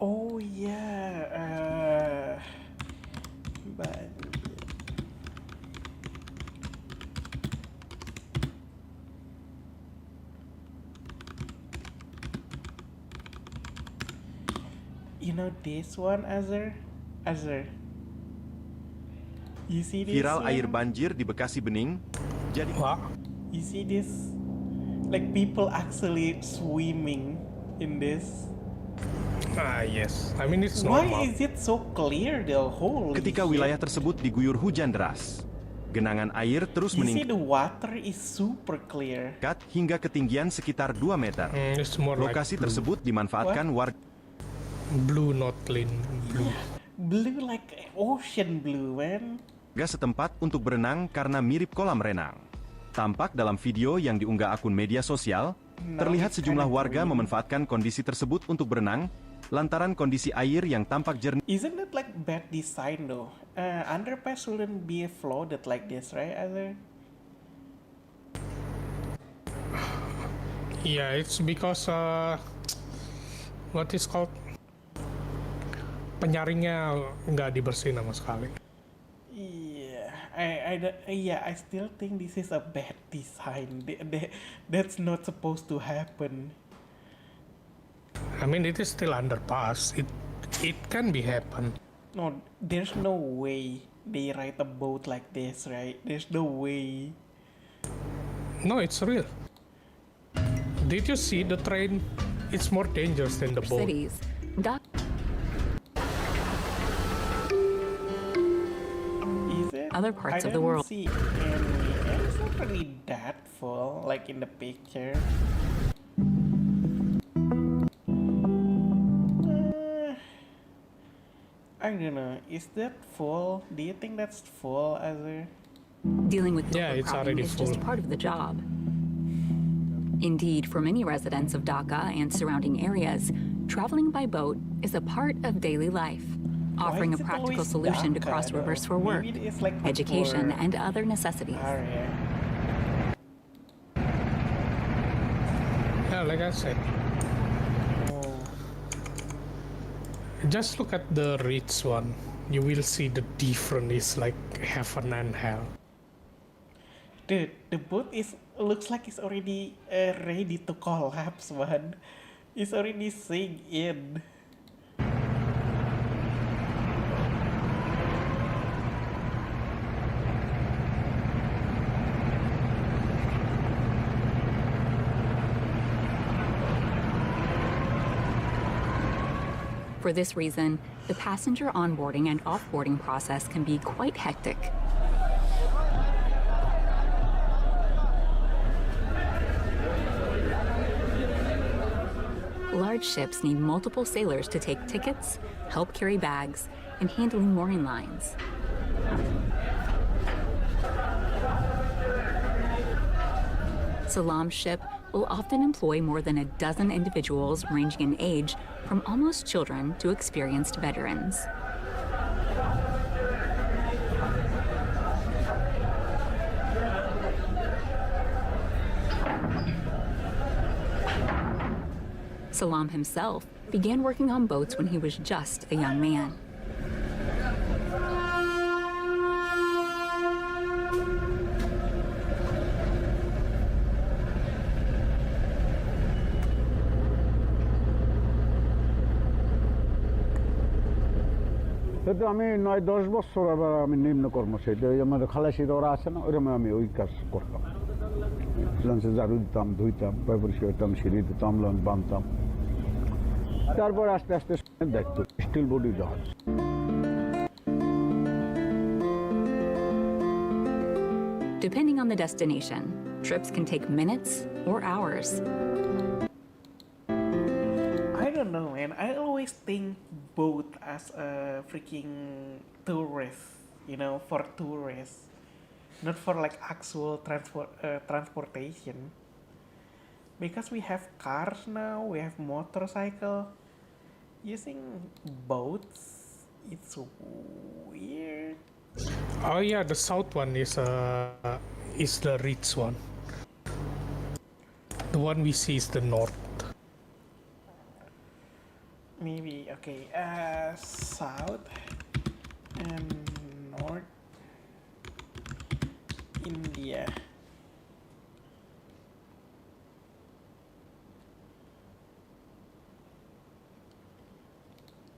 Oh yeah, but you know this one, Azhar? You see this Viral one? air banjir di Bekasi Bening. Jadi You see this? Like people actually swimming in this. Yes. I mean it's Why normal. is it so clear though? Holy Ketika shit. wilayah tersebut diguyur hujan deras, genangan air terus You see meningkat the water is super clear. hingga ketinggian sekitar 2 meter. It's more like Lokasi blue. tersebut dimanfaatkan warga Blue, not clean. Blue. Blue like ocean blue, man. setempat untuk berenang karena mirip kolam renang. Tampak dalam video yang diunggah akun media sosial, terlihat sejumlah warga memanfaatkan kondisi tersebut untuk berenang lantaran kondisi air yang tampak jernih. Isn't it like bad design though? Underpass shouldn't be flooded like this, right, Azhar? Yeah, it's because what is called penyaringnya nggak dibersihin sama sekali. Yeah, I still think this is a bad design. That's not supposed to happen. I mean, it is still underpass. It can be happen. No, there's no way they ride a boat like this, right? There's no way. No, it's real. Did you see the train? It's more dangerous than the boat. Cities. Other parts of the world. See any. It's not really that full, like in the picture. I don't know. Is that full? Do you think that's full, Azhar? Dealing with Yeah, it's overcrowding already is just full. part of the job. Indeed, for many residents of Dhaka and surrounding areas, traveling by boat is a part of daily life, offering a is it practical always solution to Dhaka, cross though? rivers for work, Maybe it's like education, for and other necessities. area. Yeah, like I said. Just look at the rich one. You will see the difference is like heaven and hell. Dude, the boat looks like it's already ready to collapse, man. It's already sink in. For this reason, the passenger onboarding and offboarding process can be quite hectic. Large ships need multiple sailors to take tickets, help carry bags, and handling mooring lines. Salam's ship will often employ more than a dozen individuals ranging in age from almost children to experienced veterans. Salam himself began working on boats when he was just a young man. সেটা আমি 9-10 বছর আবার আমি নিম্ন কর্মচারী আমাদের খালাসিরা ওরা আছে না ওরকম আমি ওই কাজ করতাম লঞ্চে ঝাড়ু দিতাম ধুইতাম পরিষ্কার করতাম সিঁড়ি দিতাম লঞ্চ বাঁধতাম তারপর আস্তে আস্তে দায়িত্ব স্টিল বডি জাহাজ Depending on the destination, trips can take minutes or hours. I don't know, man. I always think boat as a freaking tourist, you know, for tourists, not for like actual transportation. Because we have cars now, we have motorcycle. Using boats, it's weird. Oh yeah, the south one is the rich one. The one we see is the north. Maybe okay. South and North India.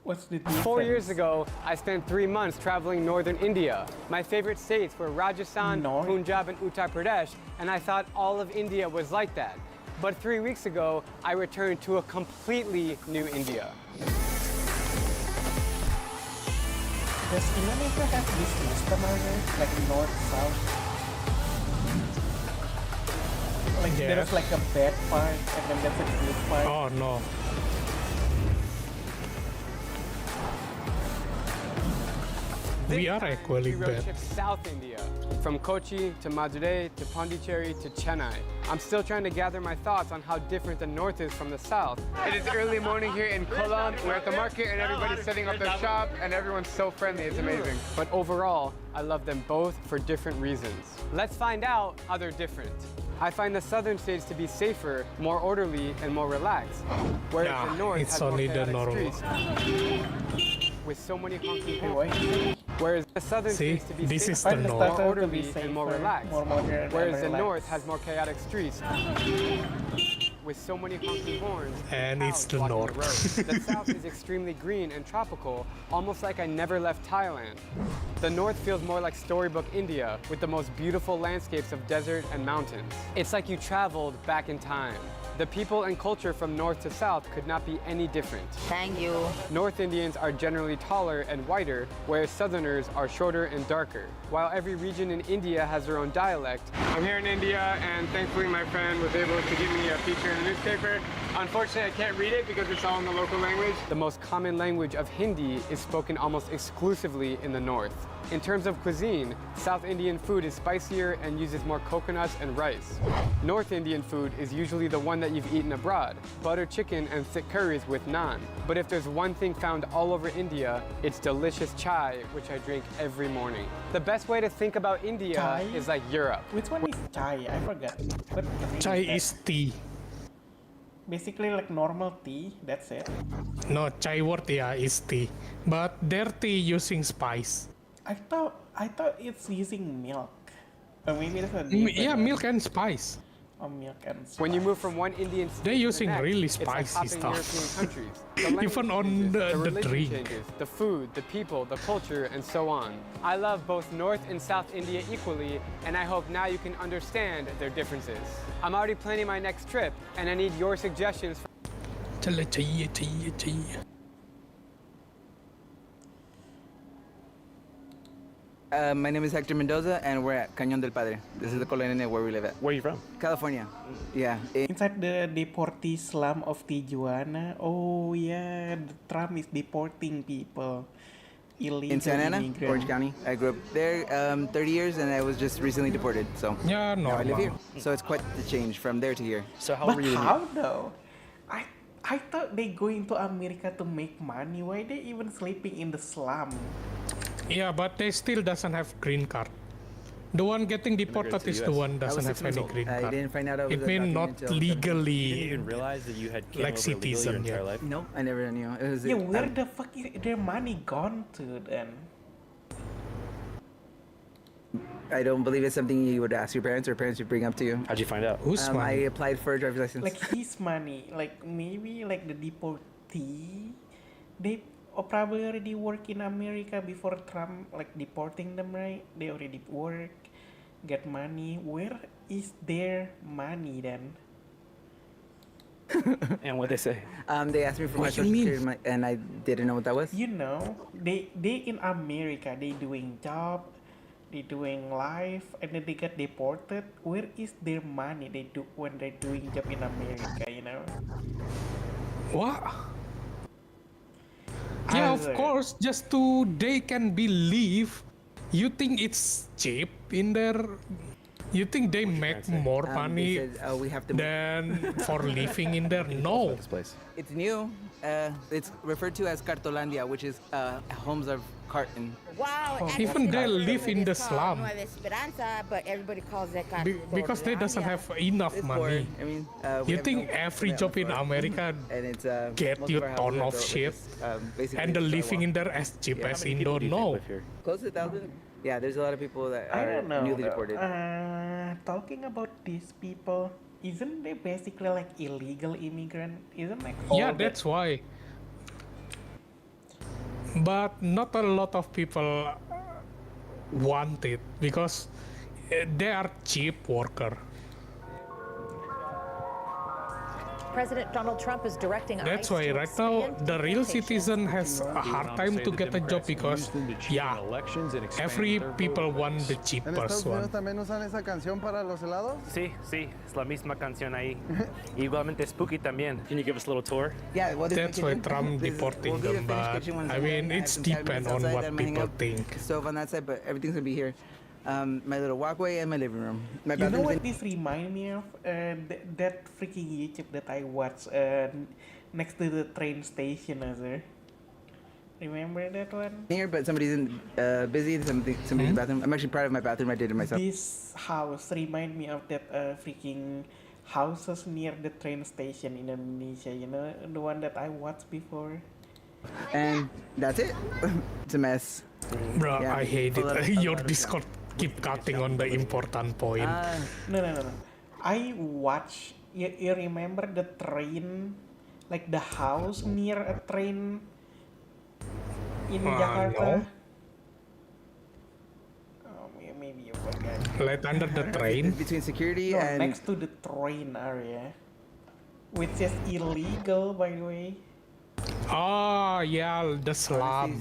What's the difference? 4 years ago, I spent 3 months traveling northern India. My favorite states were Rajasthan, Punjab, and Uttar Pradesh, and I thought all of India was like that. But 3 weeks ago, I returned to a completely new India. Does Indonesia have this system like north, south? Like Yes. there's like a bad part and then there's a good part. Oh no. We are equally road bad. trip South India, from Kochi to Madurai to Pondicherry to Chennai. I'm still trying to gather my thoughts on how different the north is from the south. It is early morning here in Kollam. We're at the market and everybody's setting up their shop and everyone's so friendly. It's amazing. But overall, I love them both for different reasons. Let's find out how they're different. I find the southern states to be safer, more orderly, and more relaxed, whereas Yeah, the north it's has more only the chaotic normal. streets with so many honking horns. Whereas the southern See, states to be this safer, is the north. more orderly, and more relaxed, more modern and whereas the relaxed. north has more chaotic streets with so many honking horns And it's the blocking north. road. The south is extremely green and tropical, almost like I never left Thailand. The north feels more like storybook India, with the most beautiful landscapes of desert and mountains. It's like you traveled back in time. The people and culture from north to south could not be any different. Thank you. North Indians are generally taller and whiter, whereas Southerners are shorter and darker. While every region in India has their own dialect, I'm here in India and thankfully my friend was able to give me a feature in the newspaper. Unfortunately, I can't read it because it's all in the local language. The most common language of Hindi is spoken almost exclusively in the north. In terms of cuisine, South Indian food is spicier and uses more coconuts and rice. North Indian food is usually the one that you've eaten abroad, butter chicken and thick curries with naan. But if there's one thing found all over India, it's delicious chai, which I drink every morning. The best way to think about India Chai? is like Europe. Which one is chai? I forgot. What Chai is tea. basically like normal tea. That's it. No, chai wort yeah is tea, but their tea using spice. I thought it's using milk. Or maybe that's a Yeah, different milk and spice. one. Oh, milk and When you move from one Indian state They're to the using next, really it's like spicy hopping stuff. European countries. The language Even on changes, the religion drink. changes, the food, the people, the culture, and so on. I love both North and South India equally, and I hope now you can understand their differences. I'm already planning my next trip, and I need your suggestions. Chale chahiye, chahiye, chahiye. My name is Hector Mendoza, and we're at Cañón del Padre. This is the colonia where we live at. Where are you from? California. Yeah. Inside the deportee slum of Tijuana. Oh yeah, the Trump is deporting people. Illegal In Santa Ana, immigrant. Orange County. I grew up there 30 years, and I was just recently deported. So Yeah, now I live here. normal. So it's quite the change from there to here. So But how though? I thought they going to America to make money. Why they even sleeping in the slum? Yeah, but they still doesn't have green card. The one getting deported to is US. the one I was doesn't 6 have months any old. green I card. didn't find out I was It a means document not until 17. legally You didn't even realize that you had came like over illegally your citizen entire yet. life? No, I never knew. It was Yeah, where the fuck is their money gone to then? I don't believe it's something you would ask your parents or parents would bring up to you. How'd you find out? I applied for a driver's license. Like his money, like maybe like the deportee, they probably already work in America before Trump like deporting them, right? They already work, get money. Where is their money then? And what they say? They asked me for my What you social mean? security, and I didn't know what that was. You know, they in America, they doing job, they doing life, and then they get deported. Where is their money they do when they're doing job in America? You know? What? Yeah, of course. Just to they can believe. You think it's cheap in there? You think they make more money They said, we have to than for living in there? No. It's new. It's referred to as Cartolandia, which is homes of carton. Wow. Even they live in the slum Nueva Esperanza, but everybody calls it because they doesn't have enough money. I mean, You think every job in America get you ton of shit, and the living in there as cheap as Indo? No. Close to 1,000. Yeah, there's a lot of people that I are don't know. newly deported. Talking about these people, isn't they basically like illegal immigrant? Isn't like Yeah, that's why. But not a lot of people want it because they are cheap worker. President Donald Trump is directing That's ICE why to right now expand the real deportation. citizen has a hard time to get a job because every people want the ¿En cheapest Estados Unidos one. también usan esa canción para los helados? Sí, es la misma canción ahí. Igualmente Spooky también. Can you give us a little tour? Yeah, well, this is That's my why kitchen. Trump This is- deporting we'll be the them, finished but kitchen once I I'm mean done. I have it's some cabinets depend on outside what that I'm hanging people up. think. Stove on that side, but everything's gonna be here. My little walkway and my living room. My You know bathroom's what in- this remind me of? That freaking YouTube that I watched next to the train station, sir. Remember that one? here, but somebody's in busy. Somebody's in the bathroom. I'm actually proud of my bathroom. I did it myself. This house remind me of that freaking houses near the train station in Indonesia. You know, the one that I watched before. And that's it. It's a mess. Bro, Yeah, I hate full it. of- Your Discord keep cutting on the important point. No. I watch. You remember the train, like the house near a train in Jakarta? No. Oh, maybe you forgot. Like under the train. Between security No, and next to the train area, which is illegal, by the way. Oh yeah, the slum.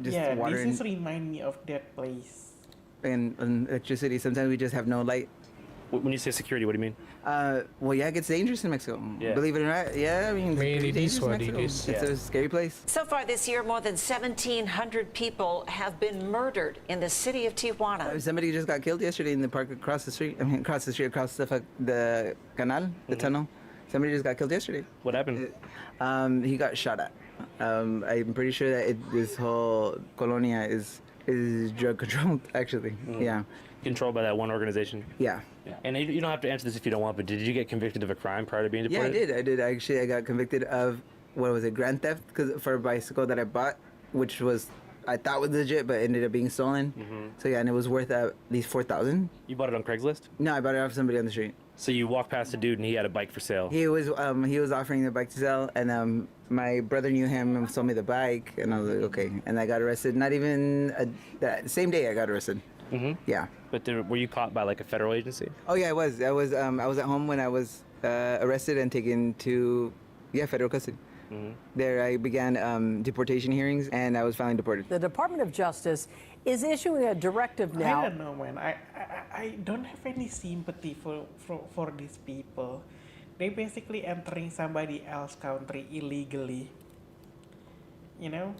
just Yeah, water this and, is remind me of that place. and electricity. Sometimes we just have no light. When you say security, what do you mean? Well, yeah, it gets dangerous in Mexico. Yeah. Believe it or not, yeah, I mean, Man, it's it dangerous is in what it Mexico. is. It's a scary place. So far this year, more than 1,700 people have been murdered in the city of Tijuana. Somebody just got killed yesterday in the park across the street. I mean, across the street, across the canal, the tunnel. Somebody just got killed yesterday. What happened? He got shot at. I'm pretty sure that this whole colonia is drug controlled. Actually, yeah. Controlled by that one organization. Yeah. And you don't have to answer this if you don't want, but did you get convicted of a crime prior to being Yeah, deported? I did. Actually, I got convicted of, what was it, grand theft for a bicycle that I bought, which was, I thought was legit, but ended up being stolen. So yeah, and it was worth at least $4,000. You bought it on Craigslist? No, I bought it off somebody on the street. So you walked past a dude and he had a bike for sale. He was offering the bike to sell, and my brother knew him and sold me the bike, and I was like, okay. And I got arrested. Not even the same day I got arrested. Yeah. But were you caught by like a federal agency? Oh yeah, I was. I was at home when I was arrested and taken to federal custody. There I began deportation hearings, and I was finally deported. The Department of Justice is issuing a directive now. I don't know, man. I don't have any sympathy for these people. They basically entering somebody else's country illegally. You know?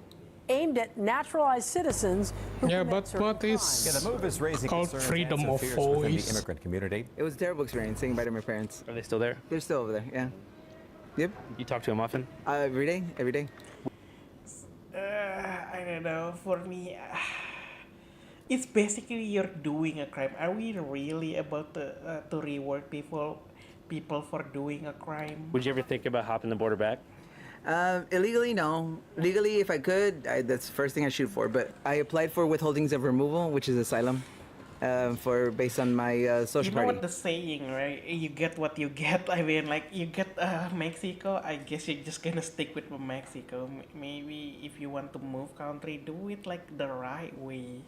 Aimed at naturalized citizens who Yeah, commit but certain what is crimes. Yeah, the move is raising called concerns freedom and of some fears within the voice? immigrant community. It was a terrible experience saying bye to my parents. Are they still there? They're still over there. Yeah. Yep. You talk to him often? Every day. Every day. I don't know. For me, it's basically you're doing a crime. Are we really about to reward people for doing a crime? Would you ever think about hopping the border back? Illegally, no. Legally, if I could, that's the first thing I shoot for. But I applied for withholdings of removal, which is asylum. based on my social You know party. what the saying, right? You get what you get. I mean, like, you get Mexico, I guess you're just gonna stick with Mexico. Maybe if you want to move country, do it like the right way.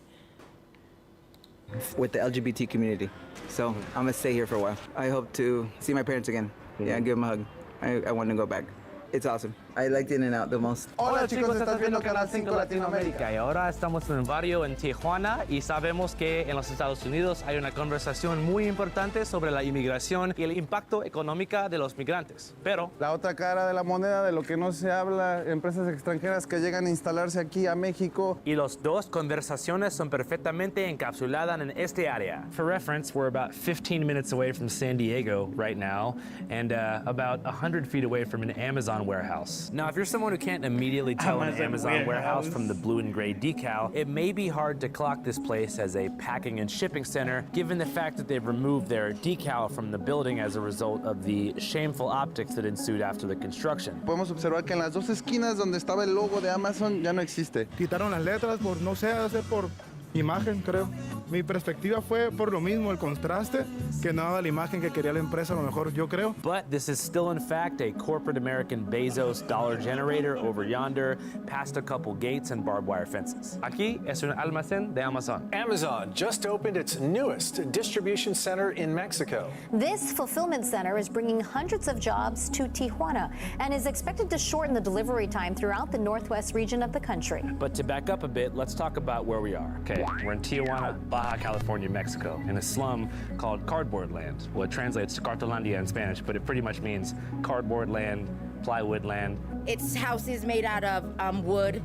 With the LGBT community. So I'm gonna stay here for a while. I hope to see my parents again. Yeah, give them a hug. I want to go back. It's awesome. I liked In-N-Out the most. Hola chicos, estás viendo Canal 5 Latinoamérica y ahora estamos en un barrio en Tijuana y sabemos que en los Estados Unidos hay una conversación muy importante sobre la inmigración y el impacto económico de los migrantes. Pero la otra cara de la moneda de lo que no se habla, empresas extranjeras que llegan a instalarse aquí a México. Y las dos conversaciones son perfectamente encapsuladas en este área. For reference, we're about 15 minutes away from San Diego right now and about 100 feet away from an Amazon warehouse. Now, if you're someone who can't immediately tell an Amazon warehouse from the blue and gray decal, it may be hard to clock this place as a packing and shipping center, given the fact that they've removed their decal from the building as a result of the shameful optics that ensued after the construction. Podemos observar que en las dos esquinas donde estaba el logo de Amazon ya no existe. Quitaron las letras por, no sé, hacer por imagen, creo. Mi perspectiva fue por lo mismo, el contraste, que no daba la imagen que quería la empresa, a lo mejor yo creo. But this is still in fact a corporate American Bezos dollar generator over yonder, past a couple gates and barbed wire fences. Aquí es un almacén de Amazon. Amazon just opened its newest distribution center in Mexico. This fulfillment center is bringing hundreds of jobs to Tijuana and is expected to shorten the delivery time throughout the northwest region of the country. But to back up a bit, let's talk about where we are. Okay, we're in Tijuana, Baja California, Mexico, in a slum called Cardboard Land. Well, it translates to Cartolandia in Spanish, but it pretty much means cardboard land, plywood land. It's houses made out of wood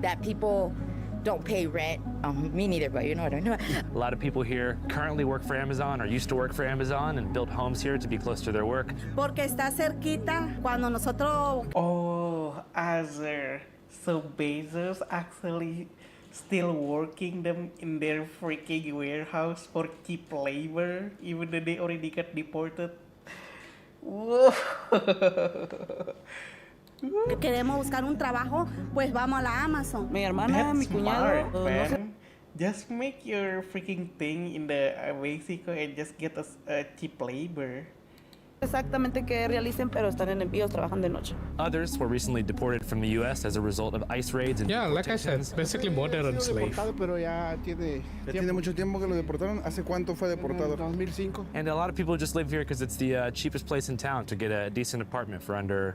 that people don't pay rent. Me neither, but you know what I mean. A lot of people here currently work for Amazon or used to work for Amazon and built homes here to be close to their work. Porque está cerquita cuando nosotros. Oh, Azure. So Bezos actually still working them in their freaking warehouse for cheap labor, even though they already got deported. Whoa. Queremos buscar un trabajo, pues vamos a la Amazon. Mi hermana, mi cuñado. Smart, man. Just make your freaking thing in the Mexico and just get us cheap labor. Exactamente que realicen, pero están en envíos trabajando de noche. Others were recently deported from the U.S. as a result of ICE raids and yeah, like I said, basically modern slave. Pero ya tiene mucho tiempo que lo deportaron. ¿Hace cuánto fue deportado? 2005. And a lot of people just live here because it's the cheapest place in town to get a decent apartment for under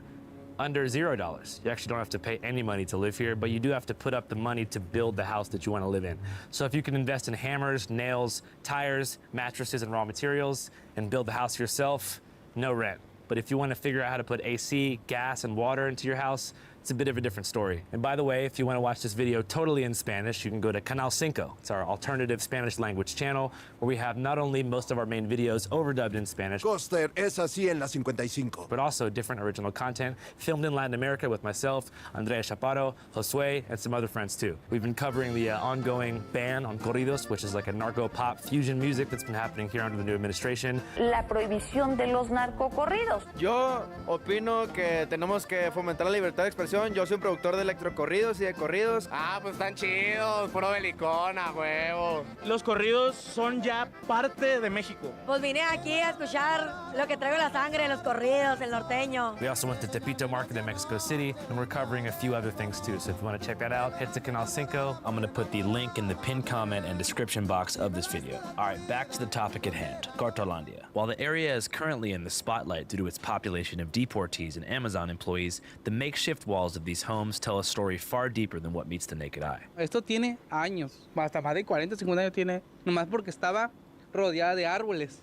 $0. You actually don't have to pay any money to live here, but you do have to put up the money to build the house that you want to live in. So if you can invest in hammers, nails, tires, mattresses, and raw materials, and build the house yourself, no rent. But if you want to figure out how to put AC, gas, and water into your house, it's a bit of a different story. And by the way, if you want to watch this video totally in Spanish, you can go to Canal 5. It's our alternative Spanish language channel where we have not only most of our main videos overdubbed in Spanish, Coster es así en la 55. but also different original content filmed in Latin America with myself, Andrea Chaparro, Josue, and some other friends too. We've been covering the ongoing ban on corridos, which is like a narco-pop fusion music that's been happening here under the new administration. La prohibición de los narcocorridos. Yo opino que tenemos que fomentar la libertad de expresión. Yo soy un productor de electrocorridos y de corridos. Ah, pues están chidos, puro belicona, huevo. Los corridos son ya parte de México. Pues vine aquí a escuchar lo que traigo en la sangre, los corridos, el norteño. We also went to Tepito Market in Mexico City, and we're covering a few other things too. So if you want to check that out, head to Canal 5. I'm going to put the link in the pinned comment and description box of this video. All right, back to the topic at hand, Cartolandia. While the area is currently in the spotlight due to its population of deportees and Amazon employees, the makeshift walls of these homes tell a story far deeper than what meets the naked eye. Esto tiene años, hasta más de 40, 50 años tiene, nomás porque estaba rodeada de árboles.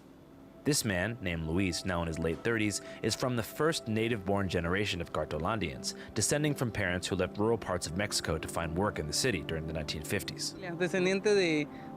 This man, named Luis, now in his late 30s, is from the first native-born generation of Cartolandians, descending from parents who left rural parts of Mexico to find work in the city during the 1950s. Descendiente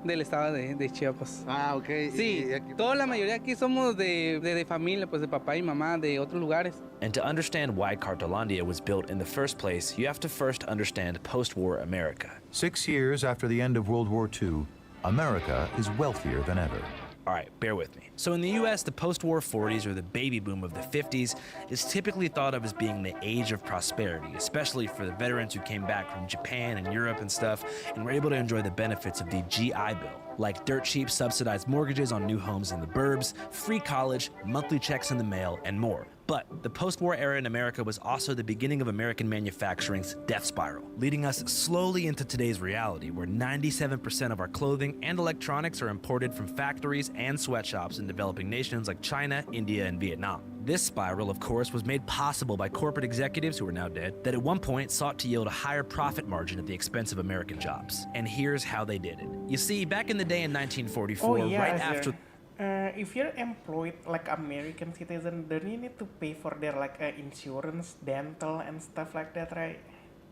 del estado de Chiapas. Ah, ok. Sí, toda la mayoría aquí somos de familia, pues de papá y mamá, de otros lugares. And to understand why Cartolandia was built in the first place, you have to first understand post-war America. 6 years after the end of World War II, America is wealthier than ever. All right, bear with me. So in the US, the post-war 40s, or the baby boom of the 50s, is typically thought of as being the age of prosperity, especially for the veterans who came back from Japan and Europe and stuff, and were able to enjoy the benefits of the GI Bill, like dirt cheap subsidized mortgages on new homes in the burbs, free college, monthly checks in the mail, and more. But the post-war era in America was also the beginning of American manufacturing's death spiral, leading us slowly into today's reality, where 97% of our clothing and electronics are imported from factories and sweatshops in developing nations like China, India, and Vietnam. This spiral, of course, was made possible by corporate executives who are now dead that at one point sought to yield a higher profit margin at the expense of American jobs. And here's how they did it. You see, back in the day in 1944, right after... if you're employed like American citizen, don't you need to pay for their like insurance, dental, and stuff like that, right?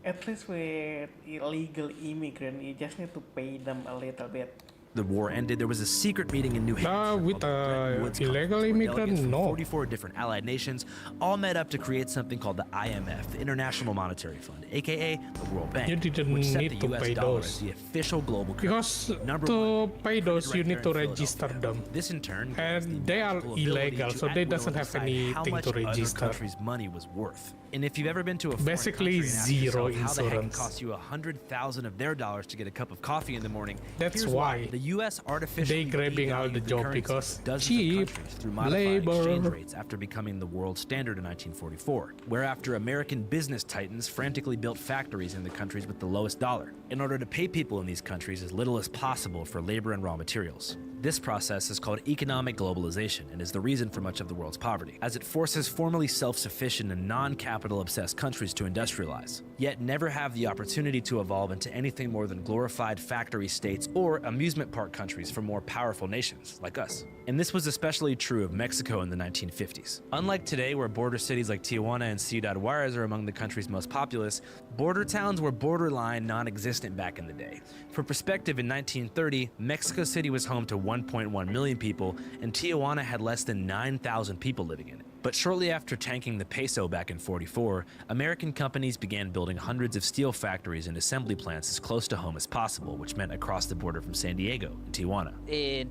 At least with illegal immigrant, you just need to pay them a little bit. The war ended, there was a secret meeting in New Hampshire. With illegal immigrant, no. 44 different allied nations all met up to create something called the IMF, the International Monetary Fund, aka the World Bank, You didn't which set need the to US pay dollar those. as the official global Because currency. to pay those, you need to register them. This in turn, And they are illegal, so they doesn't have anything to register. Other country's money was worth. And if you've ever been to a foreign Basically country and asked zero yourself how the heck it insurance. costs you 100,000 of their dollars to get a cup of coffee in the morning, That's here's why the U.S. artificially they grabbing all the devalued job currency because of dozens cheap of countries through modified exchange labor. rates after becoming the world standard in 1944, whereafter American business titans frantically built factories in the countries with the lowest dollar in order to pay people in these countries as little as possible for labor and raw materials. This process is called economic globalization and is the reason for much of the world's poverty, as it forces formerly self-sufficient and non-capital obsessed countries to industrialize, yet never have the opportunity to evolve into anything more than glorified factory states or amusement park countries for more powerful nations like us. And this was especially true of Mexico in the 1950s. Unlike today, where border cities like Tijuana and Ciudad Juarez are among the country's most populous, border towns were borderline non-existent back in the day. For perspective, in 1930, Mexico City was home to 1.1 million people, and Tijuana had less than 9,000 people living in it. But shortly after tanking the peso back in '44, American companies began building hundreds of steel factories and assembly plants as close to home as possible, which meant across the border from San Diego and Tijuana.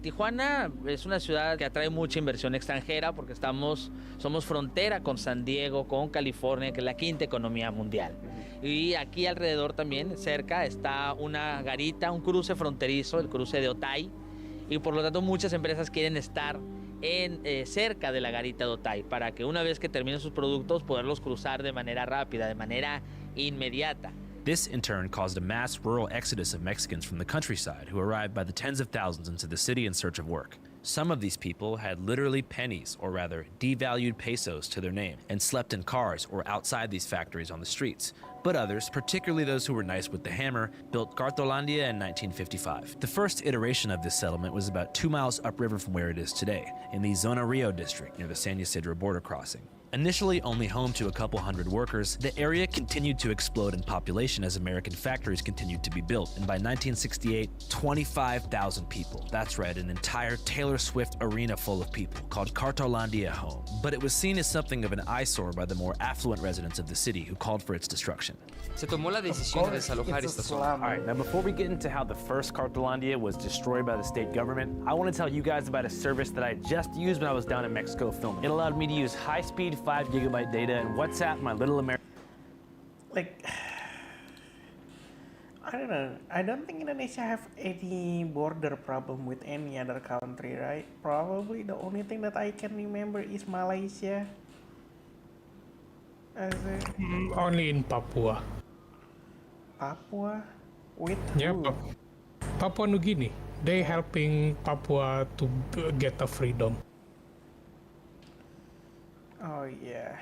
Tijuana es una ciudad que atrae mucha inversión extranjera porque somos frontera con San Diego, con California, que es la quinta economía mundial. Y aquí alrededor también, cerca, está una garita, un cruce fronterizo, el cruce de Otay, y por lo tanto muchas empresas quieren estar cerca de la garita de Otay para que una vez que terminen sus productos poderlos cruzar de manera rápida, de manera inmediata. This, in turn, caused a mass rural exodus of Mexicans from the countryside who arrived by the tens of thousands into the city in search of work. Some of these people had literally pennies, or rather, devalued pesos to their name, and slept in cars or outside these factories on the streets. But others, particularly those who were nice with the hammer, built Cartolandia in 1955. The first iteration of this settlement was about 2 miles upriver from where it is today, in the Zona Rio district near the San Ysidro border crossing. Initially only home to a couple hundred workers, the area continued to explode in population as American factories continued to be built, and by 1968, 25,000 people. That's right, an entire Taylor Swift arena full of people, called Cartolandia home. But it was seen as something of an eyesore by the more affluent residents of the city who called for its destruction. Se tomó la decisión de desalojar esta zona. All right, now before we get into how the first Cartolandia was destroyed by the state government, I want to tell you guys about a service that I just used when I was down in Mexico filming. It allowed me to use high-speed 5 gigabyte data and WhatsApp my little American. Like, I don't know. I don't think Indonesia have any border problem with any other country, right? Probably the only thing that I can remember is Malaysia. Only in Papua. Papua? With Yeah, who? Papua New Guinea. They helping Papua to get a freedom. Oh yeah.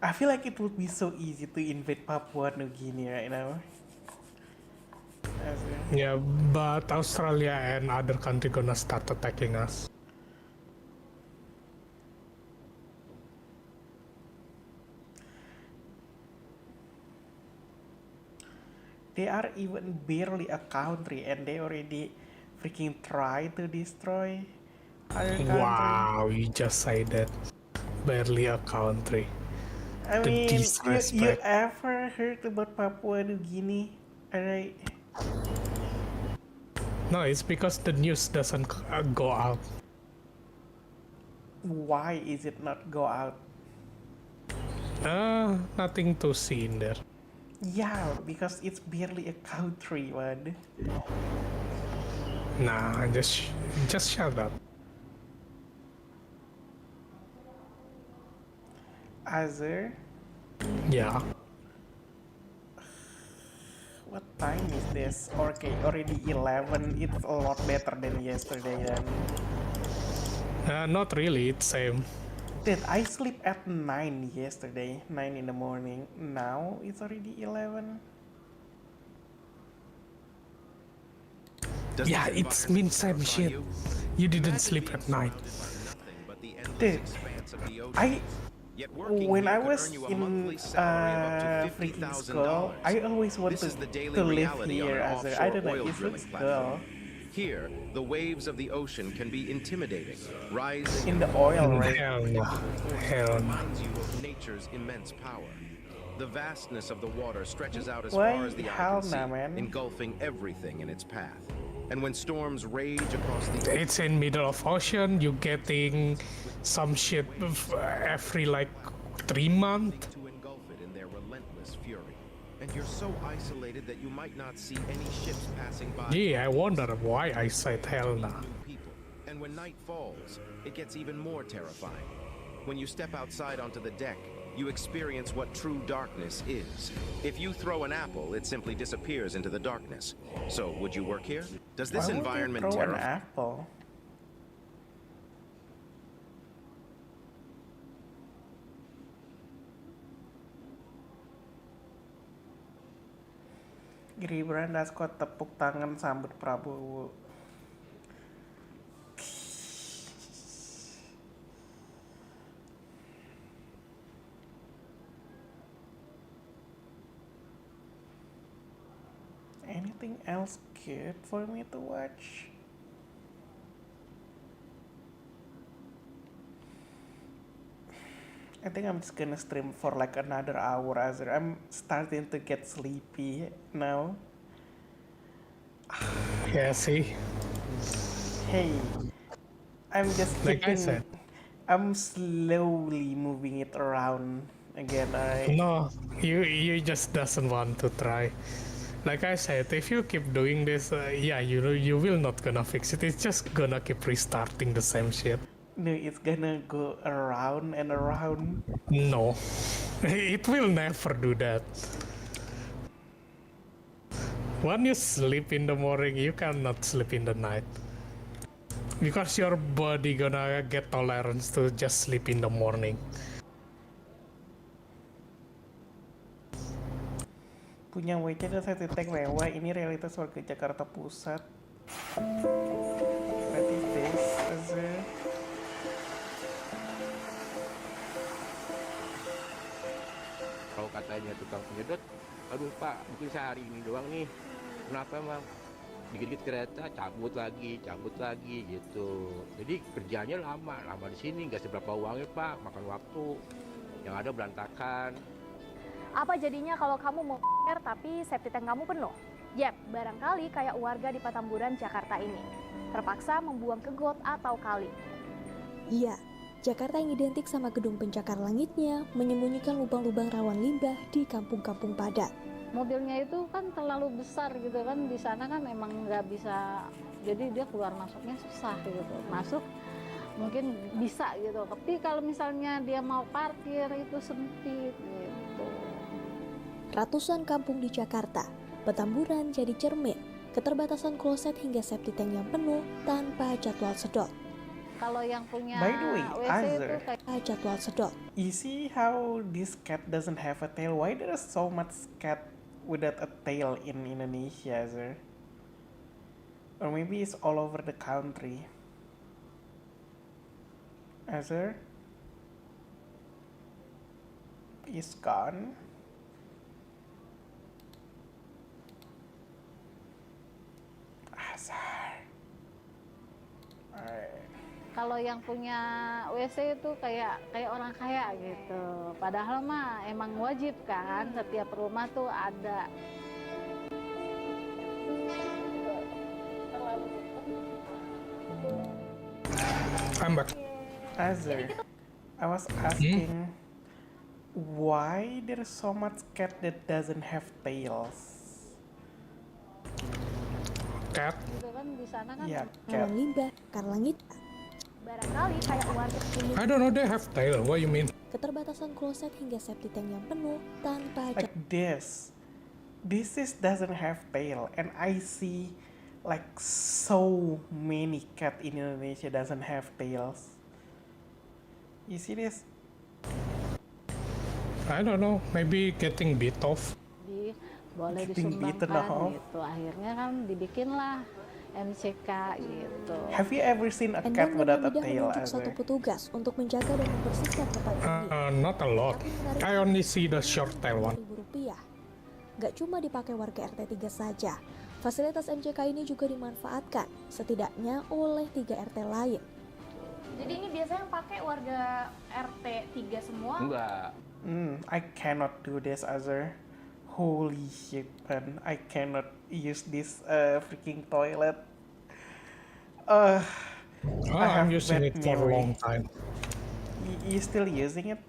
I feel like it would be so easy to invade Papua New Guinea right now. Yeah, but Australia and other country gonna start attacking us. They are even barely a country and they already freaking try to destroy other country. Wow, you just say that. Barely a country. I The mean, you disrespect. ever heard about Papua New Guinea? Alright. No, it's because the news doesn't go out. why is it not go out? Nothing to see in there. Yeah, because it's barely a country, man. Nah, just shut up. Azur, Yeah. what time is this? Okay, already 11. It's a lot better than yesterday then. Not really, it's same. Did I sleep at 9 yesterday? 9 in the morning. Now it's already 11. Yeah, it's mean same shit. You didn't sleep at night. Dude, when I was in freaking school, I always wanted to live here as I don't know, it looks cool. Here, the waves of the ocean can be intimidating, rising in the oil, right? Hell no. Hell no. Reminds you of nature's immense power. The vastness of the water stretches out as Why far as the eye hell can see, no, man? engulfing everything in its path. And when storms rage across the It's in middle of ocean. You getting some shit every like 3 months. to engulf it in their relentless fury. And you're so isolated that you might not see any ships passing by. Yeah, I wonder why I said hell no. People. And when night falls, it gets even more terrifying. When you step outside onto the deck, you experience what true darkness is. If you throw an apple, it simply disappears into the darkness. So, would you work here? Does this Why would you environment throw an terrify? apple? Gibran Dasko tepuk tangan sambut Prabowo. Anything else good for me to watch? I think I'm just gonna stream for like another hour as I'm starting to get sleepy now. Yeah, see? Hey, I'm just Like I keeping, said. I'm slowly moving it around again. No, you just doesn't want to try. Like I said, if you keep doing this, yeah, you will not gonna fix it. It's just gonna keep restarting the same shit. No, it's gonna go around and around. No, it will never do that. When you sleep in the morning, you cannot sleep in the night. Because your body gonna get tolerance to just sleep in the morning. Punya WC dan saya titik mewah. Ini realitas warga Jakarta Pusat. What is this? Kalau katanya tukang penyedot, aduh Pak, mungkin sehari ini doang nih. Kenapa Bang? Dikit-dikit kereta, cabut lagi gitu. Jadi kerjanya lama di sini, nggak seberapa uangnya Pak, makan waktu. Yang ada berantakan. Apa jadinya kalau kamu mau tapi septic tank kamu penuh? Yap, barangkali kayak warga di Petamburan, Jakarta ini. Terpaksa membuang ke got atau kali. Iya, Jakarta yang identik sama gedung pencakar langitnya menyembunyikan lubang-lubang rawan limbah di kampung-kampung padat. Mobilnya itu kan terlalu besar gitu kan, di sana kan emang nggak bisa, jadi dia keluar masuknya susah gitu. Masuk mungkin bisa gitu, tapi kalau misalnya dia mau parkir itu sempit gitu. Ratusan kampung di Jakarta, Petamburan jadi cermin, keterbatasan kloset hingga septic tank yang penuh tanpa jadwal sedot. Kalau yang punya By the way, WC itu Azur, kayak jadwal sedot. You see how this cat doesn't have a tail? Why there is so much cat without a tail in Indonesia, Azur? Or maybe it's all over the country. Azur? Is gone. Azur. Alright. kalau yang punya WC itu kayak orang kaya gitu. Padahal mah emang wajib kan, setiap rumah tuh ada. I'm back. Azur, I was asking why there's so much cat that doesn't have tails. Cat? Gitu kan di sana kan. Yeah, Karang limbah, karlangit. Barangkali kayak warga I don't know, they have tail. What you mean? Keterbatasan kloset hingga septic tank yang penuh tanpa like this doesn't have tail, and I see like so many cat in Indonesia doesn't have tails. You see this? I don't know, maybe getting bit off. Boleh Getting beaten disumbangkan off. gitu. Akhirnya kan dibikinlah MCK gitu. Have you ever seen a cat Endang without a dan tail, menunjuk satu Azur? petugas untuk menjaga dan membersihkan tempat ini. Not a lot. I only see the short tail one. Rupiah. Gak cuma dipakai warga RT 3 saja, fasilitas MCK ini juga dimanfaatkan setidaknya oleh 3 RT lain. Jadi ini biasanya yang pakai warga RT 3 semua? Enggak. I cannot do this, Azur. Holy shit, man. I cannot use this freaking toilet. I I'm have using bad it for a memory. long time. You still using it?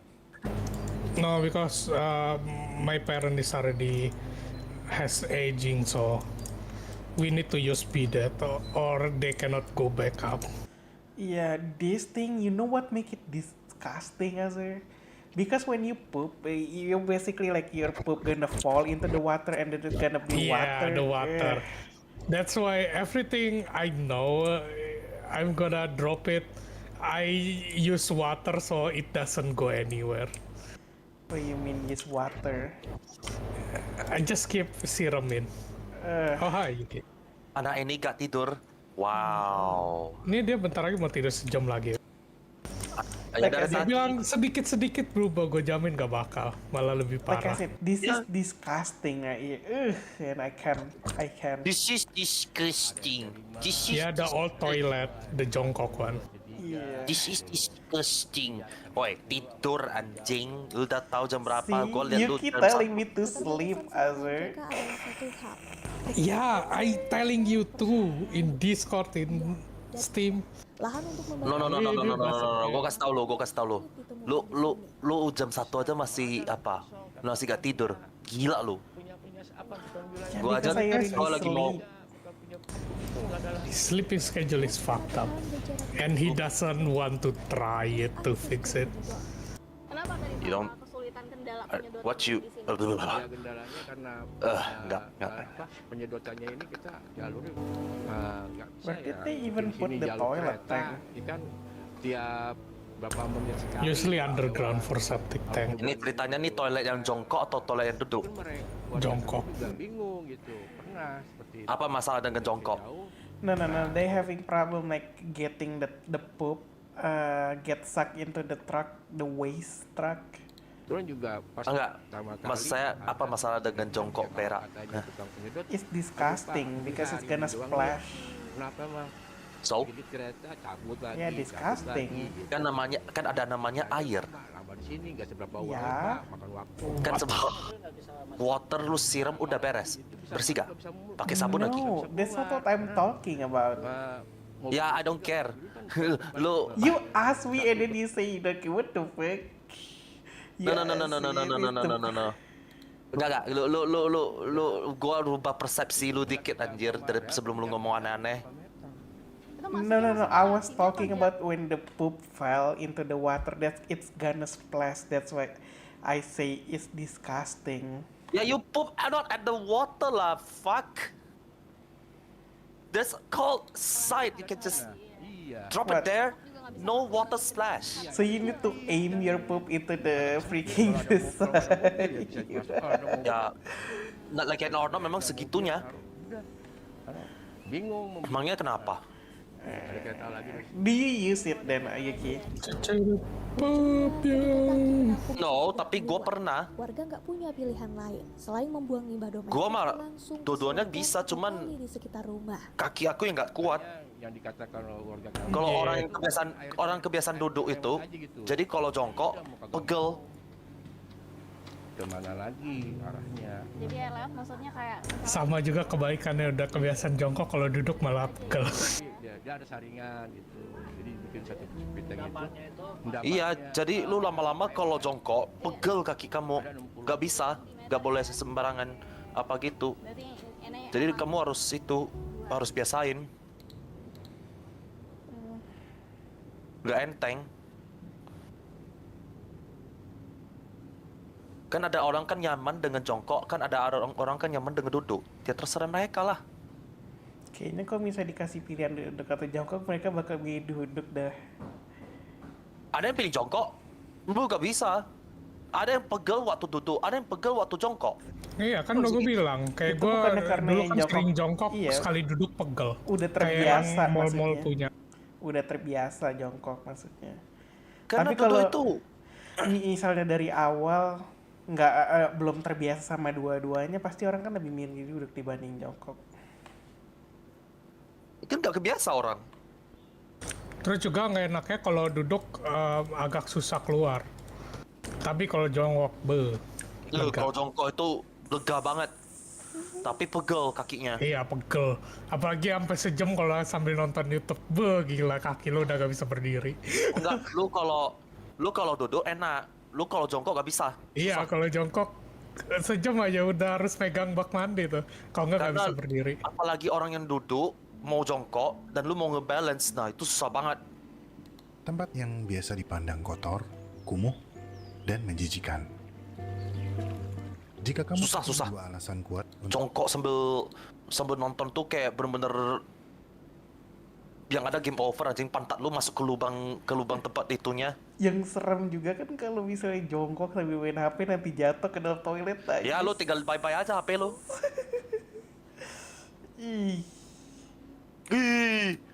No, because my parent is already has aging, so we need to use bidet or they cannot go back up. Yeah, this thing, you know what make it disgusting, Azur? Because when you poop, you basically like your poop gonna fall into the water and then it's gonna be water. Yeah, the water. That's why everything I know, I'm gonna drop it. I use water so it doesn't go anywhere. What do you mean use water? I just keep serum in. Oh hi, Yuki. Anak ini gak tidur. Wow. Ini dia bentar lagi mau tidur sejam lagi. Ya, dari Dia tadi. bilang sedikit-sedikit berubah, gue jamin gak bakal, malah lebih Like I parah. said, this is disgusting. And I can. This is disgusting. This is Yeah, the old toilet, the jongkok one. Yeah. This is disgusting. Woi, tidur anjing. Lu udah tahu jam berapa? See, Gua liat you lu keep jam telling me to sleep, Azur. Yeah, I telling you too in Discord, in Steam. Lahan untuk No, gue kasih tau lu. Lu jam 1 aja masih apa? Masih gak tidur. Gila lu. Gue aja kalau lagi mau His sleeping schedule is fucked up, and he doesn't want to try it to fix it. Kenapa tadi You don't- kesulitan kendala what you Ya, kendalanya karena enggak. penyedotannya ini kita jalurnya nggak bisa Where did ya. they even Di put sini the jalur toilet kereta, tank? ini kan tiap berapa menit sekali. Usually underground for septic tank. Ini ceritanya nih toilet yang jongkok atau toilet yang duduk? Jongkok. Juga bingung gitu. Pernah seperti itu. Apa masalah dengan jongkok? No. They having problem like getting the poop get sucked into the truck, the waste truck. Terus juga pas Enggak. pertama kali Maksud saya apa masalah dengan jongkok berak? katanya tukang penyedot, It's disgusting because it's gonna doang splash. kenapa mah? So, Gigit kereta cabut lagi. Yeah, cabut disgusting. lagi, gitu. kan ada namanya air. Lama di sini nggak seberapa Ya. waktu, makan waktu. Kan water lu siram udah beres. Bersih gak? Pakai sabun lagi. No, that's not what I'm talking about. Ya, I don't care. Lu You ask me and then you say like what the fuck? No. Enggak. Lu gua rubah persepsi lu dikit anjir dari sebelum lu ngomong aneh-aneh. No. I was talking about when the poop fell into the water. That it's gonna splash. That's why I say it's disgusting. Ya, you poop not at the water lah, fuck. That's called site. You can just drop it What? there. No water splash. So you need to aim your poop into the freaking side. Ya, like an Orno memang segitunya. Bingung. Emangnya kenapa? Ada kereta lagi. Do you use it then, Ayuki? No, tapi gue pernah. Warga nggak punya pilihan lain selain membuang limbah domestik Gue mah langsung ke dua-duanya sungai bisa, cuman kali di sekitar rumah. kaki aku yang nggak kuat. Yang dikatakan oleh warga Kalau orang kebiasaan duduk itu, jadi kalau jongkok pegel. Kemana lagi arahnya? Jadi air lewat maksudnya kayak Sama juga kebaikannya udah kebiasaan jongkok, kalau duduk malah pegel. dia ada saringan gitu. Jadi bikin satu sepiteng itu. Iya, jadi lu lama-lama kalau jongkok, pegel kaki kamu. Gak bisa, gak boleh sembarangan apa gitu. Jadi kamu harus biasain. Gak enteng. Kan ada orang kan nyaman dengan jongkok, kan ada orang kan nyaman dengan duduk. Ya terserah mereka lah. Kayaknya kalau misalnya dikasih pilihan duduk atau jongkok, mereka bakal milih duduk dah. Ada yang pilih jongkok? Lu gak bisa. Ada yang pegel waktu duduk, ada yang pegel waktu jongkok. Iya kan udah gue bilang, kayak gue dulu kan sering jongkok, sekali duduk pegel. Udah terbiasa kayak mall-mall punya. Udah terbiasa jongkok maksudnya. Karena tapi kalau itu misalnya dari awal belum terbiasa sama dua-duanya, pasti orang kan lebih milih duduk dibanding jongkok. Kan gak kebiasa orang. Terus juga nggak enaknya kalau duduk agak susah keluar. Tapi kalau jongkok, Kalau jongkok itu lega banget. Tapi pegel kakinya. Iya, pegel. Apalagi sampai sejam kalau sambil nonton YouTube. Gila, kaki lu udah gak bisa berdiri. Enggak, lu kalau duduk enak. Lu kalau jongkok gak bisa. Iya, kalau jongkok sejam aja udah harus pegang bak mandi tuh. Kalau nggak bisa berdiri. Apalagi orang yang duduk mau jongkok dan lu mau ngebalance, nah itu susah banget. Tempat yang biasa dipandang kotor, kumuh, dan menjijikan. Jika kamu susah. dua alasan kuat jongkok sambil nonton tuh kayak bener-bener yang ada game over, anjing. Pantat lu masuk ke lubang tempat itunya. Yang serem juga kan kalau misalnya jongkok sambil main HP nanti jatuh ke dalam toilet aja. Ya lu tinggal bye-bye aja HP lu. Ih.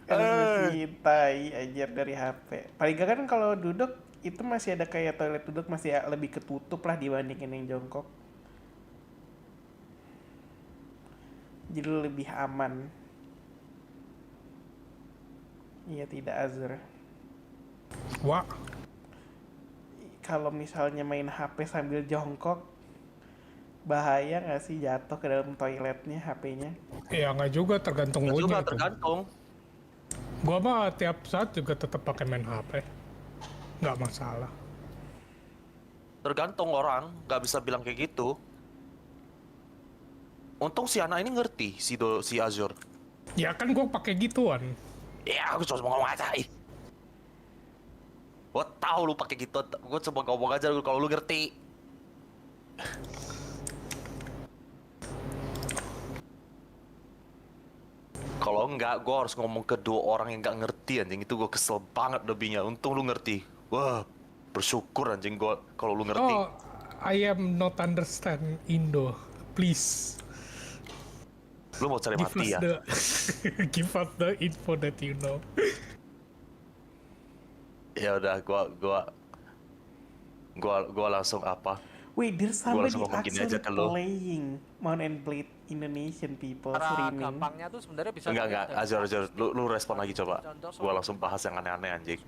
Masih tai aja dari HP. Paling gak kan kalau duduk itu masih ada kayak toilet duduk, masih lebih ketutup lah dibandingin yang jongkok. Jadi lebih aman. Iya tidak, Azur. Wah. Kalau misalnya main HP sambil jongkok, bahaya nggak sih jatuh ke dalam toiletnya HP-nya? Ya nggak juga, tergantung moodnya. Juga tergantung. Gua mah tiap saat juga tetap pakai main HP. Nggak masalah. Tergantung orang, nggak bisa bilang kayak gitu. Untung si anak ini ngerti, si Azur. Ya kan gua pakai gituan. Ya aku cuma ngomong aja. Gua tahu lu pakai gitu. Gua coba ngomong aja kalau lu ngerti. Kalau enggak, gue harus ngomong ke dua orang yang nggak ngerti, anjing. Itu gue kesel banget lebihnya. Untung lu ngerti. Wah, bersyukur anjing gue kalau lu ngerti. Oh, I am not understand Indo. Please. Lu mau cari mati ya? Give us the info that you know. Ya udah, gua langsung apa? Wait, there's somebody actually playing Mount and Blade Indonesian people streaming. Gampangnya tuh sebenarnya bisa. Enggak, Azur, lu respon lagi coba. Gua langsung bahas yang aneh-aneh anjing.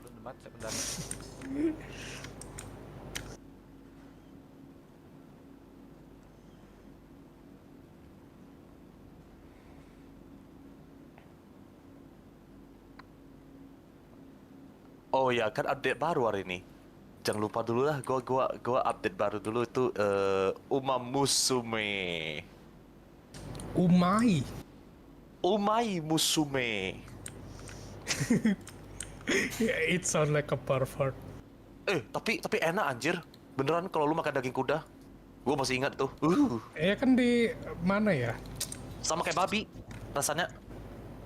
Oh ya, kan update baru hari ini. Jangan lupa dulu lah, gua update baru dulu itu Uma Musume. Umai Musume. It sound like a pervert. Tapi enak anjir. Beneran kalau lu makan daging kuda. Gua masih ingat tuh. Ya kan di mana ya? Sama kayak babi rasanya.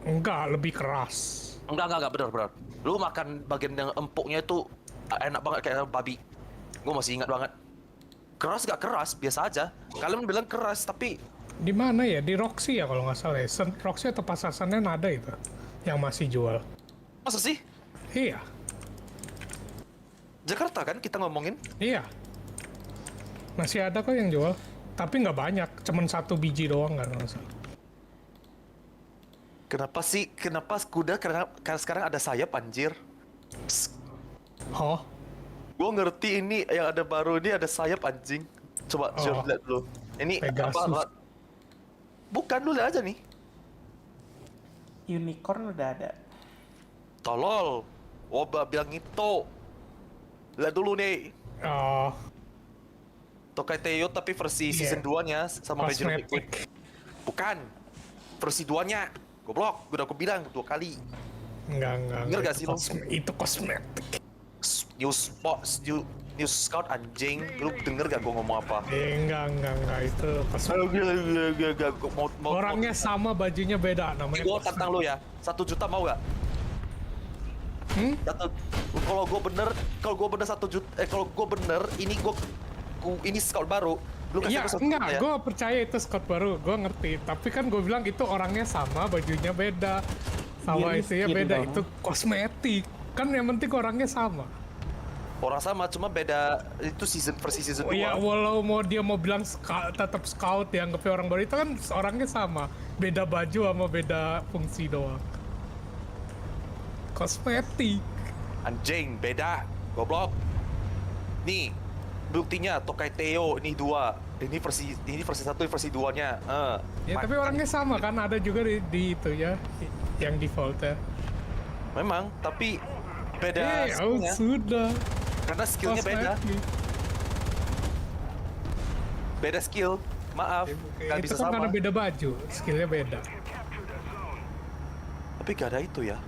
Enggak, lebih keras. Enggak, bener. Lu makan bagian yang empuknya itu enak banget kayak babi. Gue masih ingat banget. Keras gak keras, biasa aja. Kalian bilang keras, tapi... Di mana ya? Di Roxy ya kalau nggak salah ya. Roxy atau Pasar Senen ada itu yang masih jual. Masa sih? Iya. Jakarta kan kita ngomongin? Iya. Masih ada kok yang jual. Tapi nggak banyak, cuman 1 biji doang nggak salah. Kenapa kuda karena sekarang ada sayap anjir? Oh? Gue ngerti ini yang ada baru ini ada sayap anjing. Coba lihat dulu. Ini Pegasus. apa? Bukan, lu lihat aja nih. Unicorn udah ada. Tolol. Oba bilang itu. Lihat dulu nih. Oh. Tokai Teo tapi versi season 2-nya sama Benjamin Liquid. Bukan. Versi 2-nya. Goblok, udah aku bilang 2 kali. Enggak. Denger gak sih lo? Itu kosmetik. News Scout anjing. Lu denger gak gua ngomong apa? Enggak. Itu kosmetik. Orangnya sama, bajunya beda. Namanya Gua tantang lu ya. 1 juta mau gak? Kalau gue bener 1 juta, kalau gue bener ini scout baru, lu kasih Iya, aku 1 juta enggak, ya? gue percaya itu scout baru, gue ngerti. Tapi kan gue bilang itu orangnya sama, bajunya beda, sama Dia itunya miskin beda, dong. itu kosmetik. Kan yang penting orangnya sama. Orang sama, cuma beda itu versi season 2. Iya, walau dia mau bilang tetap scout, dianggapnya orang baru, itu kan orangnya sama. Beda baju sama beda fungsi doang. Kosmetik. Anjing, beda, goblok. Nih, buktinya Tokai Teo ini 2. Ini versi 1, versi 2-nya. Ya tapi orangnya sama kan, ada juga di itu ya, yang default ya. Memang, tapi beda skillnya. Sudah. Karena skillnya beda. Beda skill, maaf. Gak Itu bisa kan sama. karena beda baju, skillnya beda. Tapi gak ada itu ya.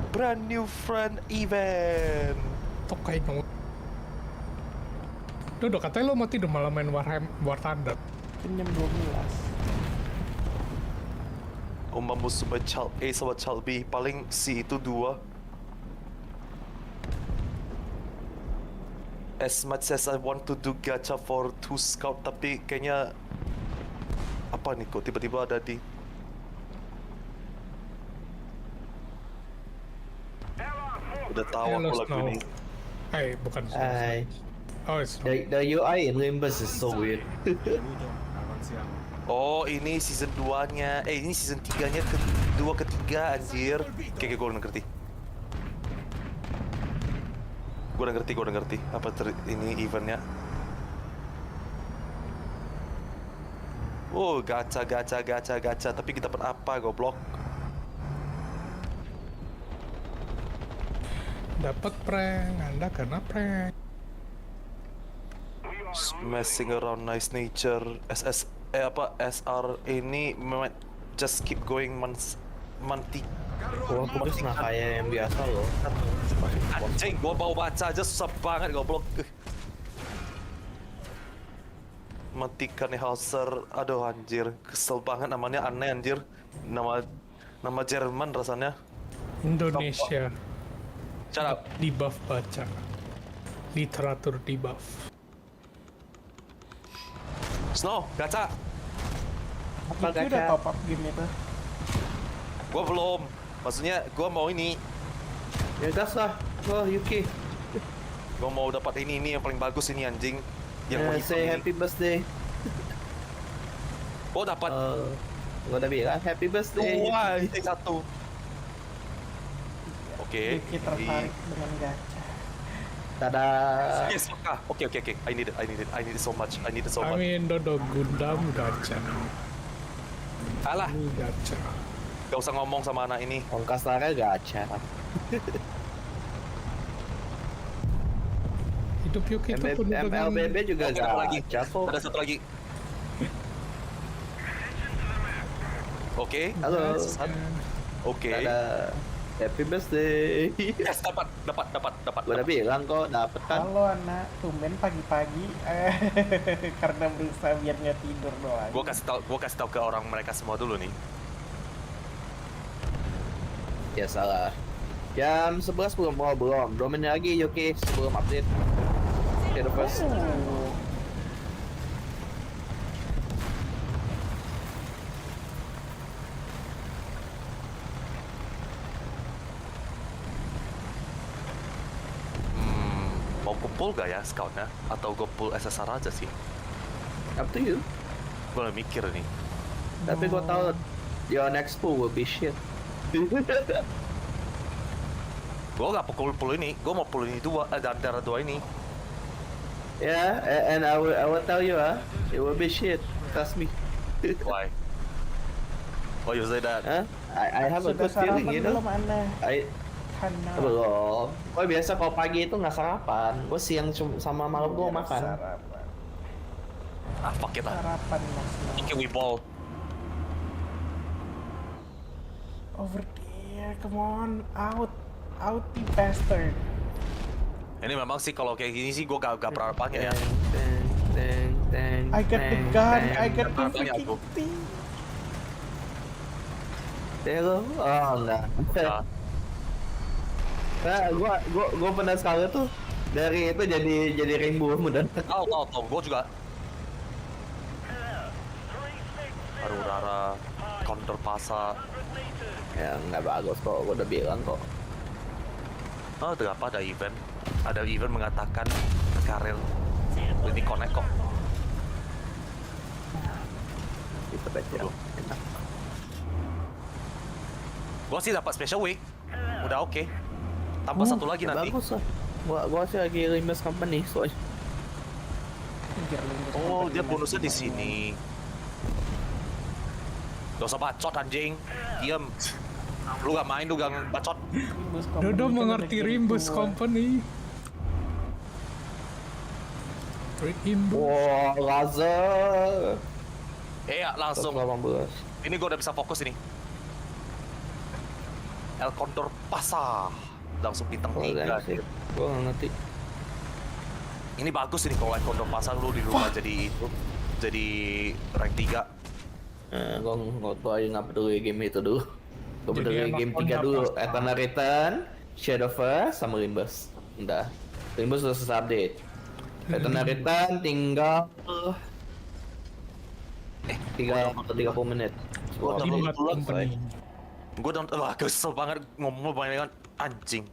Brand new friend event. Tokai dong. Udah katanya lo mau tidur malah main War Thunder. Jam 12. Umamu sama Child B paling si itu 2. As much as I want to do gacha for 2 scout, tapi kayaknya apa nih kok tiba-tiba ada di udah tahu Hello, aku lagu Snow. ini. Hai, bukan Snow. Hi. Oh, it's The UI in Limbus is so weird. Oh, ini season 2-nya. Ini season 3-nya kedua ketiga anjir. Oke, gue udah ngerti. Gue udah ngerti apa ini eventnya. Oh, gacha, tapi kita dapat apa, goblok? Dapat prank, Anda kena prank. Messing around nice nature. SR ini just keep going mantik. Gua putus nah kayak yang biasa loh. Anjing, gua mau baca aja susah banget goblok. Matikan Hauser, aduh anjir, kesel banget namanya aneh anjir. Nama Jerman rasanya. Indonesia. Cara di buff baca. Literatur di buff. Snow, gacha. Apa gacha? Udah top up game itu. Gua belum. Maksudnya gua mau ini. Ya gas lah. Oh, Yuki. Gua mau dapat ini yang paling bagus ini anjing. Yang mau say happy birthday. Oh, dapat. Gua udah bilang happy birthday. Wah, ini 1. Oke. Kita tertarik dengan gacha. Tada. Yes, oke. I need it so much. Amin, Dodo Gundam gacha. Alah. Ini gacha. Gak usah ngomong sama anak ini. Ongkas Lara gacha. Hidup Yuki itu penuh dengan... MLBB juga gacha kok. Ada satu lagi. Oke. Halo. Oke. Tada. Happy birthday. Yes, dapat. Gua udah bilang kok, dapet kan. Halo anak, tumben pagi-pagi karena berusaha biar nggak tidur doang. Gua kasih tahu ke orang mereka semua dulu nih. Ya salah. Jam 11 belum. 2 menit lagi Yuki sebelum update. Okay, the first. Mau kumpul gak ya scoutnya? Atau gue pull SSR aja sih? Up to you. Gue udah mikir nih. Tapi gue tahu your next pull will be shit. Gue gak pull ini, gue mau pull ini antara 2 ini. Yeah, and I will tell you it will be shit. Trust me. Why? Oh, you say that? Huh? I have a Sudah good feeling, sarapan you know. belum Anda? I belum. Gue biasa kalau pagi itu nggak sarapan. Gue siang sama malam gue makan. Sarapan. Ah, fuck it lah. Sarapan mas. Oke, we ball. Over there, come on, out, you bastard. Ini memang sih kalau kayak gini sih gue gak pernah pakai ya. I got the gun, I got the Apanya freaking aku? thing. Hello? Oh enggak. Nah, gua pernah sekali tuh dari itu jadi rainbow mudah. Tahu, gue juga. Aduh, Rara, counter pasa. Ya nggak bagus kok, gua udah bilang kok. Oh, itu apa? Ada event. Ada event mengatakan Karel ini connect kok. Kita baca. Gua sih dapat special week. Udah oke. Tambah satu lagi nanti. Bagus lah. Gua sih lagi Limbus Company soalnya. Oh, dia bonusnya di sini. Gak usah bacot anjing. Diam. Lu gak main, lu gak bacot. Dodo mengerti Rimbus Company. Wah, laser. Ya, langsung. 18. Ini gua udah bisa fokus ini. El Condor Pasa. Langsung bintang 3. Gua gak ngerti. Ini bagus ini kalau El Condor Pasa lu di rumah jadi itu. Jadi rank 3. Gua tuh aja nggak peduli game itu dulu. Gua peduli game 3 dulu. Eternal Return, Shadowverse, sama Limbus. Udah. Limbus udah selesai update. Eternal Return tinggal 30 menit. Gua udah kesel banget ngomong banyak anjing.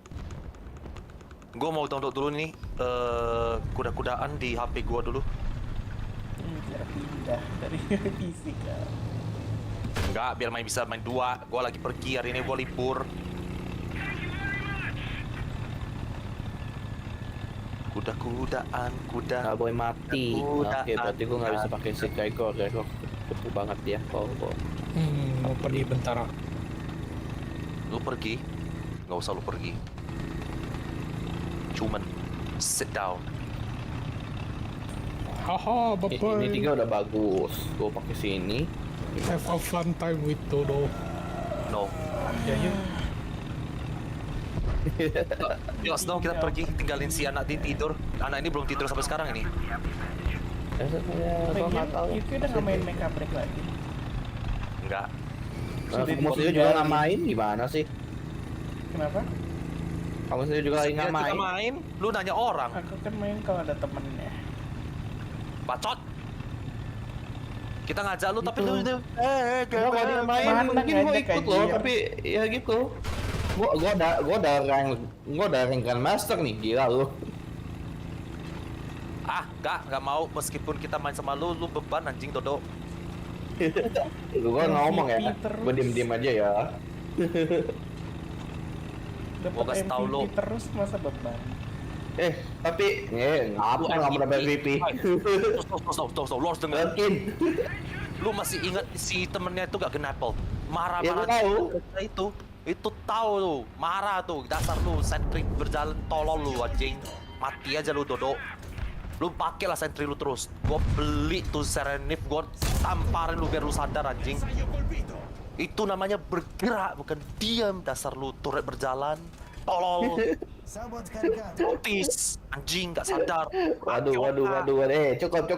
Gua mau download dulu nih kuda-kudaan di HP gua dulu. Biar pindah dari PC kan. Enggak, biar bisa main 2. Gua lagi pergi hari ini, gua libur. Kuda-kudaan, kuda. Nggak boleh mati. Oke, berarti gua nggak bisa pakai si Kaiko. Kaiko kupu banget ya. Kalau mau pergi bentar. Lu pergi? Nggak usah lu pergi. Cuman sit down. Haha, bapak. Ini 3 udah bagus. Gua pakai sini. Have a fun time with Dodo. No. Ya, yuk. Yuk, Snow, kita pergi. Tinggalin si anak di tidur. Anak ini belum tidur sampai sekarang ini. Gua nggak tahu. Itu udah nggak main Mecha Break lagi. Enggak. Kamu sendiri juga nggak main gimana sih? Kenapa? Kamu sendiri juga lagi nggak main. main. Lu nanya orang. Aku kan main kalau ada temennya. Bacot. Kita ngajak lu tapi lu Gua kalau dia main mungkin gua ikut loh, tapi ya gitu. Gua ada rank Grandmaster nih, gila lu. Ah, nggak mau. Meskipun kita main sama lu beban anjing Dodo. Gua ngomong ya, gua diem aja ya. Gua kasih tau lu. Terus masa beban. Tapi ngapa nggak mau dapat MVP? Tuh, lu harus denger. Lu masih ingat si temennya itu gak kena apple? Marah. Tahu. Itu tahu lu, marah tuh. Dasar lu sentry berjalan tolol lu anjing. Mati aja lu Dodo. Lu pakai lah sentry lu terus. Gua beli tuh Serenif, gua tamparin lu biar lu sadar anjing. Itu namanya bergerak, bukan diam. Dasar lu turret berjalan. Tolol. Otis, anjing nggak sadar. Waduh. Cukup.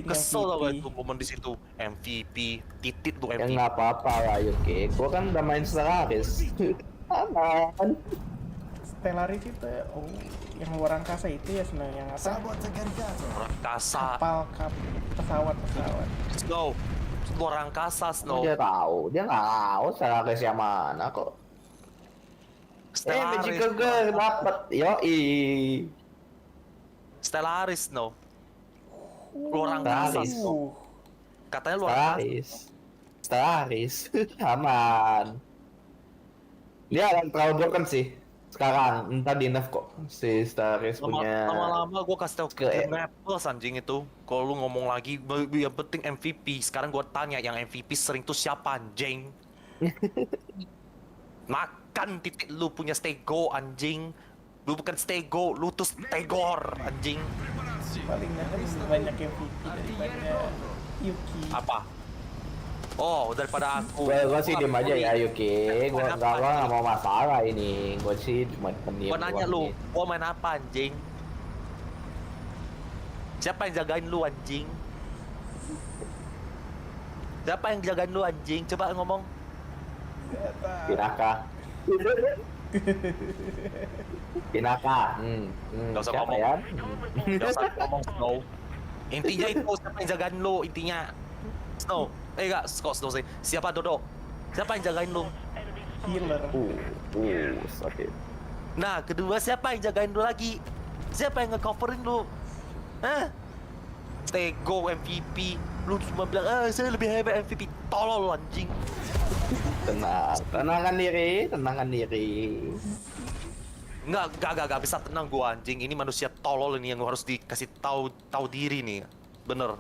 Kesel tau gak itu momen di situ. MVP, titit tuh MVP. Ya nggak apa-apa lah, Yuki. Gua kan udah main Stellaris. Aman. Stellaris itu, yang luar angkasa itu ya sebenarnya yang apa? Luar angkasa. Kapal, pesawat. Snow, luar angkasa Snow. Dia tahu Stellaris yang mana kok. Stellaris. Magical Girl dapet, yoi. Stellaris no. Luar angkasa Snow. Katanya luar angkasa. Stellaris, aman. Dia akan terlalu broken sih. Sekarang entar di nerf kok si Staris punya. Lama-lama gue kasih tau ke Rapples anjing itu. Kalau lu ngomong lagi, yang penting MVP. Sekarang gue tanya, yang MVP sering tuh siapa anjing? Makan titik lu punya Stego anjing. Lu bukan Stego, lu tuh Stegor anjing. Paling banyak MVP daripada Yuki. Apa? Oh, daripada aku. Gua sih diem aja ya Yuki. Gua nggak mau masalah ini. Gua sih cuma pendiam. Gua nanya lu, gua main apa anjing? Siapa yang jagain lu anjing? Siapa yang jagain lu anjing? Coba ngomong. Pinaka. Pinaka. Gak usah ngomong. Ya? Gak usah ngomong Snow. Intinya itu siapa yang jagain lu intinya. Snow. Enggak, kok Snow sih. Siapa Dodo? Siapa yang jagain lu? Healer. Sakit. Nah, kedua siapa yang jagain lu lagi? Siapa yang nge-coverin lu? Hah? Stego MVP. Lu cuma bilang, saya lebih hebat MVP. Tolol lu anjing. Tenangkan diri. Enggak bisa tenang gua anjing. Ini manusia tolol ini yang harus dikasih tahu diri nih. Bener.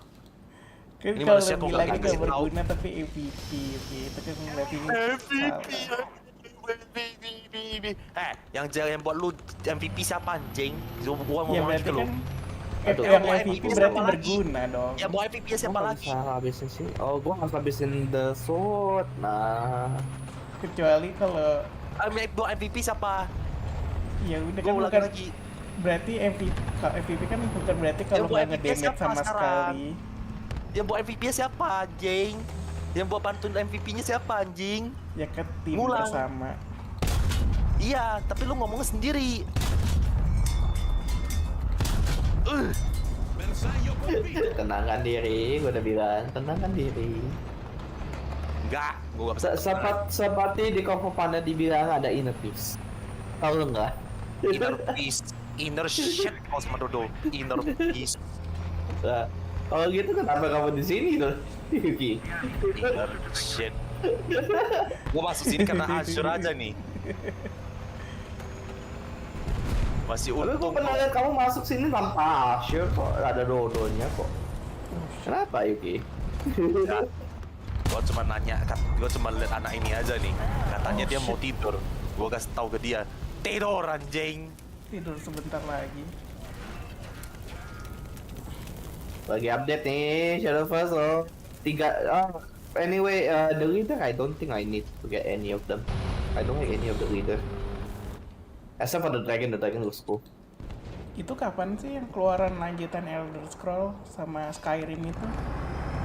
Kan Ini kalau manusia kok lebih nggak lagi dikasih gak tahu. berguna tapi MVP itu kan berarti Yang buat lu MVP siapa anjing? Gua ya ngomong lagi berarti ke lu. kan yang MVP berarti berguna dong. Yang buat MVP siapa lagi? Habisin sih. Oh, gua harus habisin the sword. Nah, Kecuali kalau buat MVP siapa? ya udah Gua kan ulang bukan lagi. berarti MVP kan bukan berarti kalau buat nggak MVP ngedamage siapa sama sekarang? sekali. Yang buat MVP siapa anjing? Yang buat bantuin MVP-nya siapa anjing? Ya ke tim Ngulang. bersama. Iya, tapi lu ngomongnya sendiri. tenangkan diri. Gua udah bilang, tenangkan diri. Enggak, gua gak bisa. Seperti di cover Panda dibilang ada inner peace. Tahu lu nggak? Inner peace, inner shit kalau sama Dodo. Inner peace. Nah, kalau gitu kenapa kamu di sini tuh, Yuki? Inner shit. Gua masuk sini karena Azure aja nih. Masih Tapi gua untung. pernah lihat kamu masuk sini tanpa Azure kok, ada Dodonya kok. Kenapa Yuki? Ya, gua cuma nanya, gua cuma lihat anak ini aja nih. Katanya dia mau tidur. Gua kasih tahu ke dia, tidur anjing. Tidur sebentar lagi. Lagi update nih Shadowverse loh. Anyway, the leader I don't think I need to get any of them. I don't like any of the leader. Except for the dragon looks cool. Itu kapan sih yang keluaran lanjutan Elder Scroll sama Skyrim itu?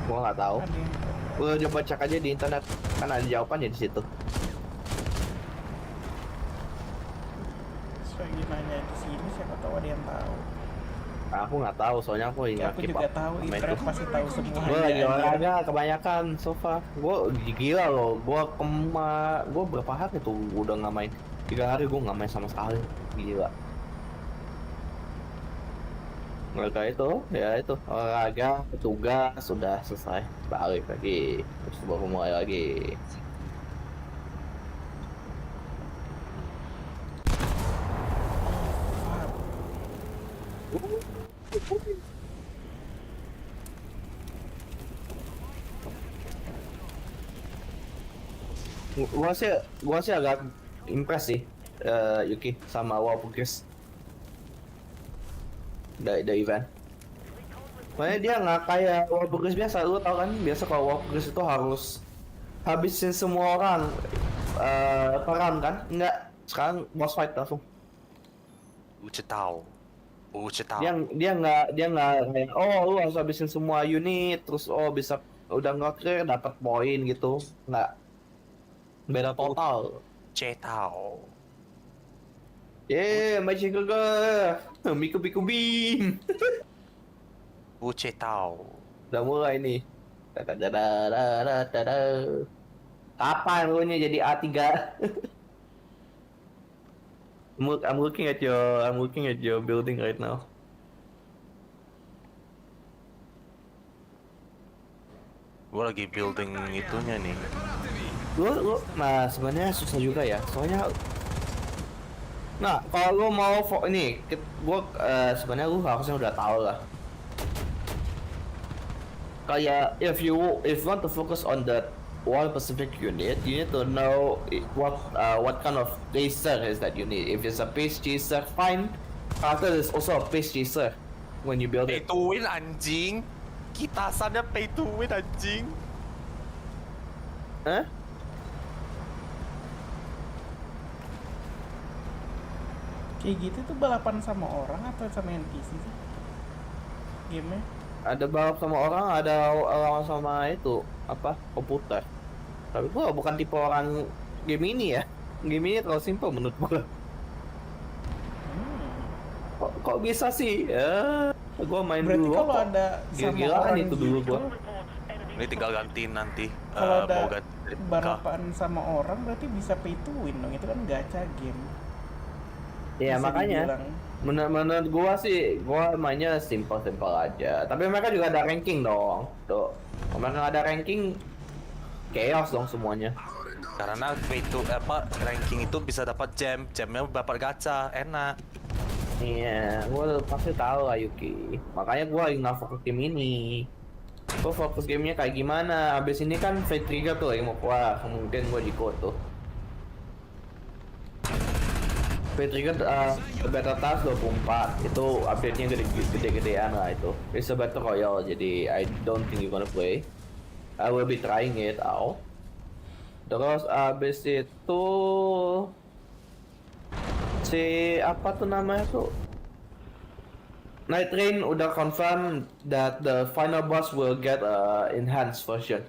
Gua nggak tahu. Ada yang Gua coba cek aja di internet, kan ada jawabannya di situ. lagi nanya di sini, siapa tahu ada yang tahu. Aku nggak tahu, soalnya aku Ya, aku juga tahu, internet pasti tahu semua. Gue lagi olahraga kebanyakan so far. Gue gila loh, gue berapa hari tuh udah nggak main. 3 hari gue nggak main sama sekali, gila. Olahraga itu, ya itu olahraga, tugas sudah selesai, balik lagi, terus baru mulai lagi. Gua sih agak impress sih Yuki sama WoW Progress dari event. Makanya dia nggak kayak WoW Progress biasa, lu tau kan? Biasa kalau WoW Progress itu harus habisin semua orang perang kan? Enggak, sekarang boss fight langsung. Ucetau. Dia nggak kayak lu harus habisin semua unit terus bisa udah nge-clear dapat poin gitu, nggak. Beda total. Cetau. Magic Girl. Miku Beam. Cetau. Udah mulai nih. Kapan lu nya jadi A3? I'm looking at your building right now. Gua lagi building itunya nih. Lu nah sebenarnya susah juga ya, soalnya Nah, kalau lu mau ini, gue sebenarnya lu harusnya udah tahu lah. Kayak if you want to focus on the one specific unit, you need to know what kind of chaser is that you need. If it's a pace chaser, fine. After there's also a pace chaser when you build it. Pay to win anjing. Kita sana pay to win anjing. Hah? Kayak gitu tuh balapan sama orang atau sama NPC sih? Game-nya? Ada balap sama orang, ada lawan sama itu apa komputer. Tapi gua bukan tipe orang game ini ya. Game ini terlalu simple menurut gua. Kok bisa sih? Ya, gua main berarti dulu. Kalau ada sama orang itu dulu gua. Ini tinggal ganti nanti. Kalau Mau ada ganti balapan sama orang berarti bisa pay to win dong. Itu kan gacha game. Ya Bisa makanya dibilang. menurut gua sih gua mainnya simple aja. Tapi mereka juga ada ranking dong. Tuh. Kalau mereka ada ranking chaos dong semuanya. Karena pay to ranking itu bisa dapat jamnya dapat gacha, enak. Iya, gua pasti tahu lah Yuki. Makanya gua nggak fokus game ini. Gua fokus gamenya kayak gimana. Abis ini kan Fate Trigger tuh lagi mau keluar. Mungkin gua jiko tuh. Fate Trigger beta task 24 itu update-nya gede-gedean lah itu. It's a battle royale jadi I don't think you're gonna play. I will be trying it out. Terus abis itu si apa tuh namanya tuh Night Rain udah confirm that the final boss will get a enhanced version.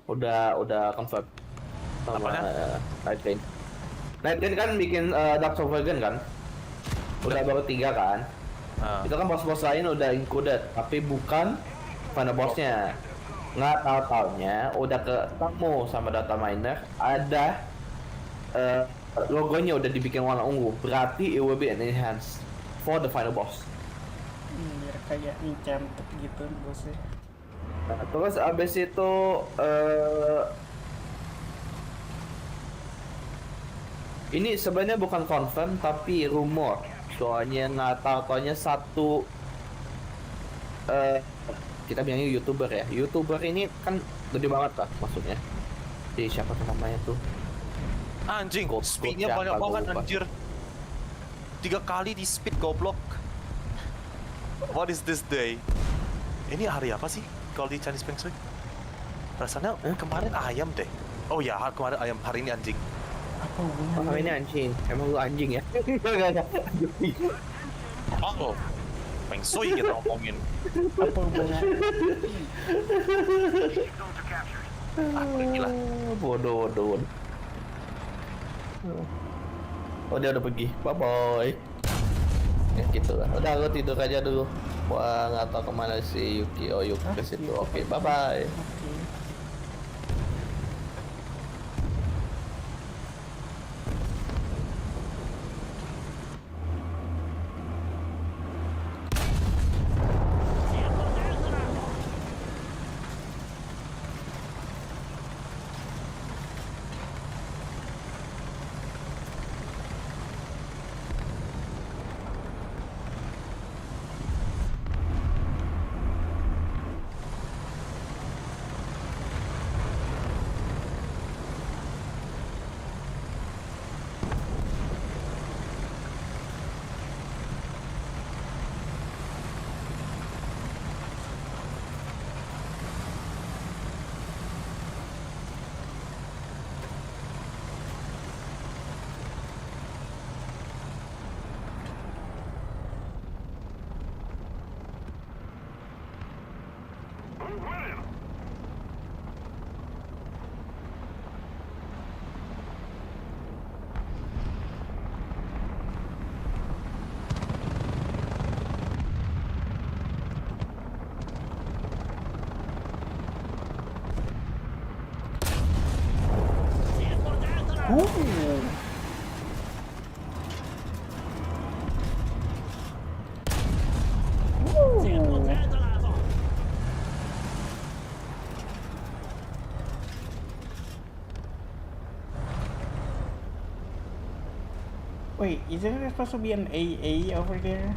Udah confirm sama Night Rain. Night Rain kan bikin Dark Souls Vegan kan? Udah baru 3 kan? Itu kan bos-bos lain udah included, tapi bukan final bossnya. Nggak tahu-taunya udah ketemu sama data miner, ada logonya udah dibikin warna ungu. Berarti it will be an enhanced for the final boss. Biar kayak enchanted gitu bosnya. Nah, terus abis itu ini sebenarnya bukan confirm tapi rumor. Soalnya nggak tahu-taunya satu kita bilangnya YouTuber ya. YouTuber ini kan gede banget lah maksudnya. Jadi siapa tuh namanya tuh? Anjing, speednya banyak banget anjir. 3 kali di speed goblok. What is this day? Ini hari apa sih kalau di Chinese Feng Shui? Rasanya kemarin ayam deh. Oh ya, kemarin ayam, hari ini anjing. Apa hubungannya? Oh, ini anjing. Emang lu anjing ya? Enggak. Oh, Feng Shui kita ngomongin. Apa hubungannya? Gila. Bodoh. Oh dia udah pergi. Bye bye. Ya gitu lah. Udah lu tidur aja dulu. Wah nggak tahu kemana si Yuki. Oh Yuki ke situ. Oke, bye bye. Wait, isn't there supposed to be an AA over there?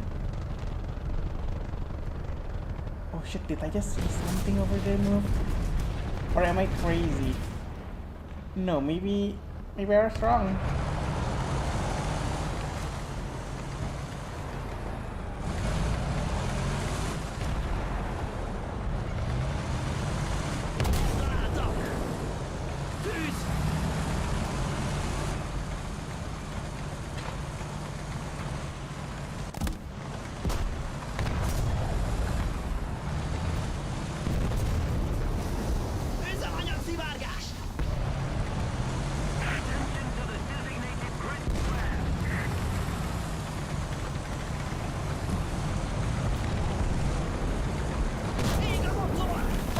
Oh shit, did I just see something over there move? Or am I crazy? No, maybe I was wrong.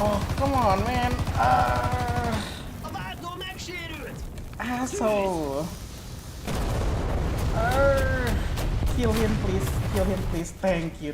Oh, come on, man. Asshole. Kill him, please. Kill him, please. Thank you.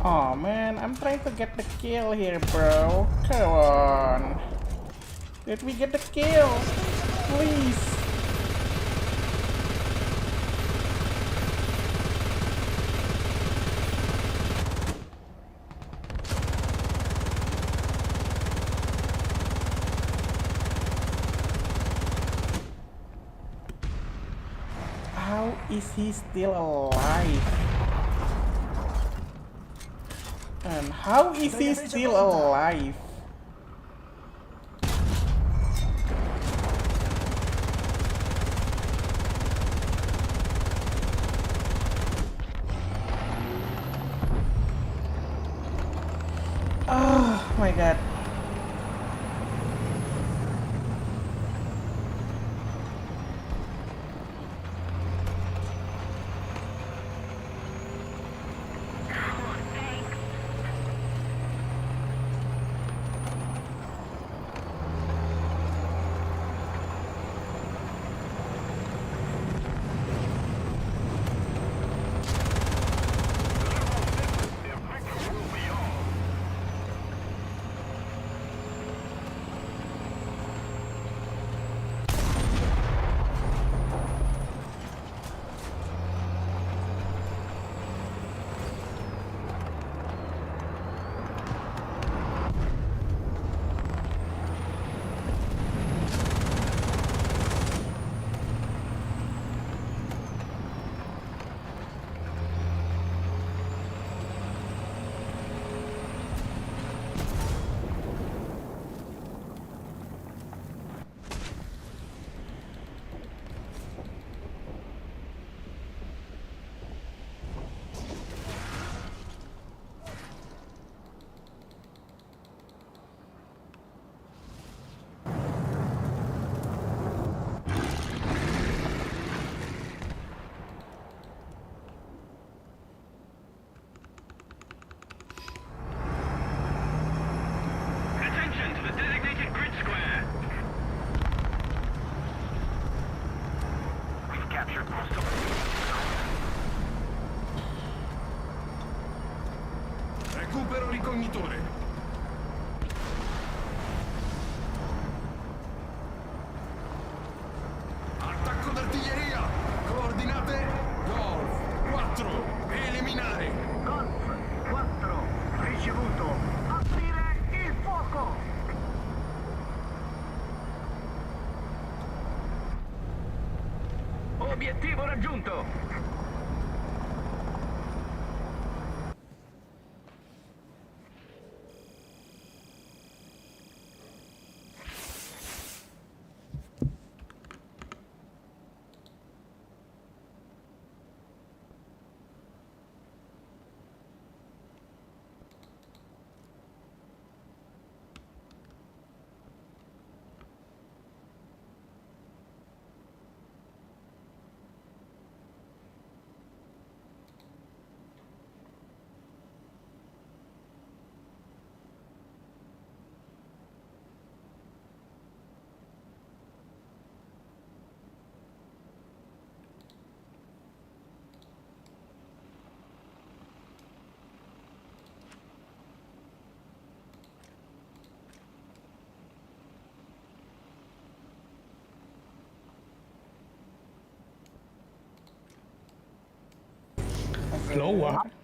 Oh man, I'm trying to get the kill here, bro. Come on. Let me get the kill, please. How is he still alive? And how is he still alive? Oh my god. Obiettivo raggiunto! Hello, what?